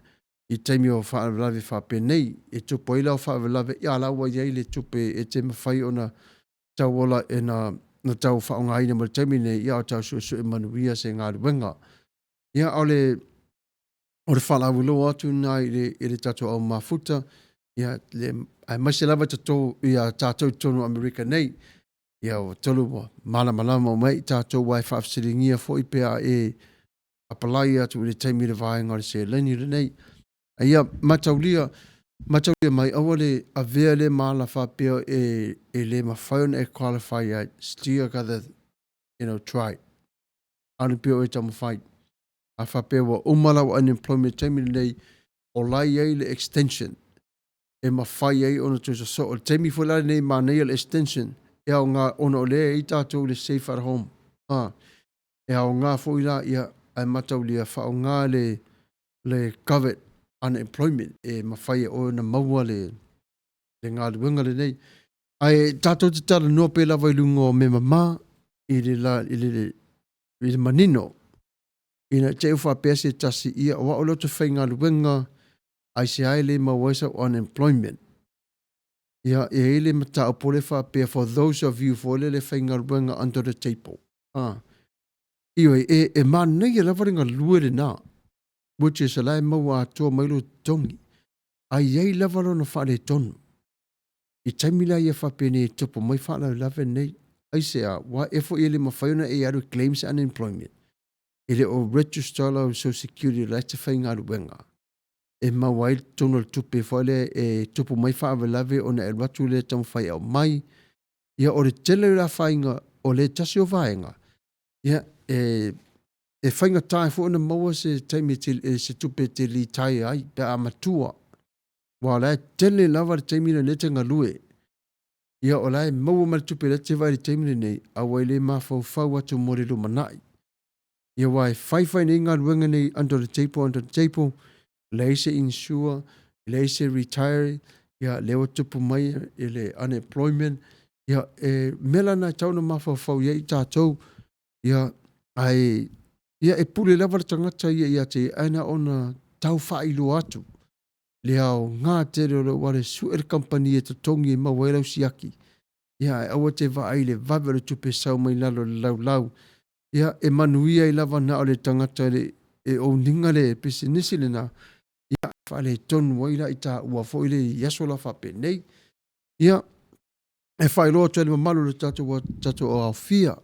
I teimi o whaavelawe whapenei. E tupo ila o whaavelawe. Ia laua iei le tupe e te mawhai o na tauola e na tau whaonga ina ma teimi nei. Ia o tau su e manuia se ngā ruenga. Ia o le whalawilo atu na i le tato au mafuta. Ia le ai maise lava tato ia tato tono Amerika nei. Ia o tolu wa malama o mai tato wai whaafsiringia fo i pea e apalai atu i le teimi le vaenga le se leni le nei. Ia mataulia mai awale a vea le maala whapea e le mawhaiona e qualify a stia kada, try. Anu peo e tamu whai. A whapea wa umala wa unemployment teimi nei o lai ei le extension. E mawhai ei ona tuisa so. O teimi fulani nei ma nei le extension. E au ngā ona o lea i tātou le safe at home. E au ngā fuila ia ai mataulia whao ngā le covered unemployment e mawhai o na maua le ngā luenga le nei. Ai tātou te tala noa pe lava i lungo me mama i le manino. Ina te uwha pēse tasi ia o wao loto whai ngā luenga ai se ai le mawaisa o unemployment. Ia e ele mata o pole wha pēr for those of you for le whai ngā luenga under the table. Ioi e manei e lava ringa luere nā. Which is a lai maua atua mailu tongi. Ai ei lava rona whare tonu. I taimila ia whapene e tupo mai whala lava nei. Ai sea, wa efo ele mawhaiona e aru claims unemployment. Ele o register lau Social Security letter whai ngā ruenga. E mawai tono le tupe whaile e tupo mai whaave lave ona e ratu le tamu whai au mai. Ia o le tele la whainga o le tasi o vaenga. Ia e whainga tae fo na maua se taimi se tupe te li tae ai pe a matua. Wa lai tele lava le taimi na nete ngā lue. Ia o lai maua ma le tupe le te vai le taimi nei a waile ma fau atu mori lo manai. Ia wai whai nei ngā ruenga nei under the table, leise insure, leise retire, ia leo tupu mai le unemployment, ia mela na tauna ma fau ia i tātou, ia ai ia e pule lava le tangata ia te aina ona tau whailo atu. Le au ngā tere o le wale suere company e te tongi e mawailau siaki. Ia e awa te vai le vave le tupe sau mai lalo le lau. Ia e manuia i lava na o le tangata e o ninga le pese nisi le na. Ia whale tonu waila i tā ua fo ile yaso la whape nei. Ia e whailoa tue le mamalu le tato o au fia.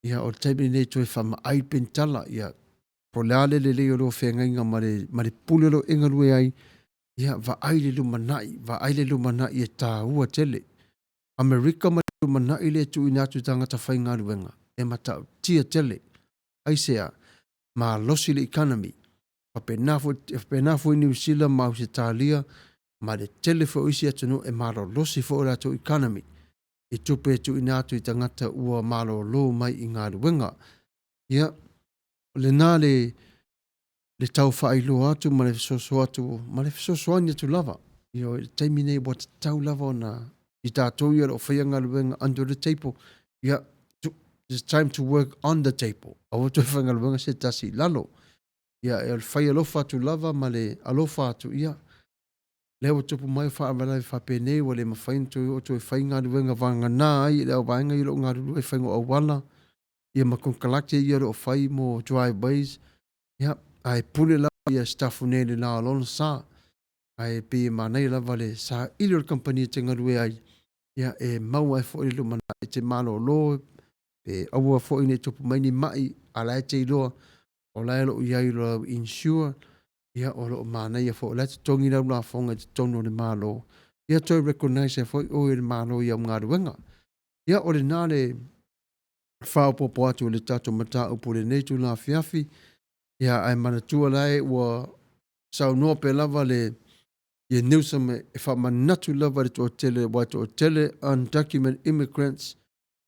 Ia o teimi nei tue whama ai pentala. Ia po leale le leo lo whengainga ma le pule lo ingalue ai. Ia va aile lumanai e tā ua tele. Amerika ma lumanai le tu inatu tangata whainga luenga. E matau tia tele. Aisea ma losi le economy. Papenafo i New Zealand ma Australia ma le tele fo isi atunu e malo losi fo la to economy. I tupe tu inatu i tangata ua malo lo mai i ngā ruenga. Ia le nā le tau whailo atu ma le fisoso atu, ma le fisoso anya tu lava. Ia taimi nei wa tau lava o na i tātou ia o whaia ngā ruenga under the table. Ia it's time to work on the table. Awa tu whaia ngā ruenga se tasi lalo. Ia e whai alofa atu lava ma le alofa atu ia. Leo tupu mai whaawalai whapenei wa le mawhaintu o tu e whai ngā ruenga wanga nā ai leo waenga i lo ngā ruenga e whaingo au wala. Ia makunkalakte ia lo whai mo driveways. Ia ai pule la ia staffu nei le nā alona sā. ai pe manai lava le sa ili o le kampani te ngarue ai ia e mau ai fo i lo mana e te malo lo pe aua fo i ne tupu mai ni mai ala e te iloa o la elo iai lo insure ia o lo manai e fo la te tongi na una fonga te tono le malo ia toi recognize e fo i o le malo ia mga ruenga ia o le nane whao popo atu le tato mata upo le neitu la fiafi ia ai manatua lai ua sau noa pe lava le ia neusame e wha manatu lava le to tele wa to tele undocumented immigrants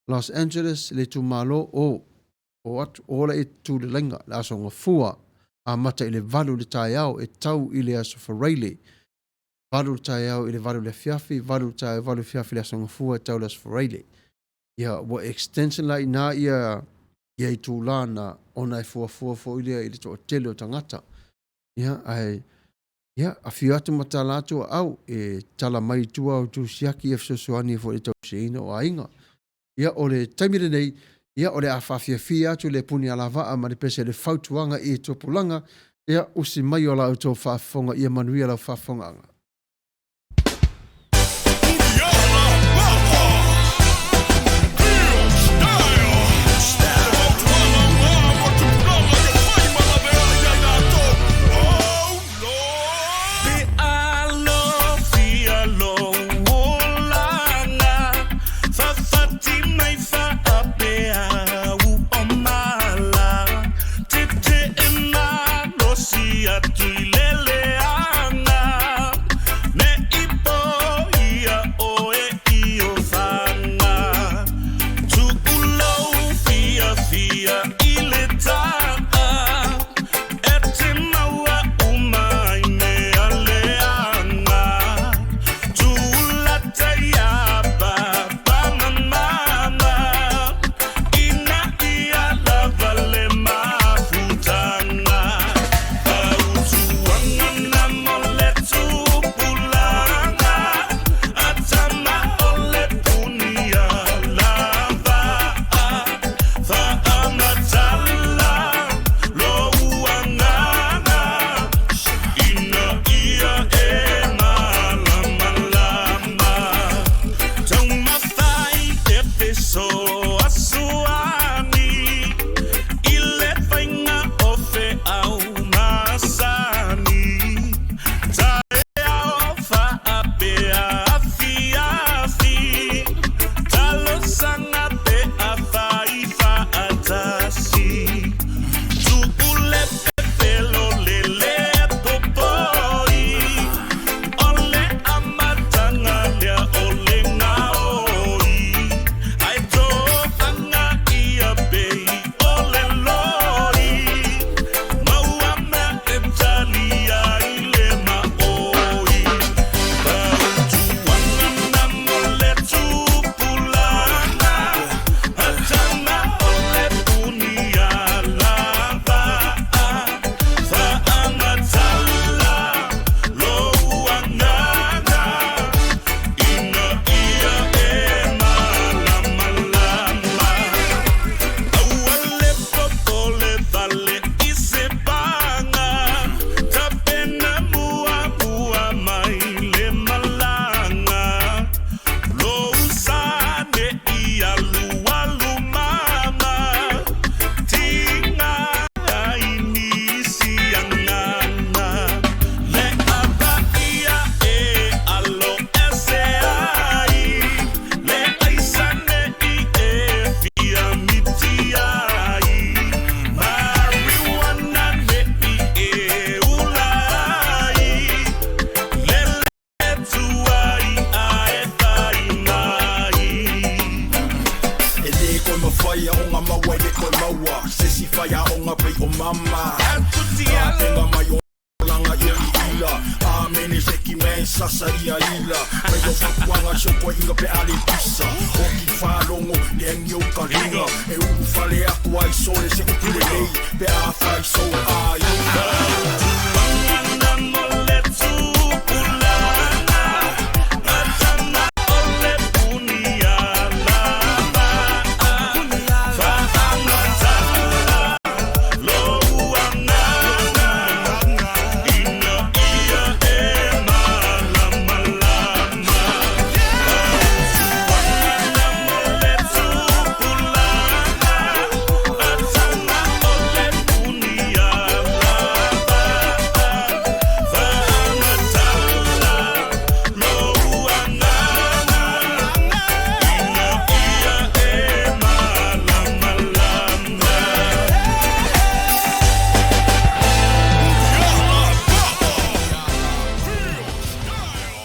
Los Angeles le tu malo o atu ola e tu le lenga la asonga fua a mata i le valu le tai au e tau i le aso whareile valu le tai au i le valu le fiafi valu le fiafi le asonga fua e tau le aso whareile ia wa extension lai na ia i tu la na ona e fua fo i le to tele o tangata ia ai ia a fiu atu matalatu au e tala mai tua o tu siaki e fsosuani fo i tau seina o ainga ia o le taimire nei ia o le awhawhiawhia atu le puni alawa a mani pese le fautuanga i topulanga ia usi mai o la auto whaafonga ia manuia la whaafonga anga.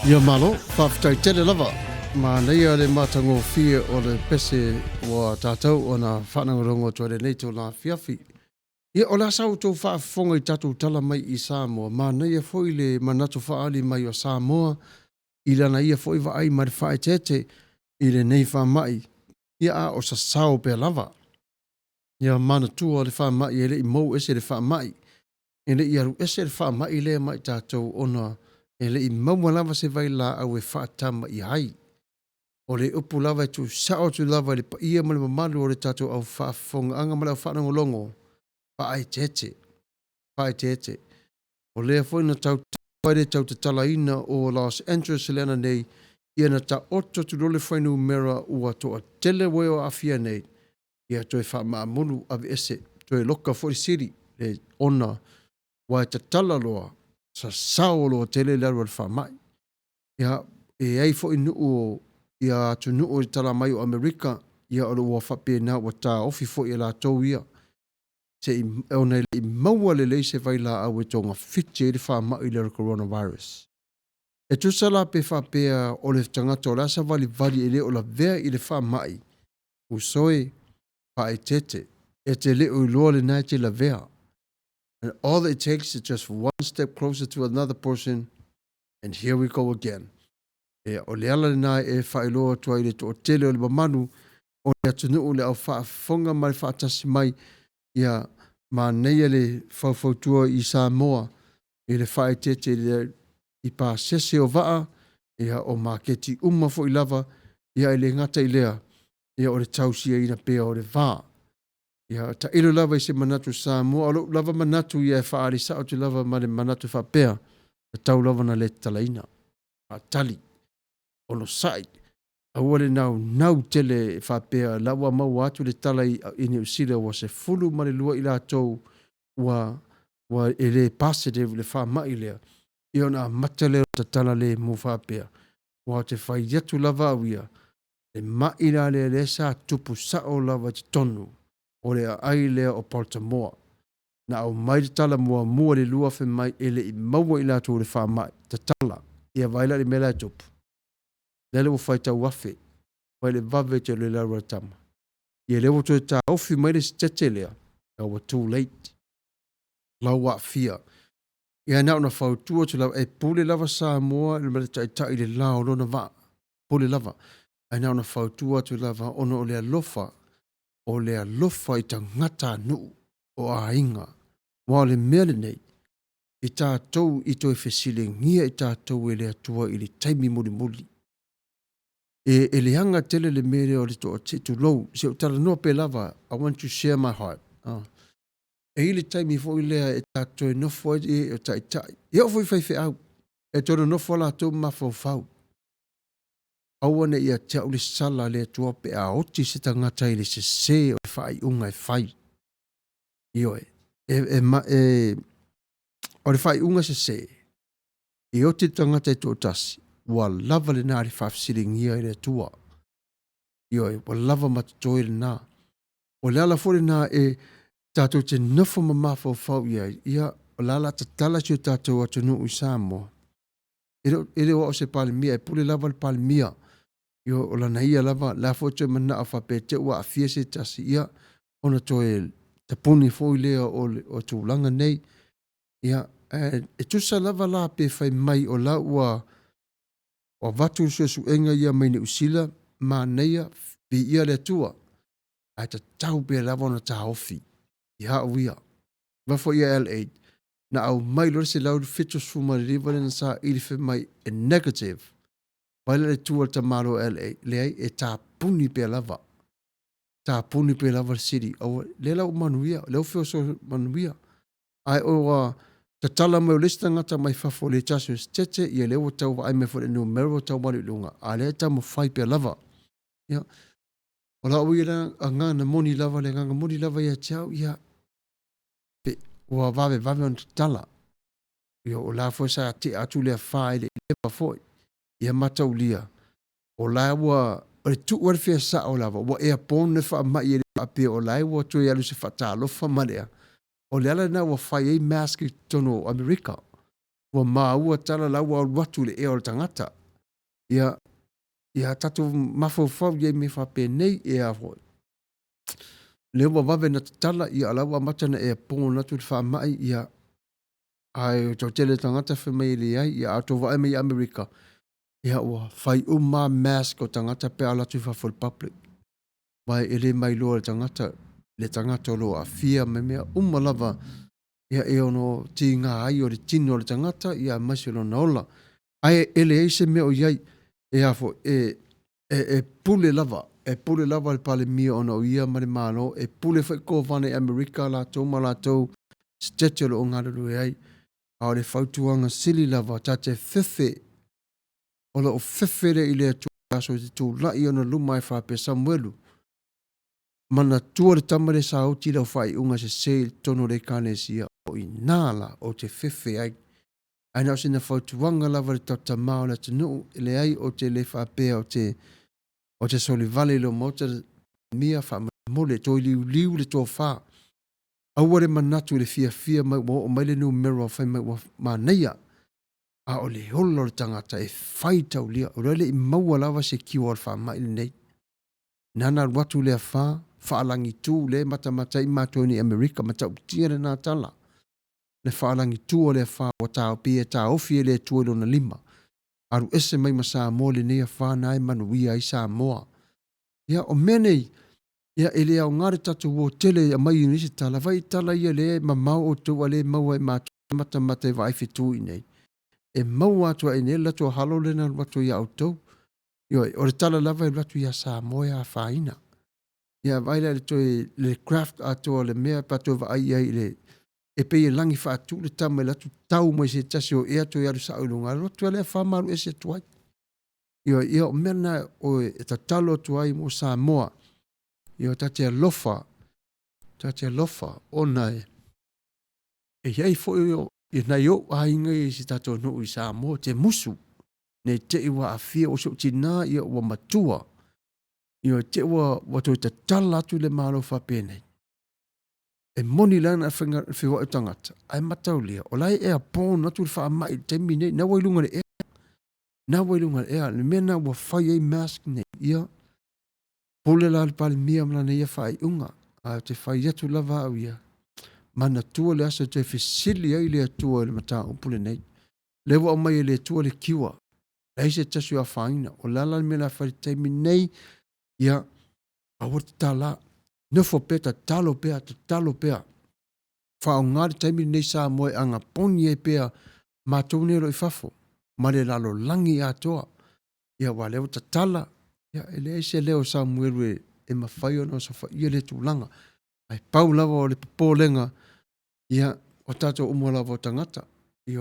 Ia malo, whawhitai tele lava. Ma nei a le matango fia o le pese wa tātou o na whanangarongo tuare nei tō la fiafi. Ia o la sau tō whaafonga I tātou tala mai I Samoa. Ma nei a foi le manatu whaali mai o Samoa. I lana ia foi wa ai mari whae tete I le nei wha mai. Ia a o sa sao pe lava. Ia mana tua le wha mai ele I mou ese le wha mai. Ele I aru ese le wha mai le mai tātou ona ele I maua lava se vai la au e wha tama I hai. O le upu lava tu sao tu lava le pa ia male mamalu o le tātou au wha fonga anga male au wha nangolongo. Pa ai tete. Pa ai tete. O lea foi na tau taire tau te talaina o Los Angeles lena nei ia na ta oto tu lole whainu mera ua toa tele weo afia nei ia toi wha maamunu ave ese toi loka fori siri le ona wa te tala loa sa sao loa tele lero le wha mai ia e ei fo inu o ia tu nu o tala mai o Amerika ia o lua whape na wa ta ofi fo ia la tau ia se ona I maua le leise vai la au e tonga fitje le wha mai le coronavirus. E tu sala pe whapea o le tangata o la sa vali vali ele o la vea I le wha mai. Usoe pa e tete. E te le o loa le nai te la vea. And all it takes is just one step closer to another person and here we go again. E o le ala le nai e whailoa tua I le to o tele o le mamanu o le atunu o le au whaafonga mai whaatasi mai ia ma neia le whauwhautua I Samoa I le whae tete I pa sese o waa ia o maketi umma fo I lava ia I le ngata I lea ia o le tausia ina pea o le vaa ia ta ilo lava I se manatu Samoa o lava manatu ia e whaari sao te lava ma le manatu whapea e tau lava na le talaina a tali o lo sai aua le nau tele whapea lawa mau atu le tala I New Zealand wa se fulu ma le lua I lātou wa ele positive le wha mai lea I ona matale o tala le mu whapea wa te whai yatu lava au ia le mai la le sa tupu sao lava te tonu o le ai lea o Baltimore na au mai te tala mua le lua whi mai ele I maua I lātou le wha mai te tala ia vaila le mela tupu lele wo fai tau wafe, wai le vave te le laura tama. Ia lewo to ta ofi mai le tete lea, wa too late. Lau wa fia. Ia nao na fau tua tu lau e pule lava Samoa, le mele tai le lao lona va, pule lava. Ai nao na fau tua tu lava ono o lea lofa I ta ngata nu o a inga. Wa le mele nei, I tātou I toi fesile ngia I tātou e lea tua I le taimi muli muli. E le hanga tele le mere o le to tu low se o tala no pe lava I want to share my heart e ile time I fo ile e tato no fo e tai e o fo fai au e to no fo la to ma fo fau au ne ia te o le sala le to pe a oti se tanga tai le se o fai unga fai io o le fai unga se e o te tanga tai to tasi wa lava le nari whafsiring ia e tua. Ioi, wa lava matutoi le nā. O le ala fore nā e tātou te nafo mamafo fau ia o lala ta tala si o tātou atunu I Samoa. Ele o se palimia, e pule lava le palimia. Io o lana ia lava, la fo te mana a whape te ua a fiese tasi ia, ona toe te puni fo I lea o tūlanga nei. Ia, e tusa lava la pe fai mai o la ua o vatu su enga ia mai ni usila ma neia bi ia le tua ai ta tau pe lava na ta ofi ia uia va fo ia L8 na au mai lo se lau fitu su ma riva na sa ili fe mai e negative vai le tua ta malo L8 le e ta puni pe lava city o le lau manuia le ofio so manuia ai o ta tala mai o lista ngata mai fafo le tasu tete ia lewo tau ai me fo le numero tau mali lunga a le ta mo fai pe lava ia o la uira anga na moni lava le anga moni lava ia chau ia pe o vave on tala ia o la fo sa te atu le fai le pa fo ia mata ulia o la wa o tu wa fe sa o lava o e pon ne fa mai e pe o la wa tu ia lu se fa ta lo fa malea o le ala na wa fai e mask tono Amerika ua maua tala lau au watu le ea o le tangata. Ia tatu mafofau ia me whapenei ea hoi. Leo wa wawe na tala ia alawa matana ea pongo natu le whaamai ia ai o tau tele tangata whamai le ai ia ato wae mai Amerika. Ia ua whai uma mask o tangata pe alatu whafol public. Mai ele mai loa le tangata lo a fia me mea lava ia e ono ti ngā ai o le tino le tangata ia masilo na ola. Ai ele eise mea o iai e afo pule lava le pale mia ona o ia ma le malo e pule fai ko vane Amerika la tau ma la tau stetelo o ngā lulu ai a o le fautuanga sili lava tate fefe o la o fefe le ile atu aso te tū lai ona luma e whape Samuelu mana tua le tamare sa o tira o fai unga se tono le kane sia o i nala o te fefe ai. Ai nao sina fautuanga lava le tata mao le tanu le ai o te le whapea o te soli vale lo mota mia wha mole toi liu le tō wha. Aua le manatu le fia mai o mai le numero o whai mai ma neia. A o le holo le tangata e whai tau lia o le i maua lava se kiwa al wha mai le nei. Nana watu le a wha alangi tū le matamata i matoni Amerika matau tia le nā tala. Le whaalangi tua le wha o tau pia tau fie le tuelo na lima. Aru ese mai ma Samoa le nea whanai manuia i Samoa. Ia o menei, ia ele au ngare tatu o tele a mai inisi tala, vai tala ia le ma mau o tua le maua e mata e vai fitu i nei. E mau atua e nela tua halo le na watu ia autou. Ia o le tala lava e watu ia Samoa a whaina. Ia vai le craft atua le mea patua va ai ai le e pe e langi fa atu le tama la tu tau mo se tasi o ea to ya sa ulunga lo tu le fa maru ese tuai ia o mena o e tatalo tuai mo Samoa ia tatia lofa o nai e ia fo i na yo ai ngai si tato no i Samoa te musu ne te iwa afia o so tina ia o matua ia te wa to tatala tu le malo fa pene e moni lana whiwa e tangata. Ai mataulia. O lai ea pōn natu le wha mai te mine. Na wailunga le ea. Na wailunga le ea. Le mena wa whai ei mask ne ia. Pole la le pale mia mla ne ia whai unga. A te whai atu lava au ia. Mana tua le asa te whisili ai le atua le mata upule nei. Le wa mai le atua le kiwa. Lai se tasu a whaina. O lala le mena whai te minei ia. Awata tala. Nofo peta talo pea. Whao ngāri taimi nei sā moe anga poni e pea mātou nero i fafo. Mare lalo langi atoa. Ia wa leo ta tala. Ia ele eise leo Samuelu e mawhai ona sa whaia le tūlanga. Ai pau lava o le popolenga. Ia o tātou umua lava o tangata. Ia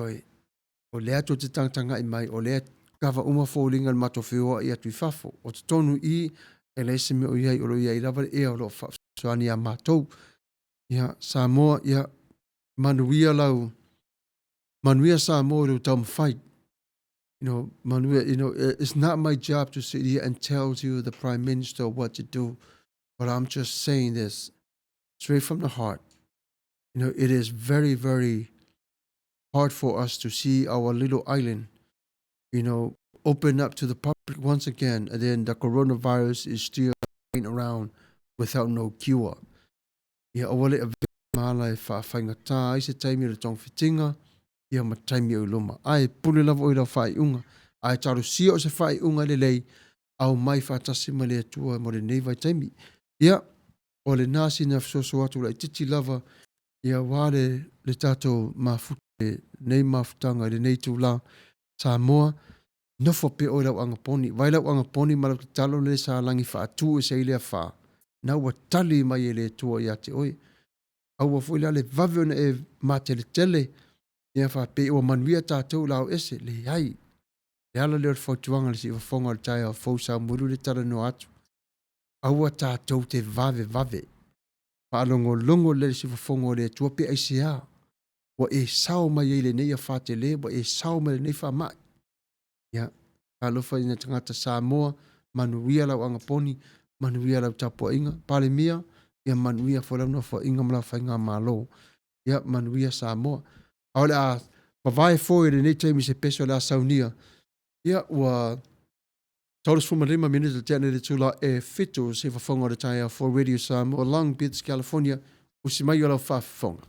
o le ato te tangtanga i mai. O le kawa uma fōlinga le Matafeo i atu i fafo. O te tonu i ele eise me o iai o lo iai lava le ea o lo whafsoani a mātou. Ia Samoa ia manuia Samoa lo tam fight. Manuia, it's not my job to sit here and tell you the Prime Minister what to do, but I'm just saying this straight from the heart. It is very, very hard for us to see our little island, open up to the public once again, and then the coronavirus is still going around without no cure. Ia awale a mahala e whaaffainga tā, ai se taimi le tong fitinga, ia ma taimi o luma. Ai pule lava o i lau whai unga, ai taru sia o se whai unga le lei, au mai whaatasi ma le atua mo le nei vai taimi. Ia, o le nasi na fsoso atu la i titi lava, ia wale le tato mafute, nei mafutanga, le nei tu la, Samoa, nofo pe o lau angaponi. Vai lau angaponi ma lau talo le sa langi whaatu e se ilea wha. Na ua tali mai e le tua ia te oi. Aua fo ila le vave ona e matele tele. Ia wha pe ua manuia tātou lau ese. Le hai. Le ala leo whautuanga le si wafonga le tai a fau Samuelu le tala no atu. Aua tātou te vave. Pa longo le si wafonga le tua pe aise a. Wa e sao mai e le nei a whatele. Wa e sao mai le nei wha mai. Ia. Ka lofa ina tangata Samoa. Manuia lau angaponi. Manuia lau tapo inga. Pale mia. Ia manuia fo lau no fo inga mla whainga malo. Ia manuia Samoa. Aole a Pawai foi le nei taimi se peso le asaunia. Ia ua taurus 5 minuta tiana le tula e fitu se whafonga o le taia for Radio Samoa, Long Beach, California, usimai o lau whafonga.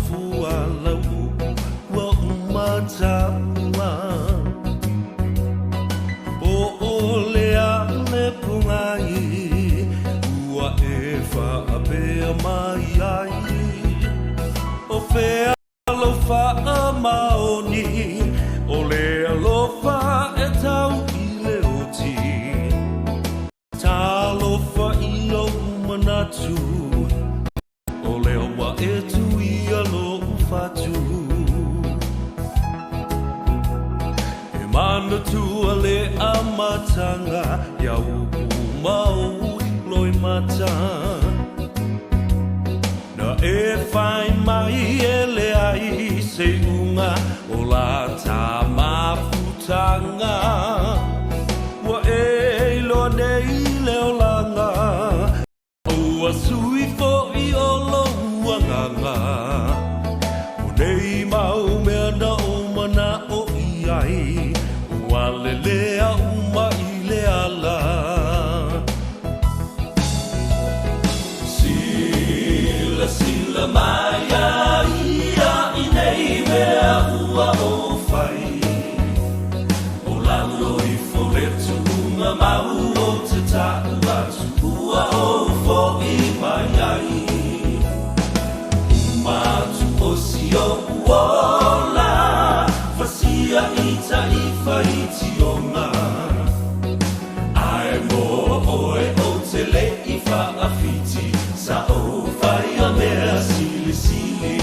Fua lau wa umataua o olea le pungai ua e whaapea mai ai o whea alofa a maoni o le alofa e tau i le oti ta alofa i o umanatu o le oa e tui alo ufatu e mana tua le amatanga ia umau loi mata na e whai mai e le ai se unga o la ta mafutanga wa e lo nei le olanga ua sui fo i olo uanganga o nei mau mea na o mana o iai ua lelea uma i le ala sila sila mai ia i nei mea ua o fai o lalo i foretu unga mau o te tāu atu ua o fo i mai ai umatu o sio uola fasia ita i faiti onga ai mo oe o te le i whaafiti sa o fai a mea sili sili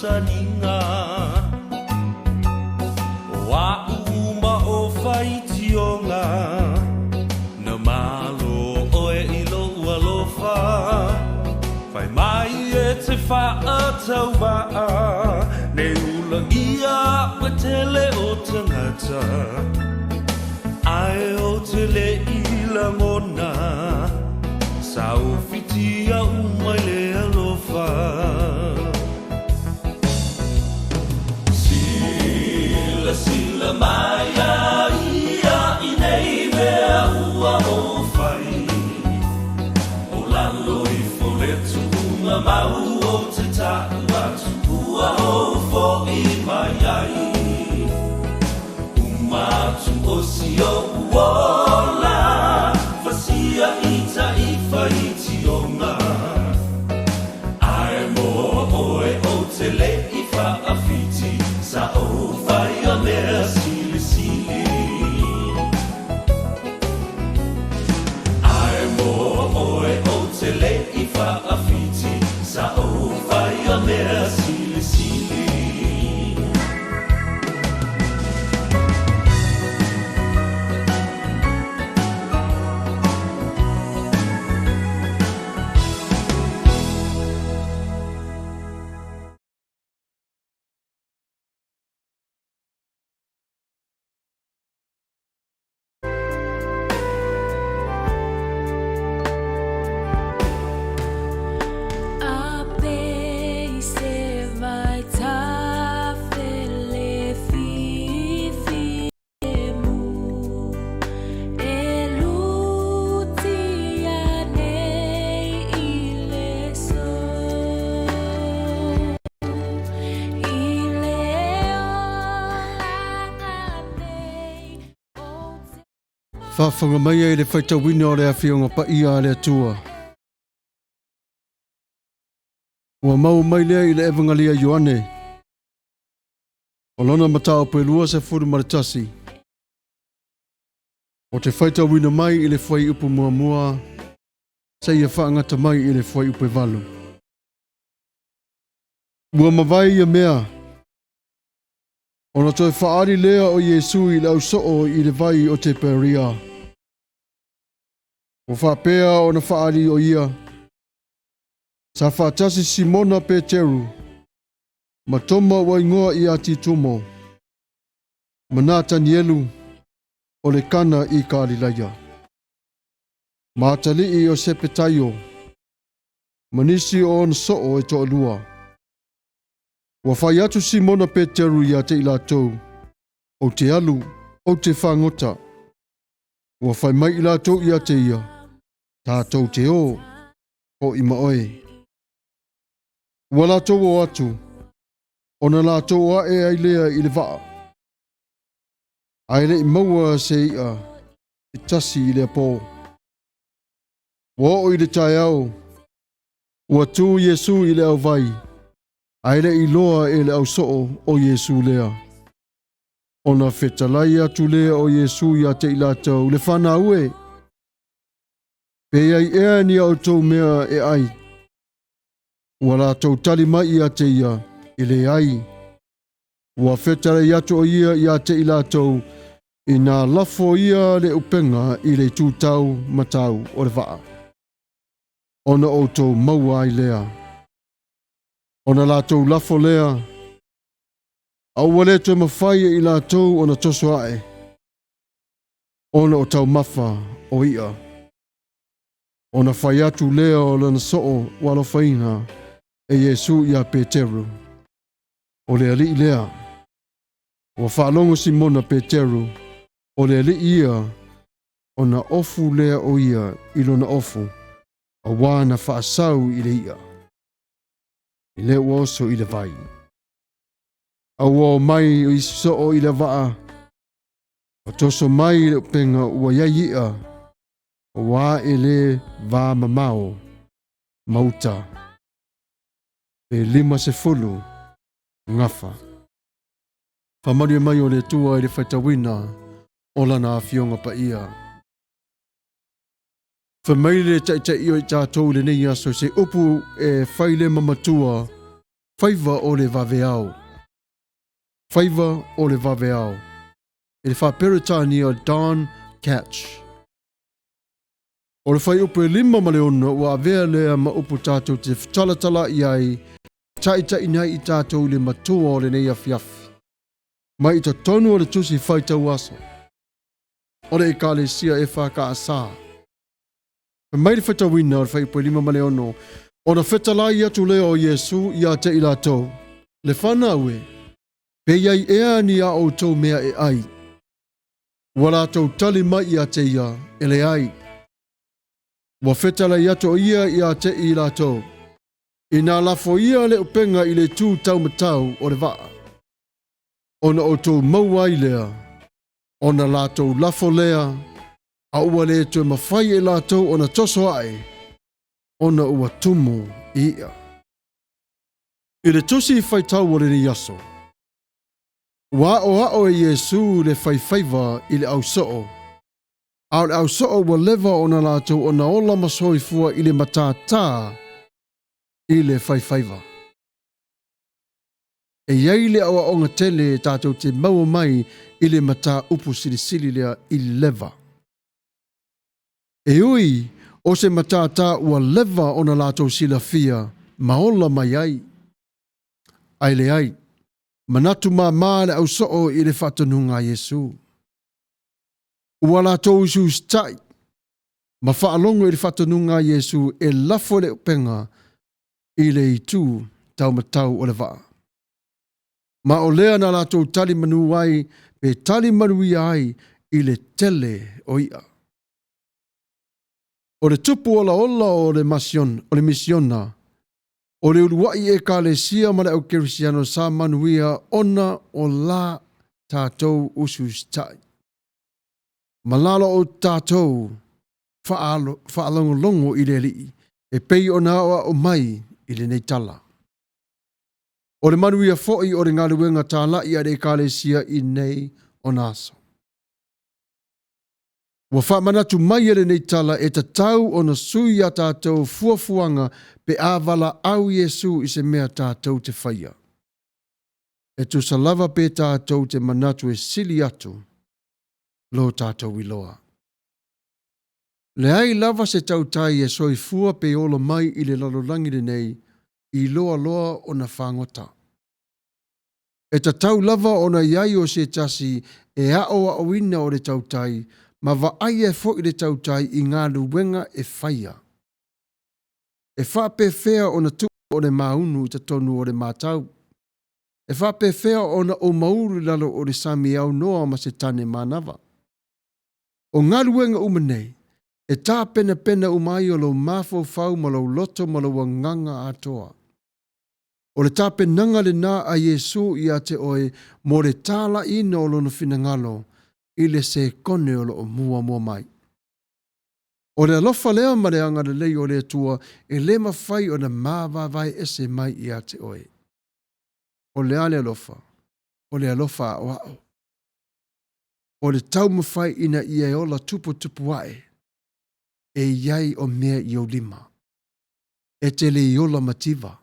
saninga wa uma o faitionga na malo oe ilo alofa fai mai e te whaatauwa ne ulangia wa tele o tangata ai o tele ilangona sau fitia umai le alofa sila maya ia i nei mea ua o fai o lalo i foretu unga mau o te tāu atu ua o fo i mai ai umatu o sio uola fasia ita i faiti onga ai mo oe o te le i whaafiti sa o fai a mea sili sili ai mo oe o te le i whaafiti sa o fai a mea sili sili Whawhanga mai e le whaita wina o le awhionga pa ia le atua. Ua mau mai lea i le evangalia Ioane. O lona matao pe lua se furu maritasi. O te whaita wina mai i le whai upu mua mua. Se ia whaangata mai i le whai upu valu. Ua mawai ia mea. Ona toi whaari lea o Yesu i le au soo i le vai o te peria. O whapea o na whaari o ia. Sa whaatasi Simona Peteru. Matoma wa ingoa i ati tumo. Manata nielu o le kana i Galilaya. Matali i o Sepetaio. Manisi o on soo e to alua. Wa whai atu Simona Peteru i ate i latou. O te alu, o te whangota. Wa whai mai i latou i ate ia. Tātou te o i maoe. Wa latou o atu. Ona latou a e ai lea i le waa. Ai le i maua se ia. I tasi i le po. Wa o i le tai au. Ua tu Yesu i le au vai. Ai le i loa e le au soo o Yesu lea. Ona whetalai atu lea o Yesu i ate i latou. Le whana ue. Pei ai ea ni au tau mea e ai. Ua latou tali mai i ate ia. I le ai. Ua whetalai atu o ia i ate i latou. I nā lafo ia le upenga i le tūtau matau o le waa. Ona o tau maua ai lea. Ona latou lafo lea. Aua le tue mawhai i latou ona toso ae. Ona o tau mafa o ia. Ona whai atu lea o lana soo walo whaina e Yesu ia Peteru. O le ali lea. Ua whaalongo Simona Peteru. O le ali ia. Ona ofu lea o ia i lona ofu. A wana whaasau i le ia. I le uoso i le vai. A ua mai o iso o i le waa. O toso mai i le upenga ua iai ia. O wā e le vā mamao. Mauta. E 50 ngafa. Whamari mai o le tua i le whaitawina. O lana a fionga pa ia. Whamai le taitai i o i tātou le nei aso se upu e whaile mamatua. Whaiva o le vaveao. Whaiva o le vaveao. E le whaperitani o Don Catch. O le whai upu e 5 maleona ua avea lea ma upu tātou te whtalatala i ai. Taitai nei i tātou le matua o le nei a fiafi. Mai i ta tonu o le tusi whaitau aso. O le ekalesia e whaka asa. Mai le whaitawina o le whai upu e 5 maleona. O na whetalai atu leo o Yesu i a te i latou. Le whana ue. Pe iai ea ni a o tau mea e ai. Wala tau tali mai i a te ia. E le ai. Wa whetalai atu o ia i a te i latou. I nā lafo ia le upenga i le tū tau matau o le waa. Ona o tau mauai lea. Ona latou lafo lea. A ua le tue mawhai e latou ona toso ai. Ona ua tumu i ia. I le tusi i whaitau o le ni yaso. Wa o e Yesu le whaiwhaiva i le au soo. Au le au soo wa leva ona latou ona ola masoi fua i le matata i le whaiwhaiva. E iei le awa onga tele tātou te maua mai i le mata upu silisili lea i leva. E ui, o se matata ua leva ona latou sila fia, maola mai ai. Ai le ai, manatu mā le au soo i le whatanunga Yesu. Ua latou isu stai, ma whaalongo i le whatanunga Yesu e lafo le upenga i le itu tau matau o le waa. Ma o lea na latou tali manu ai, pe tali manu ai i le tele o ia. O le tupu ola o le misiona, o le uluai e kalesia ma le au kerisiano sa manuia ona o la tātou usu stai. Malalo o tātou whaalongolongo i le li. E pei o nā oa o mai i le nei tala. O le manuia fo'i o le ngaluenga tā lai a le ekalesia i nei o naso. Wa whamanatu mai e le nei tala e ta tau o na sui a tātou fuafuanga pe āwala au Yesu i se mea tātou te whaia. E tu sa lava pe tātou te manatu e sili atu lo tātou i loa. Le ai lava se tau tai e soi fua pe ola mai i le lalolangi le nei i loa loa o na whangota. E ta tau lava o na iai o se tasi e ao a wina o le tau tai ma wa ai e fo i le tau tai i ngā luwenga e whaia. E whape whea o na tu o le maunu i ta tonu o le mātau. E whape whea o na o mauru lalo o le sami au noa ma se tane manawa. O ngā luwenga umanei, e tā pena pena umai o lo mafo fau ma lo loto ma lo wanganga atoa. O le tā penanga le nā a Yesu i a te oe mo le tāla ina o lo na finangalo i le se kone o lo o mua mai. O le alofa lea ma le anga le lei o le atua e le mawhai o na māwa vai ese mai i a te oe. O le ale alofa, o le alofa a wao. O le tau mawhai ina i e ola tupu wae, e iai o mea i o lima. E te le i ola mativa,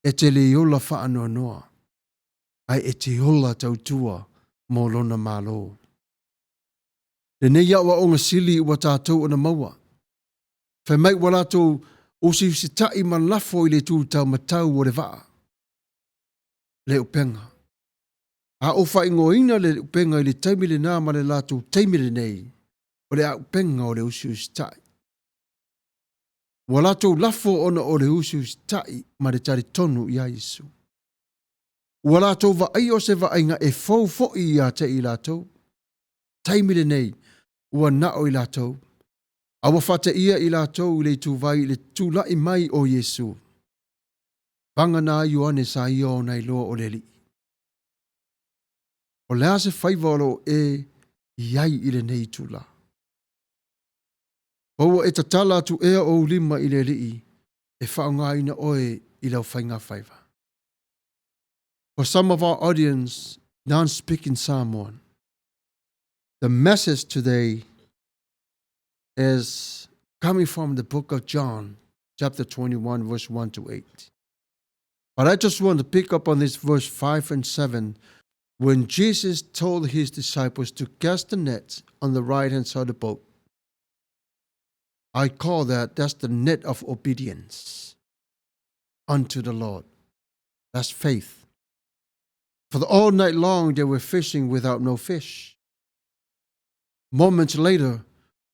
e te le i ola whaanoa noa, ai e te ola tautua mō lona mālo. Le nei awa o ngā sili ua tātou o na maua. Whai mai walatou o si tai man lafo i le tūtau matau o le waa. Le upenga. A o whai ngoina le upenga i le taimile nā ma le lātou taimile nei, o le a upenga o le usi tai. Walatou lafo ona o le usi tai ma le tari tonu i a Yesu. Walatou va ai o se va ainga e fau fo i a te i lātou. Taimile nei, ua nao i lātou. Awa whata ia i lātou i le tūwai le tūlai mai o Yesu. Panga nā Ioane sa ia o nei loa o le li. O lea se whaiwalo e iai i le nei tūla. Oua e tatala tu ea o lima i le li e whaonga ina oe i lau whainga whaiva. For some of our audience, non-speaking Samoan, the message today is coming from the book of John, chapter 21, verse 1 to 8. But I just want to pick up on this verse 5 and 7, when Jesus told his disciples to cast the net on the right-hand side of the boat. I call that's the net of obedience unto the Lord. That's faith. For all night long they were fishing without no fish. Moments later,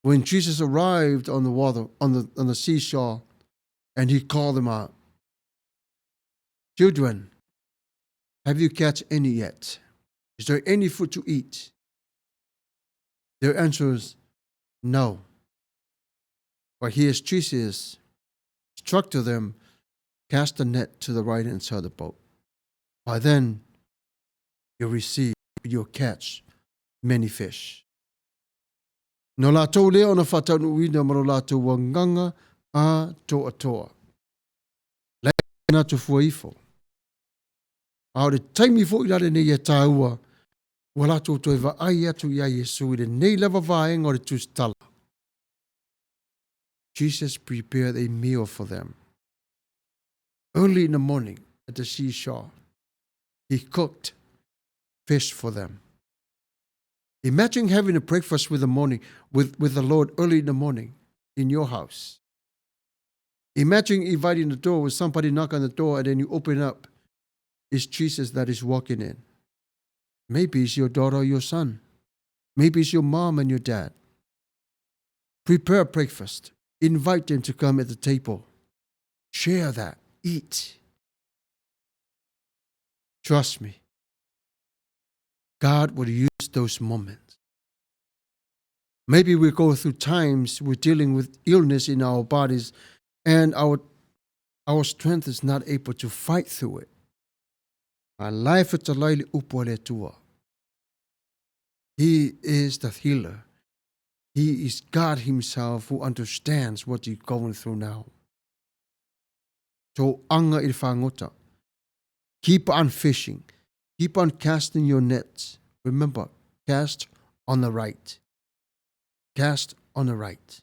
when Jesus arrived on the water, on the seashore, and he called them out, "Children, have you catch any yet? Is there any food to eat?" Their answer is no. But here's Jesus struck to them, cast the net to the right hand side of the boat. By then, you'll catch many fish. No lātou lea ona whatanu uina maro lātou wanganga a toa toa. Lea nā tu fuaifo. A ore taimi fo i lare nei e tāua, wa lātou toi wa ai atu ia Yesu i le nei lava vaenga o le tūstala. Jesus prepared a meal for them. Early in the morning at the seashore, he cooked fish for them. Imagine having a breakfast with the Lord early in the morning in your house. Imagine inviting the door with somebody knock on the door and then you open up. It's Jesus that is walking in. Maybe it's your daughter or your son. Maybe it's your mom and your dad. Prepare breakfast. Invite them to come at the table. Share that. Eat. Trust me. God will use those moments. Maybe we go through times we're dealing with illness in our bodies and our strength is not able to fight through it. Our life is a laili upole tua. He is the healer. He is God himself who understands what you're going through now. So anga i whangota. Keep on fishing. Keep on casting your nets. Remember, cast on the right. Cast on the right.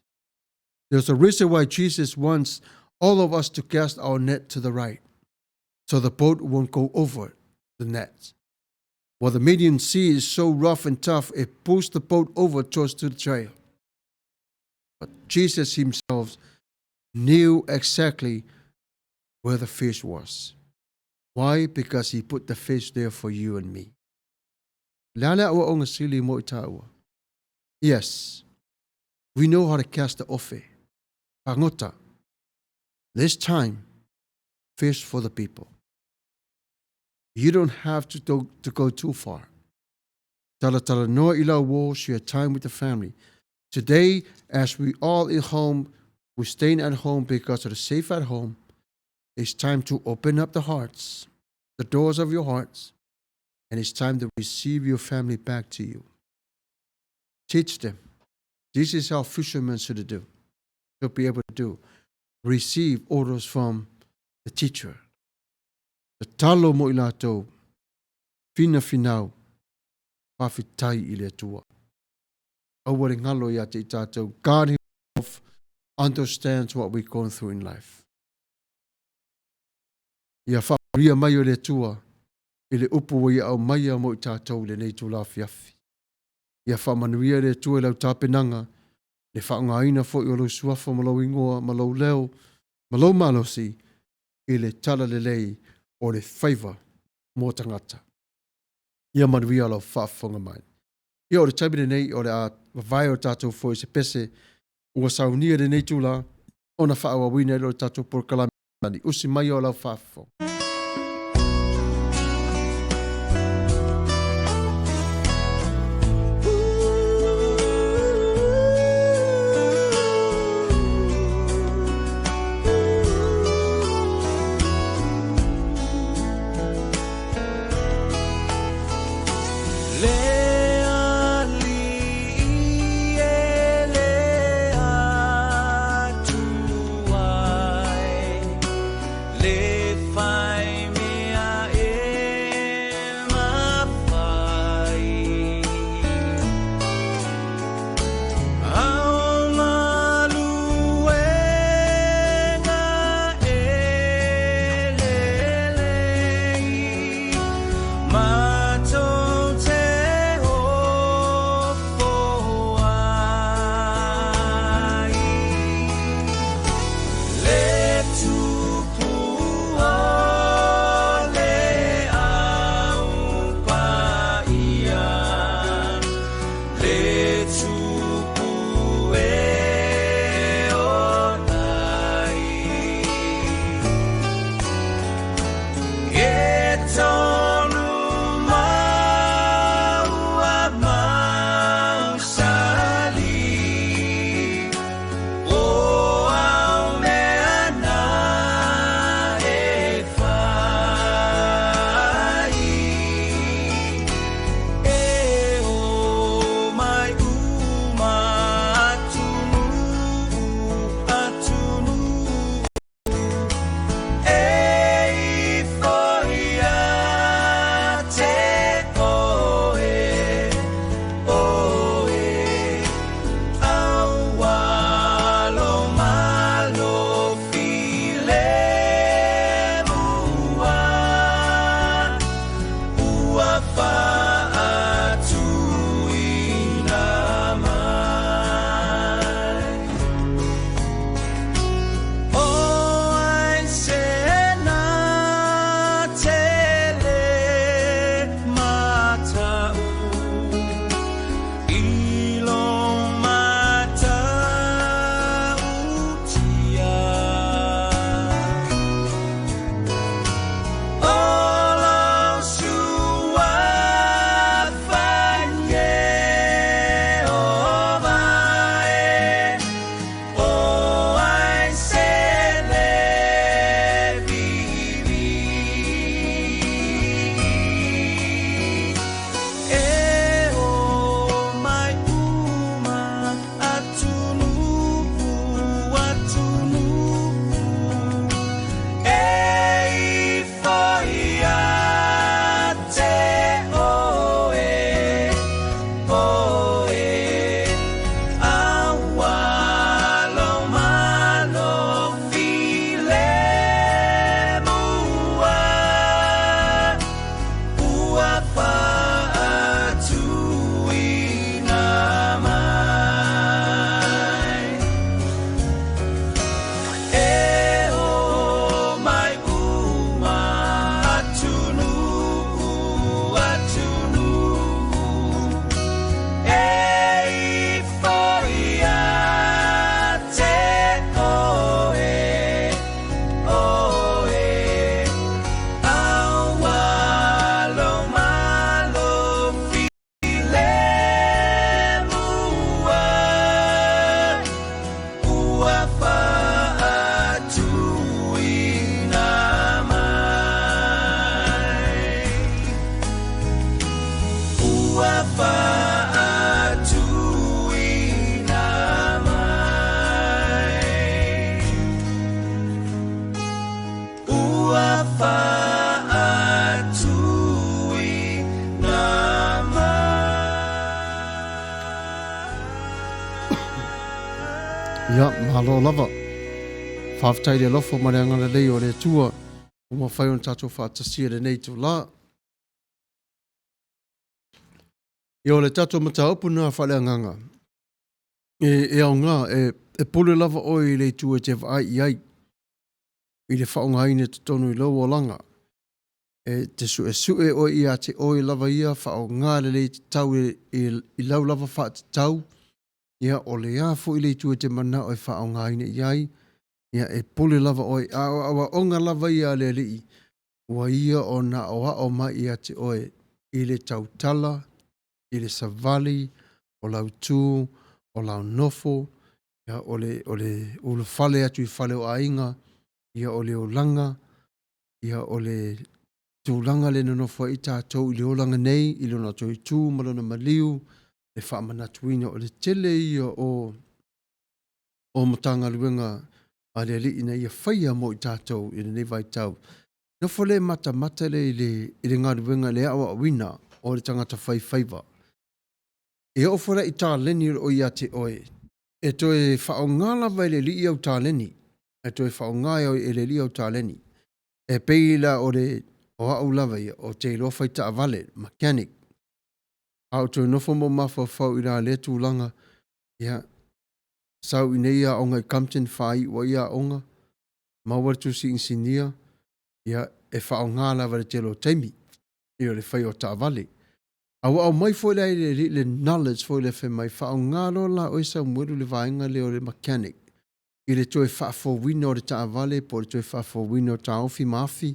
There's a reason why Jesus wants all of us to cast our net to the right, so the boat won't go over the net. Well, the Median Sea is so rough and tough, it pulls the boat over towards the trail. But Jesus himself knew exactly where the fish was. Why? Because he put the fish there for you and me. Yes, we know how to cast the ofe. Pangota. This time, fish for the people. You don't have to go too far. Tala no ila wo, share time with the family. Today, as we all at home, we're staying at home because of the safe at home, it's time to open up the hearts, the doors of your hearts, and it's time to receive your family back to you. Teach them. This is how fishermen should do. They'll be able to do. Receive orders from the teacher. The talo mo ilato, fina finau, pafitai ile tua. Awari ngalo ya te tato. God himself understands what we're going through in life. Ia whaparia mai o le tua, ile upu ia au mai mo tato le nei tula fiafi. Ia whamanuia le tua lau tāpenanga, le whaangaina fo i o lo suafa malo ingoa, malo leo, malo malosi, i le tala le lei o le whaiva mō tangata. Ia manuia lau whaafonga mai. Ia o le taimine nei o le a vai o tātou fo i se pese, ua saunia le nei tula, o na whaawa wina o le tātou por kalamani, usi mai o lau whaafonga. Fine. Ia, mahalo lava. Whaftai le lofo mare angana lei o le tua. O ma whai on tatou whaatasia le nei tu la. Ia o le tatou mata opu na whale anganga. E au ngā, e pule lava oi le tua te vai i ai. I le whaonga ine te tonu i lau o langa. E te sue oi i a te oi lava ia whao ngā le le te tau i lau lava wha te tau. Ia o le a fu i le tua te mana oi whao ngā ine i ai. Ia e pule lava oi, awa onga lava ia le li. Ua ia o na o mai ia te oe i le tautala, i le savali, o lau tū, o lau nofo, ia o le fale atu i fale o ainga, ia o le olanga, ia o le tūlanga le nofo i tātou i le olanga nei, i le nato i tū, malona maliu, le whaamanatuina o le tele ia o matanga luenga a le li ina ia whaia mo i tātou i le nei vai tau. Na fole mata le i le ngā ruenga le awa wina o le tangata whaiwhaiwa. E o fole i tā leni o ia te oe. E toi whao ngāla vai le li au tā leni. E toi whao ngāi au e le li au tā leni. E peila o le o au lava ia o te lo whai ta vale, mechanic. Au toi nofo mo mawha whau i rā le tūlanga. Ia, sau i neia o ngai Compton whai o ia onga. Mawatu si insinia. Ia e whao ngāla vare te lo teimi. Ia le whai o ta vale. Au mai foi le knowledge foi le whai mai whao ngālo la o isa Samuelu le vaenga le o le mechanic. I le toi whaafo wina o le ta vale, po le toi whaafo wina o ta ofi maafi.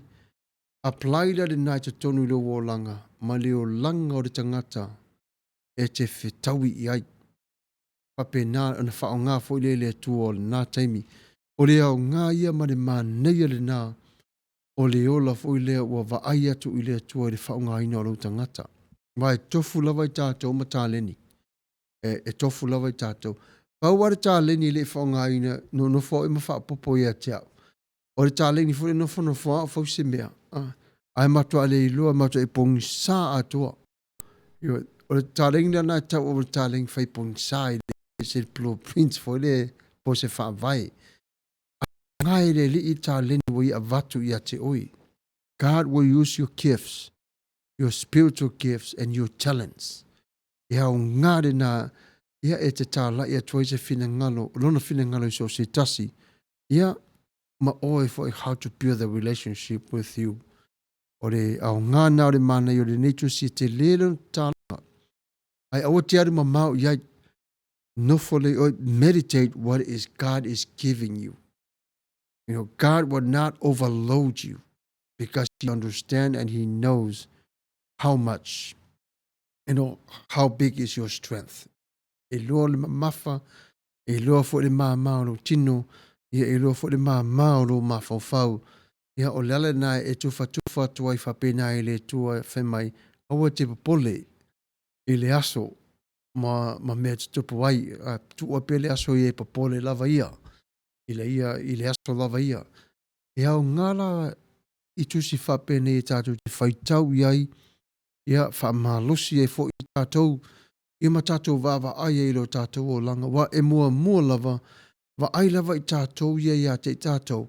Apply la le nai te tonu le o langa, ma le o langa o le tangata e te whetaui i ai. Pape nā, ana whao ngā foi le tua o le nā teimi. O le au ngā ia ma le māneia le nā, o le ola foi lea ua vaai atu i lea tua i le whaunga ina o lau tangata. Vai tofu lava i tātou ma tāleni. E tofu lava i tātou. Pau ware tāleni le whaunga ina no fo i ma whaapopo ia te au. O le tāleni foi no fo a fau se mea. Ai matua le ilua matua i pongi sā atua. O le tāleni la nai tau o le tāleni whai pongi sā i le se blueprints foi le po se wha vai. Ngai le li i tāleni wa i avatu i a te oi. God will use your gifts, your spiritual gifts and your talents. Ia o ngāre nā, ia e te tāla ia tuai se whina ngalo, lona whina ngalo i so se tasi. Ia ma oe for how to build a relationship with you. O le au ngā nā o le mana i o le netu si te lelo tāla. Ai awa te aru ma mau iai nofo le oi meditate what is God is giving you. You know, God will not overload you because He understands and He knows how much, you know, how big is your strength. E loa le mafa, e loa fo le maa lo tino, ia e loa fo le maa lo mafau. Ia o lele nai e tufa tuai whapena e le tua whemai, aua te popole i le aso, ma mea te tupu ai, tua pe le aso i e popole lava ia. I le aso lava ia. E au ngala i tusi whapene i tātou te whaitau iai, ia whamalosi e fo i tātou, i ma tātou vava ai e lo tātou o langa, wa e mua lava, wa ai lava i tātou ia te tātou,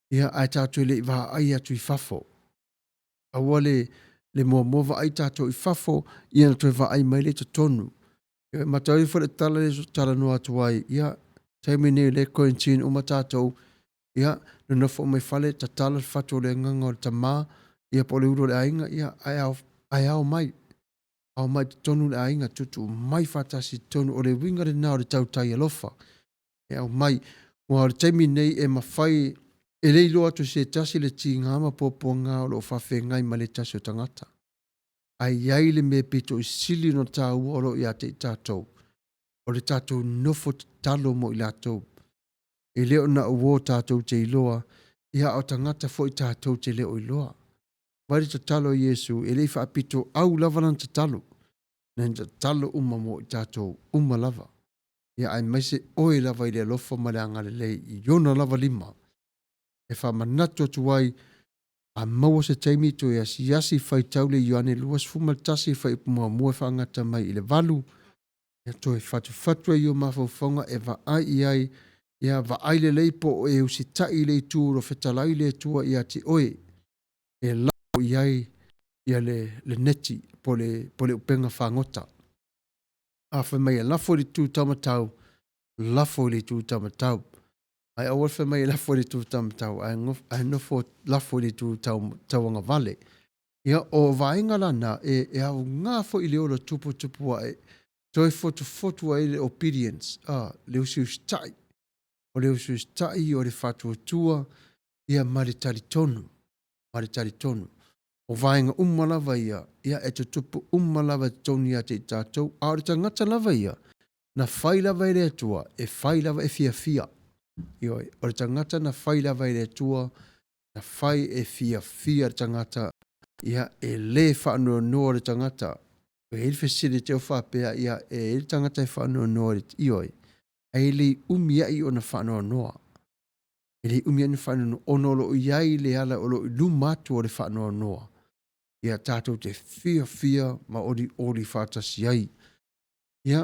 ia ai tātou le va ai atu i whafo. Awa le mua wa ai tātou i whafo, ia na toi va ai mai le te tonu. Ia matau i whare tala le tala noa tuai, ia taimi ne le quarantine o matatou, ia no nofo mai fale ta tala whato le nganga o ta mā, ia po le uro le ainga, ia ai au mai te tonu le ainga tutu mai whatasi tonu o le winga le nao le tautai alofa. Ia au mai, wa le taimi nei e mawhai e le ilo atu se tasi le ti ngama popo ngā o lo whawhe ngai ma le tasi o tangata. Ai ai le me pito i sili no tā uoro i a te tātou. O le tātou nofo talo mo i lātou. E leo na uo tātou te iloa, ia o tangata fo i tātou te leo iloa. Wari te talo Yesu, e le wha apito au lavanan te talo. Nen te talo mo i tātou lava. Ia ai maise oe lava i le alofa ma le angale lei, i yona lava lima. E wha manato tuai, a maua se taimi to e asi whai taule i ane luas fumaltasi whai mua whangata mai i le valu. Ia to e whatu e i o mawhauwhanga e wa ai Ia va aile lei po e usitai le tu ro fetalai le tua ia ti oe. E lau iai ia le neti po le upenga whangota. A wha mai e lafo le tu tamatau, lafo le tu tamatau. Ai awal wha mai e lafo le tu tamatau, ai nofo lafo le tu tauanga vale. Ia o vainga lana e au ngā fo i leo la tupu a e toi fotu a e le obedience, le usi ustai. O le usi ustai o le whatua tua, ia maritari tonu. O vainga umalava ia e te tupu umalava tonu ia te tātou, a o le tangata lava ia, na whai lava i le atua, e whai lava e fia. Ioi, o le tangata na whai lava i le atua, na whai e fia le tangata, ia e le whanua noa le tangata, o e ilfesiri te o whapea, ia e il tangata e whanua noa le ioi, e le umia i o na whanua noa. E le umia ni whanua noa, onolo iai le ala o lo ilumatu o le whanua noa. Ia tātou te fia ma ori whātasi ai. Ia,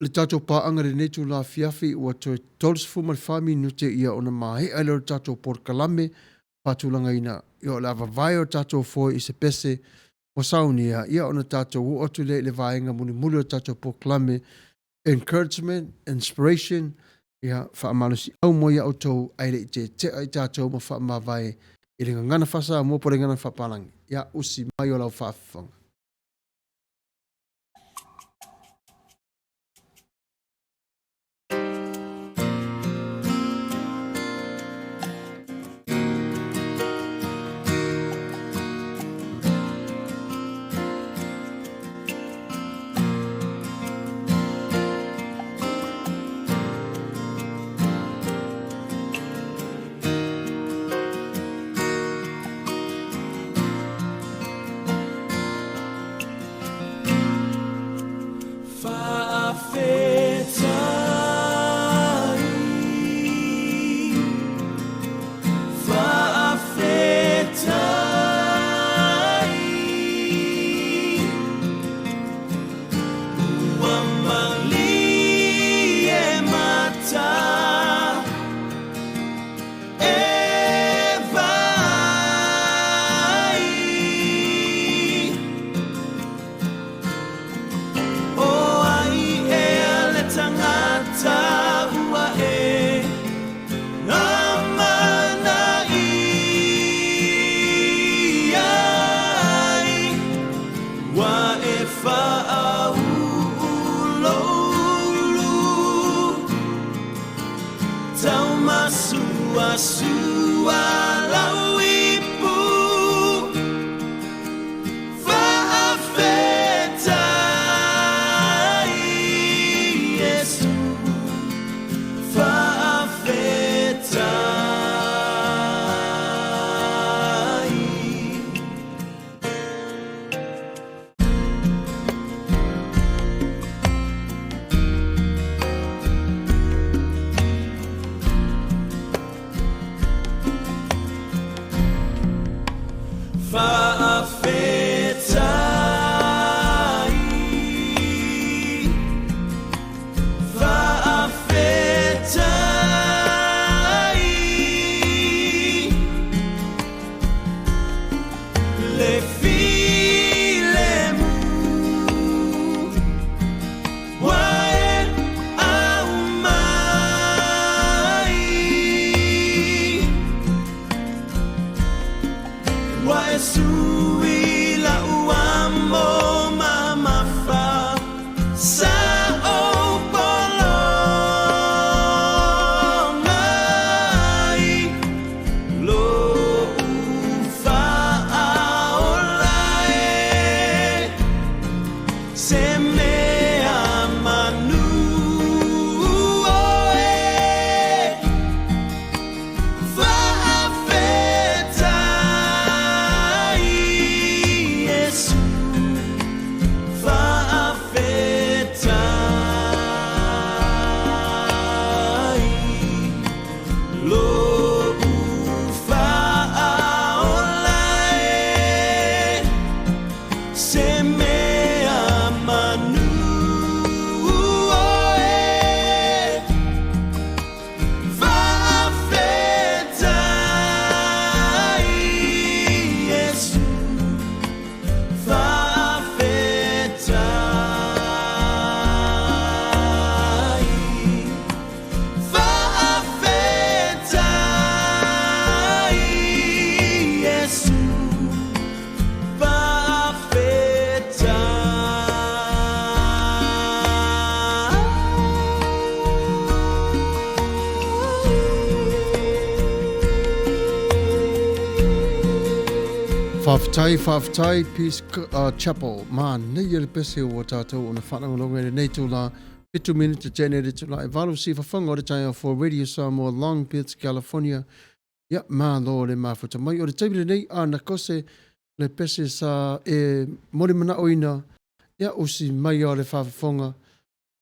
le tātou pāanga le netu la fiafi ua toi tolsifu ma le whami nute ia ona mahe ai le tātou porkalame pātulanga ina. Ia o le avavai o tātou foi i se pese o saunia. Ia ona tātou o atu le vaenga muli o tātou porkalame. Encouragement, inspiration. Ia whaamalusi au mo ia o tau aile i te ai tātou ma whaamavai i ringa ngana whasa mo pore ngana whapalangi. Ia usi mai o lau whaafanga. Fa Whawhitai, Peace Chapel. Man, nei ele pese o tātou o na whanangolonga nei tūla 2 minutes January tūla e walu si whawhanga o re taia for Radio Samoa, Long Beach, California. Ia, lo le mafuta mai. O re taimile nei, na kose le pese sa e mori mana oina. Ia, usi mai o le whawhanga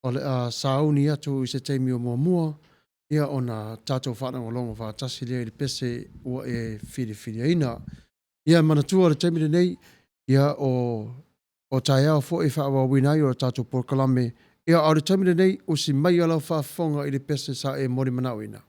o le sauni atu i se teimi o mua. Ia, o na tātou whanangolonga whaatasi lea i le pese ua e whiri aina. Ia manatua le taimile nei, ia o tai au fo e whaawa winai o tātou porkalame. Ia o le taimile nei, o si mai alau whaafonga i le pese sa e mori manawina.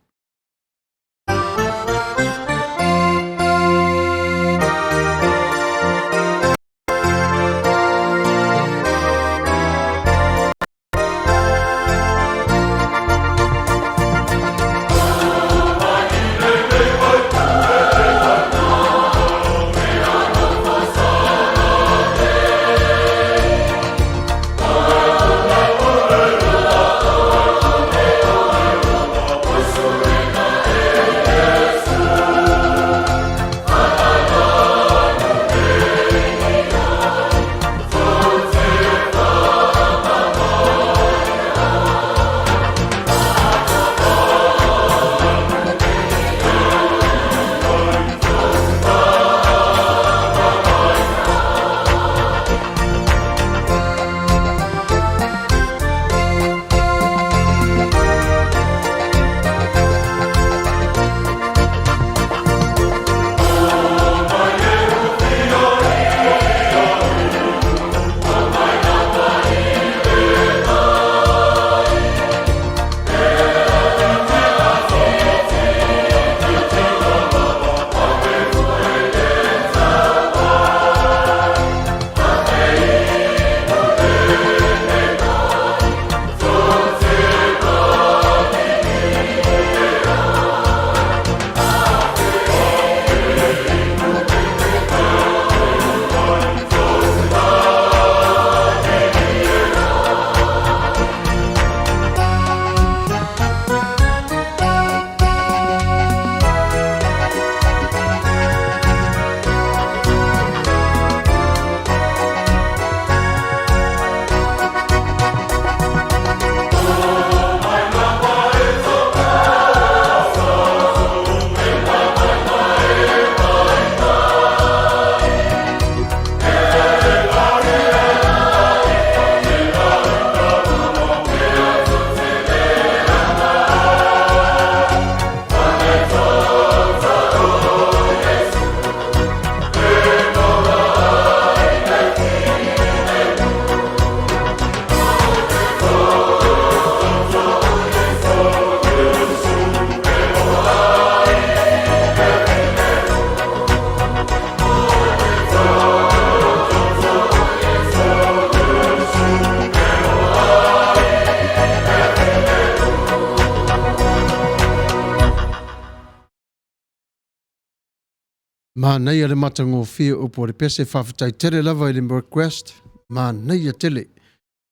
Ma nei ale matango fia upo le pese whawhitai tere lava i le request. Ma nei a tele.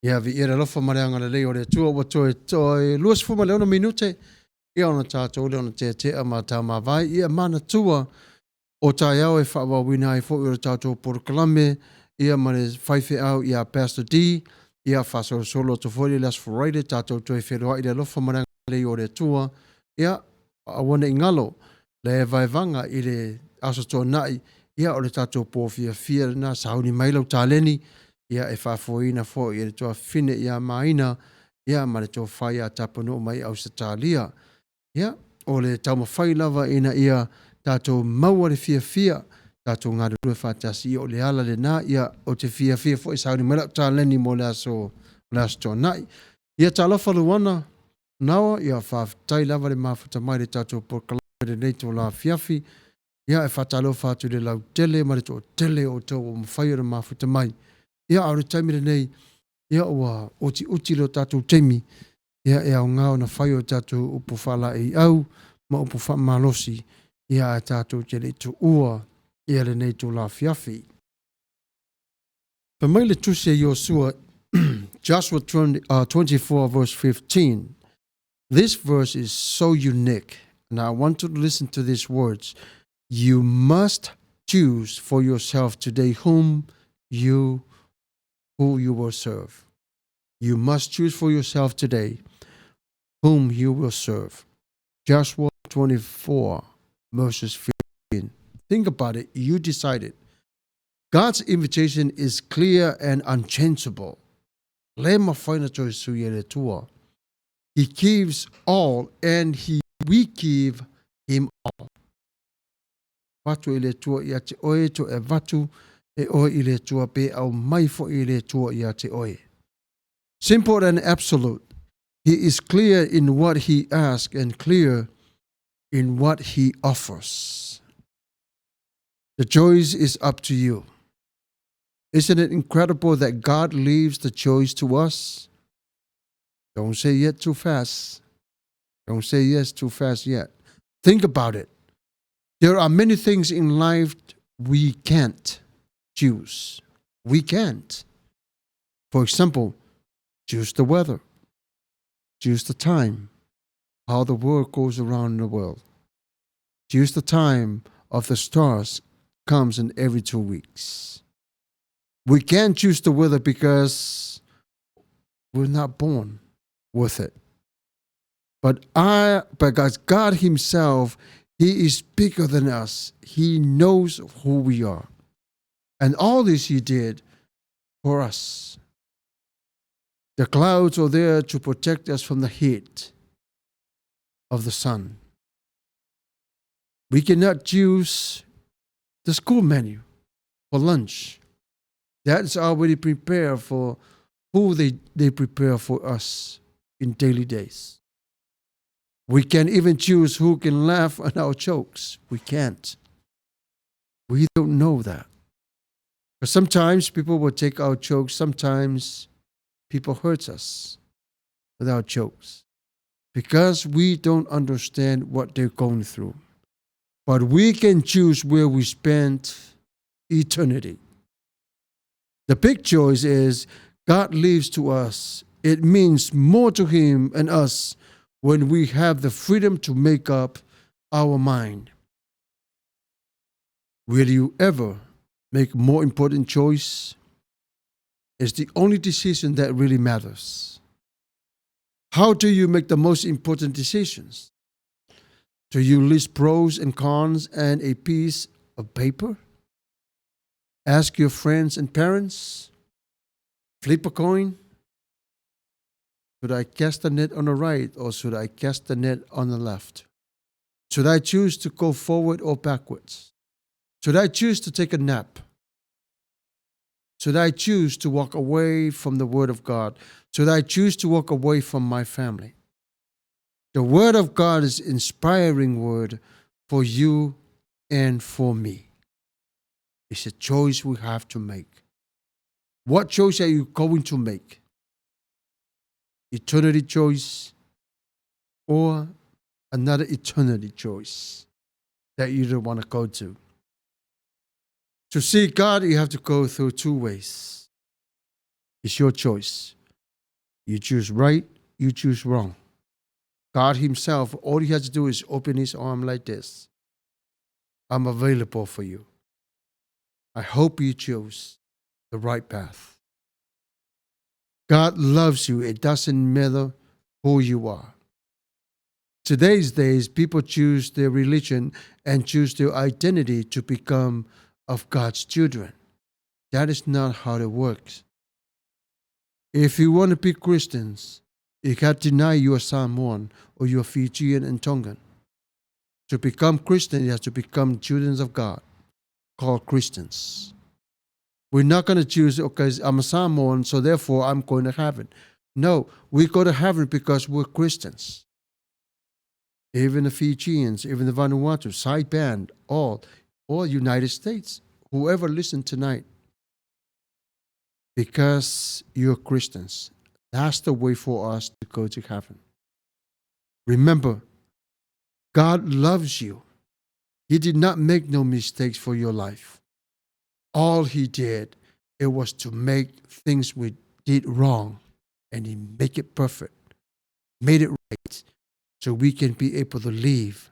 Ia vi era lofa mareanga le leo le tua wa toe luas fuma leona minute. Ia ona tātou leona te ma tā ma vai. Ia mana tua o tai au e whawa wina i fo ura tātou porokalame. Ia mane whaife au ia Pastor D. Ia whasoro solo to fori las Friday tātou toi wheroa i le lofa mareanga le leo le tua. Ia awana ingalo le vaivanga i le aso tō nai, ia o le tātou pōwhia na sauni mailau tāleni, ia e whafoina fo i le tō whine ia maina, ia ma le tō whai a tapano mai au sa tālia. Ia, o le tau mawhai lava ina ia tātou maua le whia, tātou ngā rurua whātasi o le ala le nā, ia o te whia fo i sauni mailau tāleni mo le aso tō nai. Ia tālofa luana, nawa, ia whawhitai lava le mafuta mai le tātou porkalame le nei tō la fiafi, ia e whatalo whātu le lau tele, ma le tō tele o tō o mwhai o mafuta mai. Ia au le taimire nei, ia ua uti lo tātou teimi, ia e au ngāo na whai o tātou upu whala e au, ma upu wha malosi, ia e tātou tele tu ua, ia le nei tō la fiafi. Pa mai le tuse Yosua, Joshua 24 verse 15. This verse is so unique. Now I want you to listen to these words. You must choose for yourself today who you will serve. You must choose for yourself today whom you will serve. Joshua 24, verses 15. Think about it. You decided. God's invitation is clear and unchangeable. He gives all and we give him all. Watu ile tua ia te oe to e watu e oe ile tua pe au mai fo ile tua ia te oe. Simple and absolute. He is clear in what he asks and clear in what he offers. The choice is up to you. Isn't it incredible that God leaves the choice to us? Don't say yet too fast. Don't say yes too fast yet. Think about it. There are many things in life we can't choose. We can't. For example, choose the weather. Choose the time, how the world goes around in the world. Choose the time of the stars comes in every 2 weeks. We can't choose the weather because we're not born with it. But God himself, he is bigger than us. He knows who we are. And all this he did for us. The clouds are there to protect us from the heat of the sun. We cannot choose the school menu for lunch. That's already prepared for who they prepare for us in daily days. We can't even choose who can laugh at our jokes. We can't. We don't know that. But sometimes people will take our jokes. Sometimes people hurt us with our jokes because we don't understand what they're going through. But we can choose where we spend eternity. The big choice is God leaves to us. It means more to him and us when we have the freedom to make up our mind. Will you ever make a more important choice? It's the only decision that really matters. How do you make the most important decisions? Do you list pros and cons and a piece of paper? Ask your friends and parents? Flip a coin? Should I cast the net on the right or should I cast the net on the left? Should I choose to go forward or backwards? Should I choose to take a nap? Should I choose to walk away from the Word of God? Should I choose to walk away from my family? The Word of God is inspiring word for you and for me. It's a choice we have to make. What choice are you going to make? Eternity choice or another eternity choice that you don't want to go to? To see God, you have to go through 2 ways. It's your choice. You choose right, you choose wrong. God himself, all he has to do is open his arm like this. I'm available for you. I hope you chose the right path. God loves you. It doesn't matter who you are. Today's days, people choose their religion and choose their identity to become of God's children. That is not how it works. If you want to be Christians, you can't deny you are Samoan or you are Fijian and Tongan. To become Christian, you have to become children of God, called Christians. We're not going to choose, okay, I'm a Samoan, so therefore I'm going to heaven. No, we go to heaven because we're Christians. Even the Fijians, even the Vanuatu, Saipan, all United States, whoever listened tonight, because you're Christians. That's the way for us to go to heaven. Remember, God loves you. He did not make no mistakes for your life. All he did, it was to make things we did wrong, and he make it perfect, made it right, so we can be able to live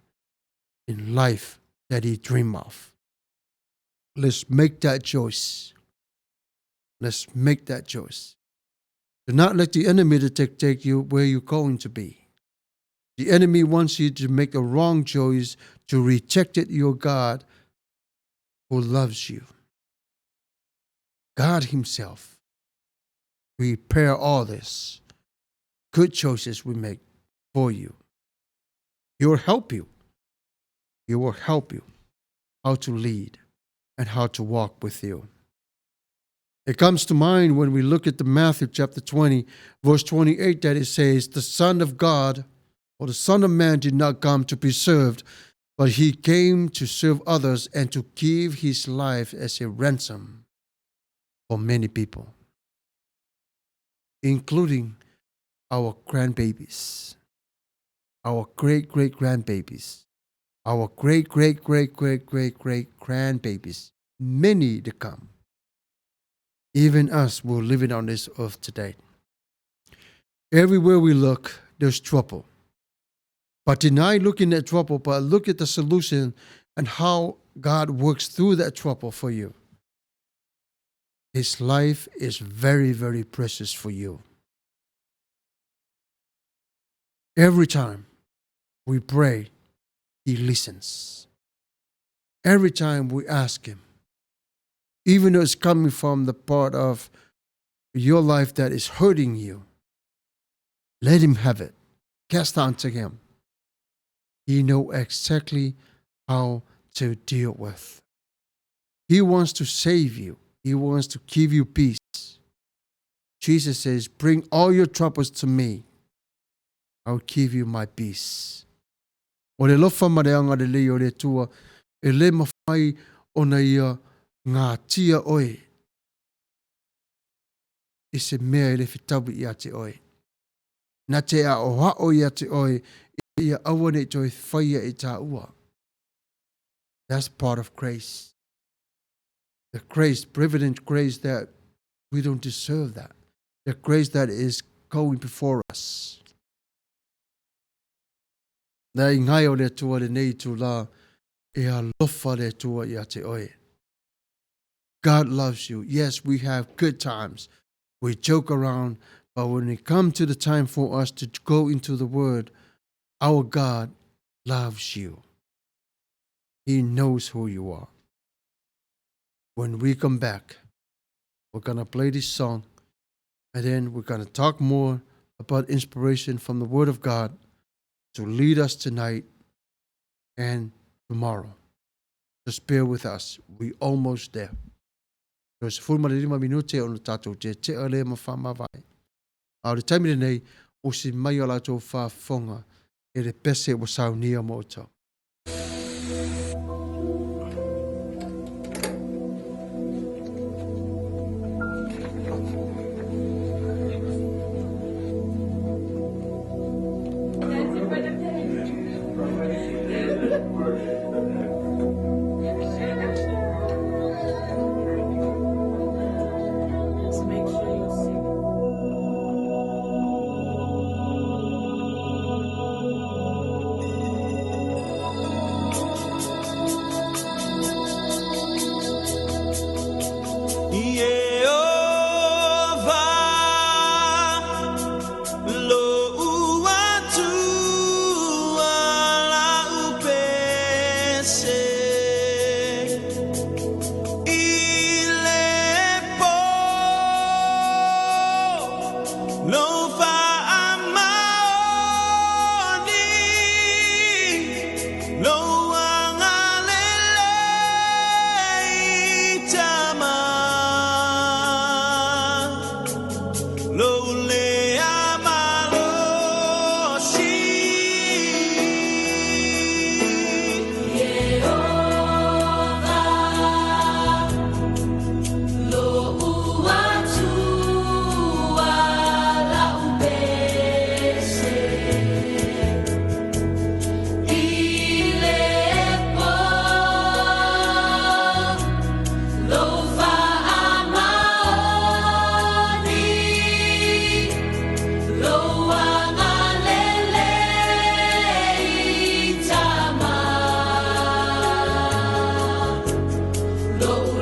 in life that he dreamed of. Let's make that choice. Let's make that choice. Do not let the enemy to take you where you're going to be. The enemy wants you to make a wrong choice, to reject your God who loves you. God himself prepare all this good choices we make for you. He will help you. He will help you how to lead and how to walk with you. It comes to mind when we look at the Matthew chapter 20, verse 28, that it says, the Son of God or the Son of Man did not come to be served, but he came to serve others and to give his life as a ransom for many people, including our grandbabies, our great-great-grandbabies, our great-great-great-great-great-great-grandbabies, many to come. Even us who are living on this earth today. Everywhere we look, there's trouble. But deny looking at trouble, but look at the solution and how God works through that trouble for you. His life is very, very precious for you. Every time we pray, he listens. Every time we ask him, even though it's coming from the part of your life that is hurting you, let him have it. Cast on to him. He knows exactly how to deal with. He wants to save you. He wants to give you peace. Jesus says, bring all your troubles to me. I'll give you my peace. O le lofa mareanga le leo le tua, e le mawhai o na ia ngā tia oe. I se mea le whitawi i a te oe. Na te a o hao i a te oe, ia awane toi whaia i tā ua. That's part of grace. The grace, privileged grace that we don't deserve that. The grace that is going before us. Na i ngai o le tua le nei tu la, e a lofa le tua i a te oe. God loves you. Yes, we have good times. We joke around, but when it comes to the time for us to go into the Word, our God loves you. He knows who you are. When we come back, we're going to play this song, and then we're going to talk more about inspiration from the Word of God to lead us tonight and tomorrow. Just bear with us. We're almost there. So se fulma le 5 minute o na tātou te ale ma whamawai. A le taimire nei, o si mai o lātou whaafonga e le pese o saunia mo o tau. No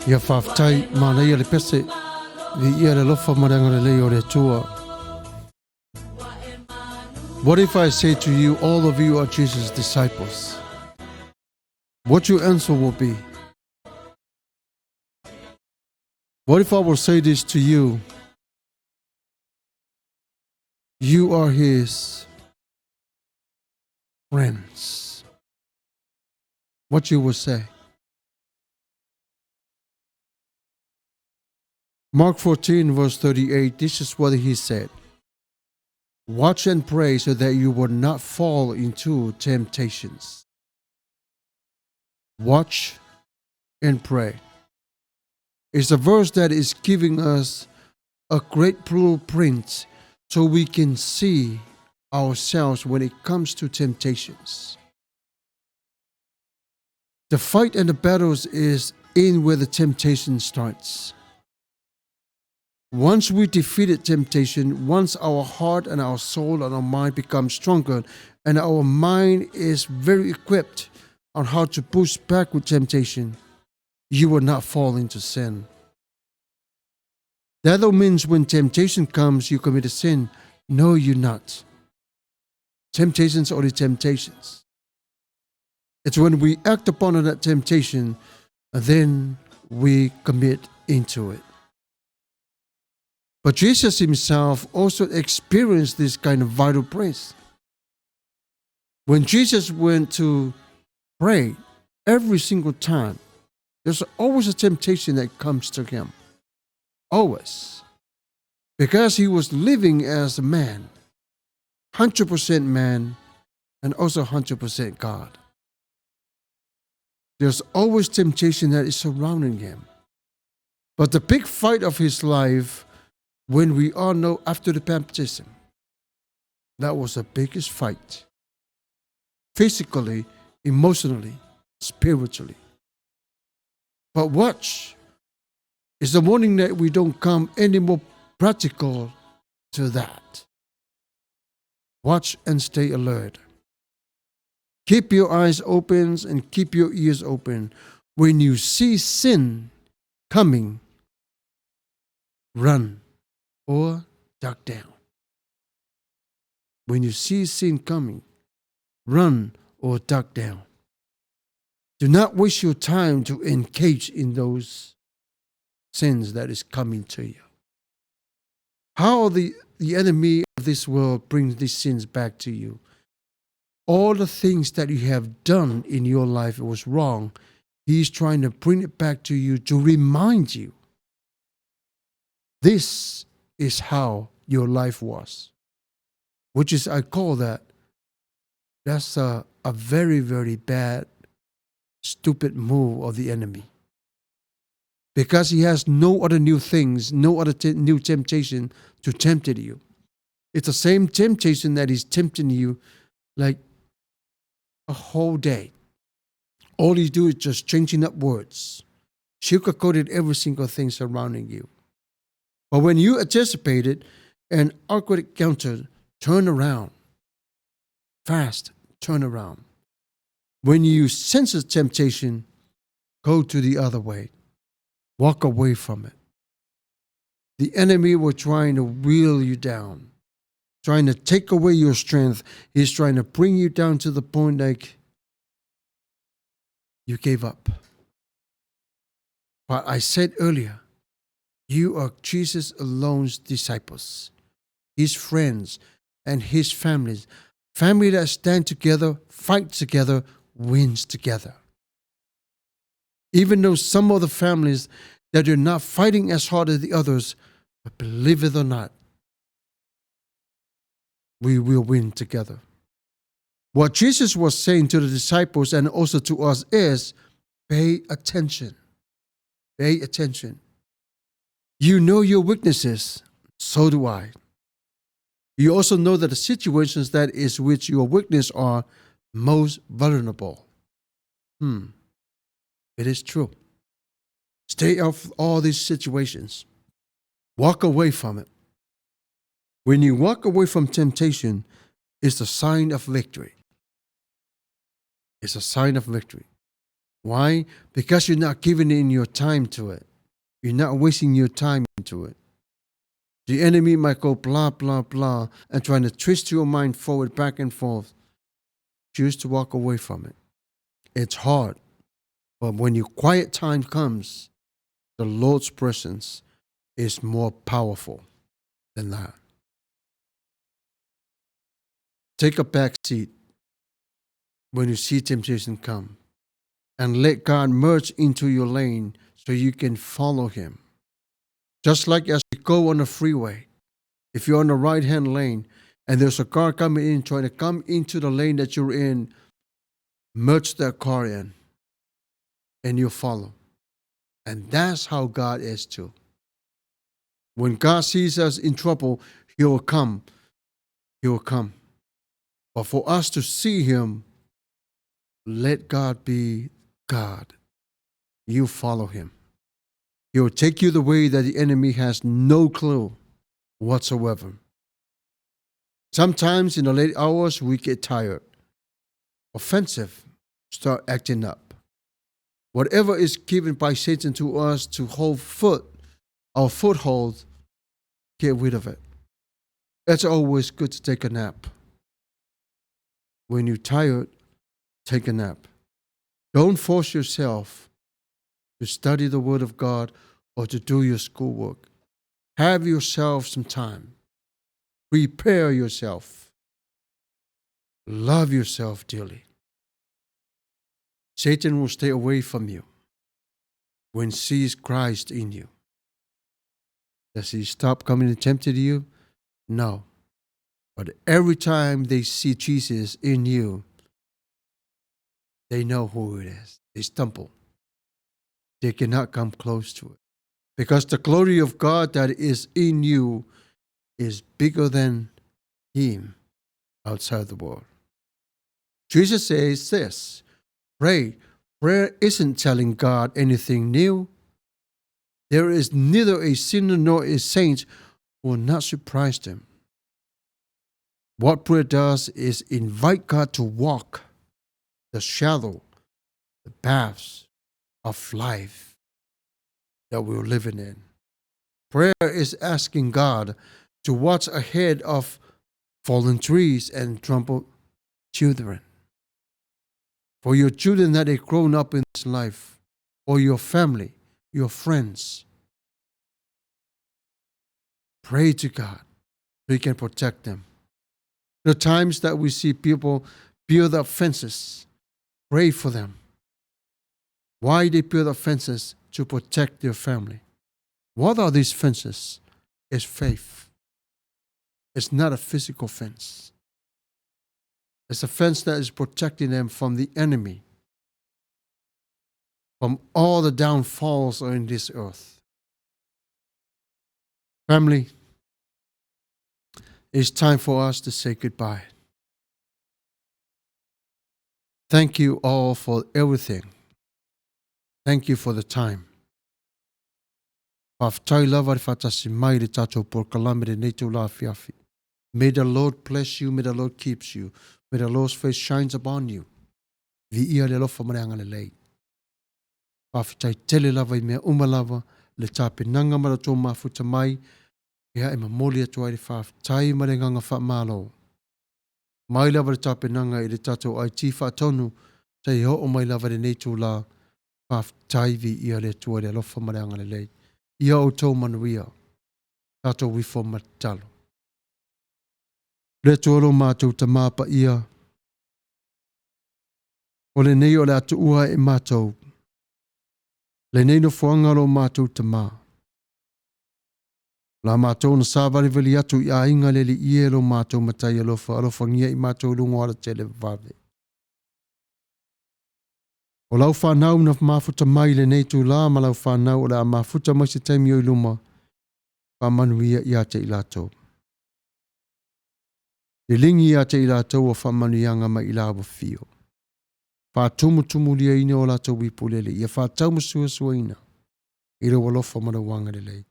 Ia whaftai mana ia le pese. Vi ia le lofa maranga le leo le tua. What if I say to you, all of you are Jesus' disciples? What your answer will be? What if I will say this to you? You are his friends. What you will say? Mark 14 verse 38, this is what he said. Watch and pray so that you will not fall into temptations. Watch and pray. It's a verse that is giving us a great blueprint so we can see ourselves when it comes to temptations. The fight and the battles is in where the temptation starts. Once we defeated temptation, once our heart and our soul and our mind become stronger and our mind is very equipped on how to push back with temptation, you will not fall into sin. That don't mean when temptation comes, you commit a sin. No, you're not. Temptations are only temptations. It's when we act upon that temptation, and then we commit into it. But Jesus himself also experienced this kind of vital praise. When Jesus went to pray, every single time, there's always a temptation that comes to him. Always. Because he was living as a man, 100% man, and also 100% God. There's always temptation that is surrounding him. But the big fight of his life, when we all know after the baptism, that was the biggest fight. Physically, emotionally, spiritually. But watch, it's the warning that we don't come any more practical to that. Watch and stay alert. Keep your eyes open and keep your ears open. When you see sin coming, run or duck down. When you see sin coming, run or duck down. Do not waste your time to engage in those sins that is coming to you. How the enemy of this world brings these sins back to you. All the things that you have done in your life was wrong. He's trying to bring it back to you to remind you. This is how your life was. Which is, I call that's a very, very bad, stupid move of the enemy. Because he has no other new things, no other new temptation to tempt you. It's the same temptation that is tempting you like a whole day. All you do is just changing up words. Sugar-coated every single thing surrounding you. But when you anticipate it, an awkward encounter, turn around. Fast, turn around. When you sense a temptation, go to the other way. Walk away from it. The enemy will trying to wheel you down, trying to take away your strength. He's trying to bring you down to the point like you gave up. But I said earlier, you are Jesus alone's disciples, his friends and his families. Family that stand together, fight together, wins together. Even though some of the families that are not fighting as hard as the others, but believe it or not, we will win together. What Jesus was saying to the disciples and also to us is, pay attention. Pay attention. You know your weaknesses, so do I. You also know that the situations that is which your weakness are most vulnerable. It is true. Stay off all these situations. Walk away from it. When you walk away from temptation, it's a sign of victory. It's a sign of victory. Why? Because you're not giving in your time to it. You're not wasting your time into it. The enemy might go blah, blah, blah, and trying to twist your mind forward, back and forth. Choose to walk away from it. It's hard. But when your quiet time comes, the Lord's presence is more powerful than that. Take a back seat when you see temptation come and let God merge into your lane so you can follow him. Just like as you go on the freeway, if you're on the right-hand lane and there's a car coming in trying to come into the lane that you're in, merge that car in and you follow. And that's how God is too. When God sees us in trouble, he will come. He will come. But for us to see him, let God be God. You follow him. He will take you the way that the enemy has no clue whatsoever. Sometimes in the late hours, we get tired, offensive, start acting up. Whatever is given by Satan to us to hold our foothold, get rid of it. It's always good to take a nap. When you're tired, take a nap. Don't force yourself to study the Word of God or to do your schoolwork. Have yourself some time. Prepare yourself. Love yourself dearly. Satan will stay away from you when he sees Christ in you. Does he stop coming and tempting you? No. But every time they see Jesus in you, they know who it is. They stumble. They cannot come close to it. Because the glory of God that is in you is bigger than him outside the world. Jesus says this, pray. Prayer isn't telling God anything new. There is neither a sinner nor a saint who will not surprise them. What prayer does is invite God to walk the shadow, the paths of life that we're living in. Prayer is asking God to watch ahead of fallen trees and trampled children. For your children that have grown up in this life, or your family, your friends. Pray to God so he can protect them. The times that we see people build up fences, pray for them. Why they build up fences? To protect their family. What are these fences? It's faith. It's not a physical fence. It's a fence that is protecting them from the enemy, from all the downfalls on this earth. Family, it's time for us to say goodbye. Thank you all for everything. Thank you for the time. May the Lord bless you. May the Lord keeps you. May the Lord's face shines upon you. Pafitai tele lava I mea umalava le tāpenanga mara tō mafuta mai ia e mamoli atua i le whaafitai ma le nganga whaamalo. Mai lava le tāpenanga I le tātou ai ti whaatonu ta i ho o mai lava le nei tū la whaafitai vi ia le atua le alofa ma le anga le lei. Ia o tō manuia tātou wifo matalo. Le tōro mātou ta māpa ia o le nei o le atu ua e mātou. Le nei no fuanga lo mātou te mā. La mātou na sāwari veli atu I a inga le li ie lo mātou matai alofa ngia I mātou lungo ala te le vave. O lau whanau na mafuta mai le nei tu la ma lau whanau o la mafuta mai se taimi o I luma pa manuia I a te I lātou. Le lingi I a te I lātou o whamanuianga mai I lāwa fio. Whātumu lia ina o lātou wipulele. Ia whātau masua ina. I lo walofa mana wanga le lei.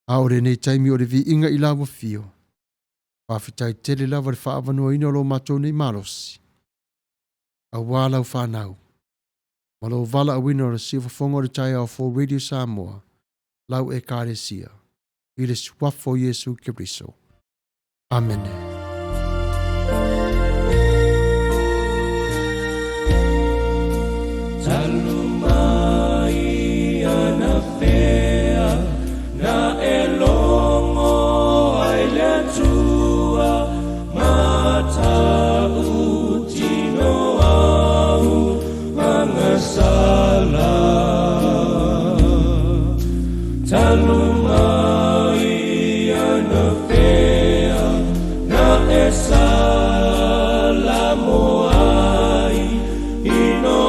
Aore nei taimi o le vi inga I lawa fio. Whawhitai tele lava le whaavanua ina o lo mātou nei marosi. A wālau whanau. Malo vala awina o le siwafonga o le tai au for Radio Samoa. Lau e kāresia. I le suafo Yesu Kiriso. Amen. Talumai ana fea na elongo ai le tua mata utino au mangasala Talumai ana fea na esala moai ino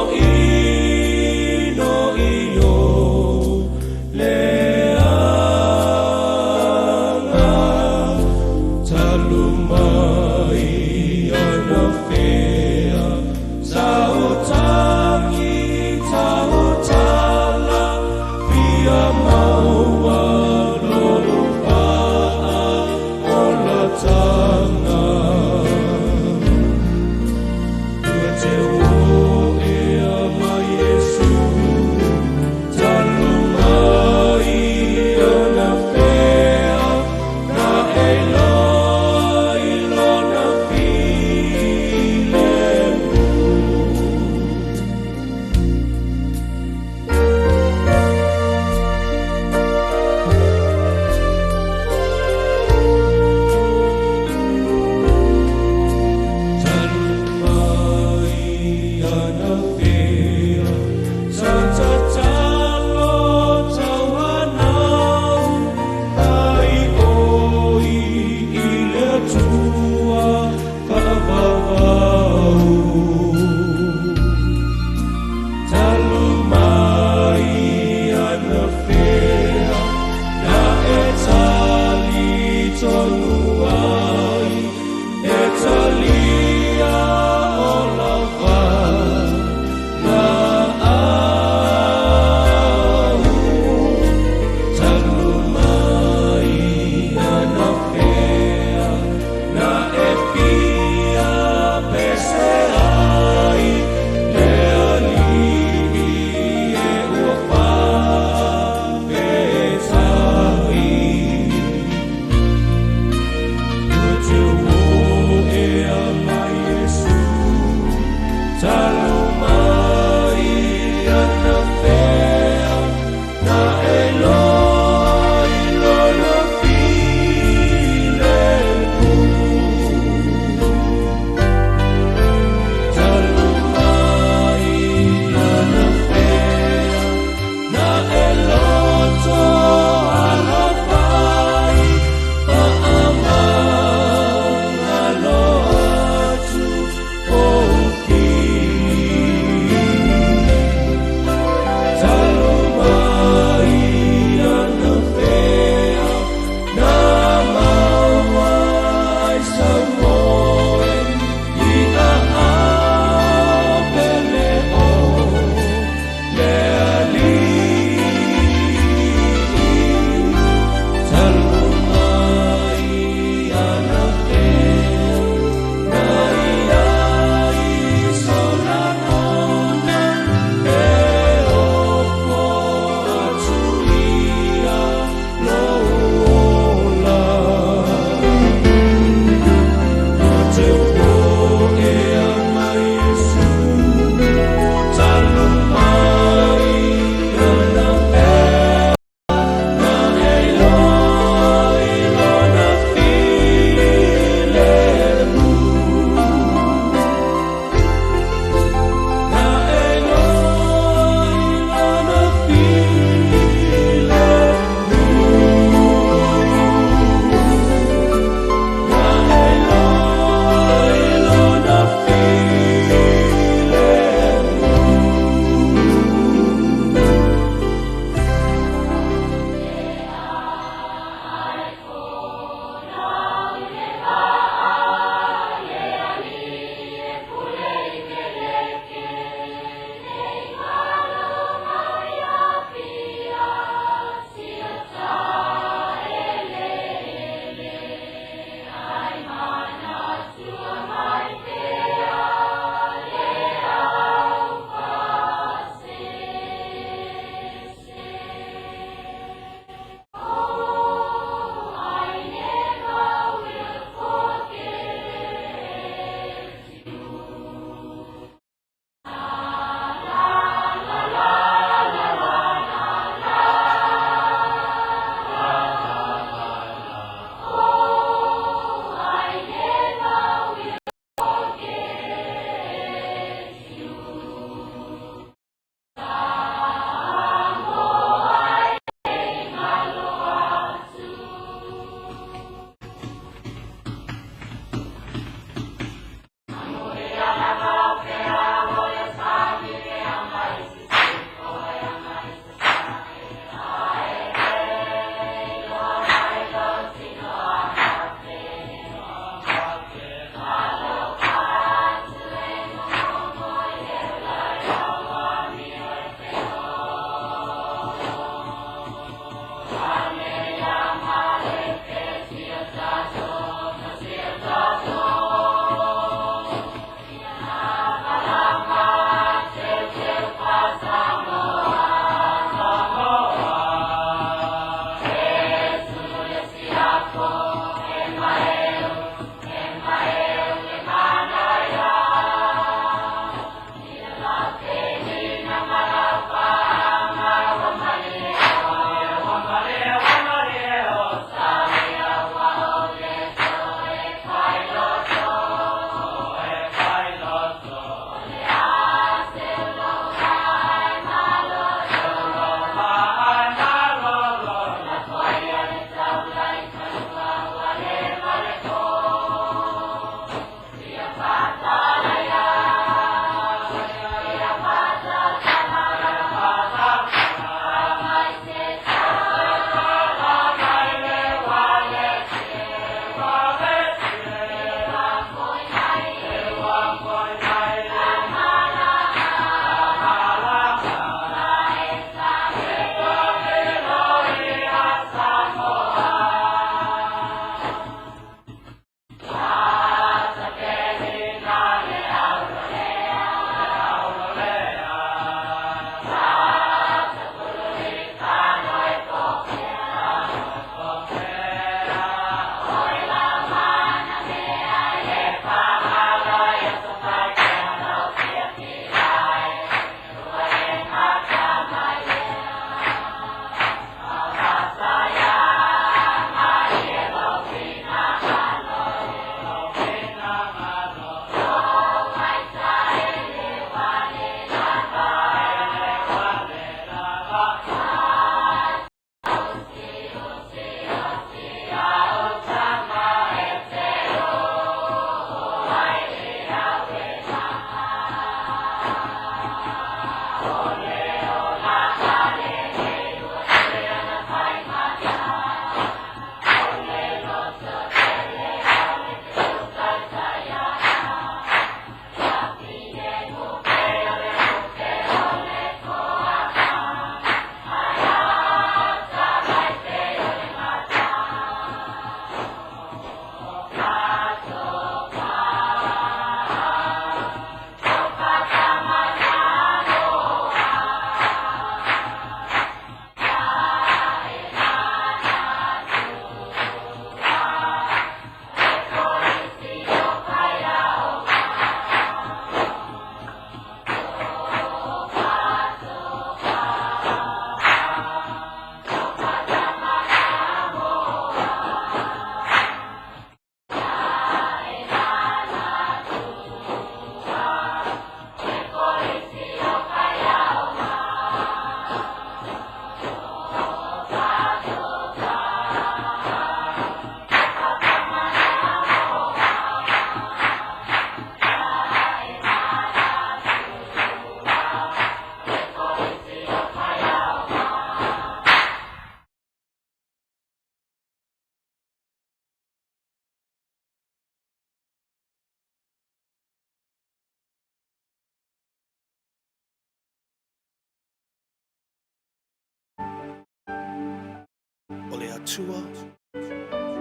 atua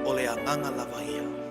o le anganga lava ia.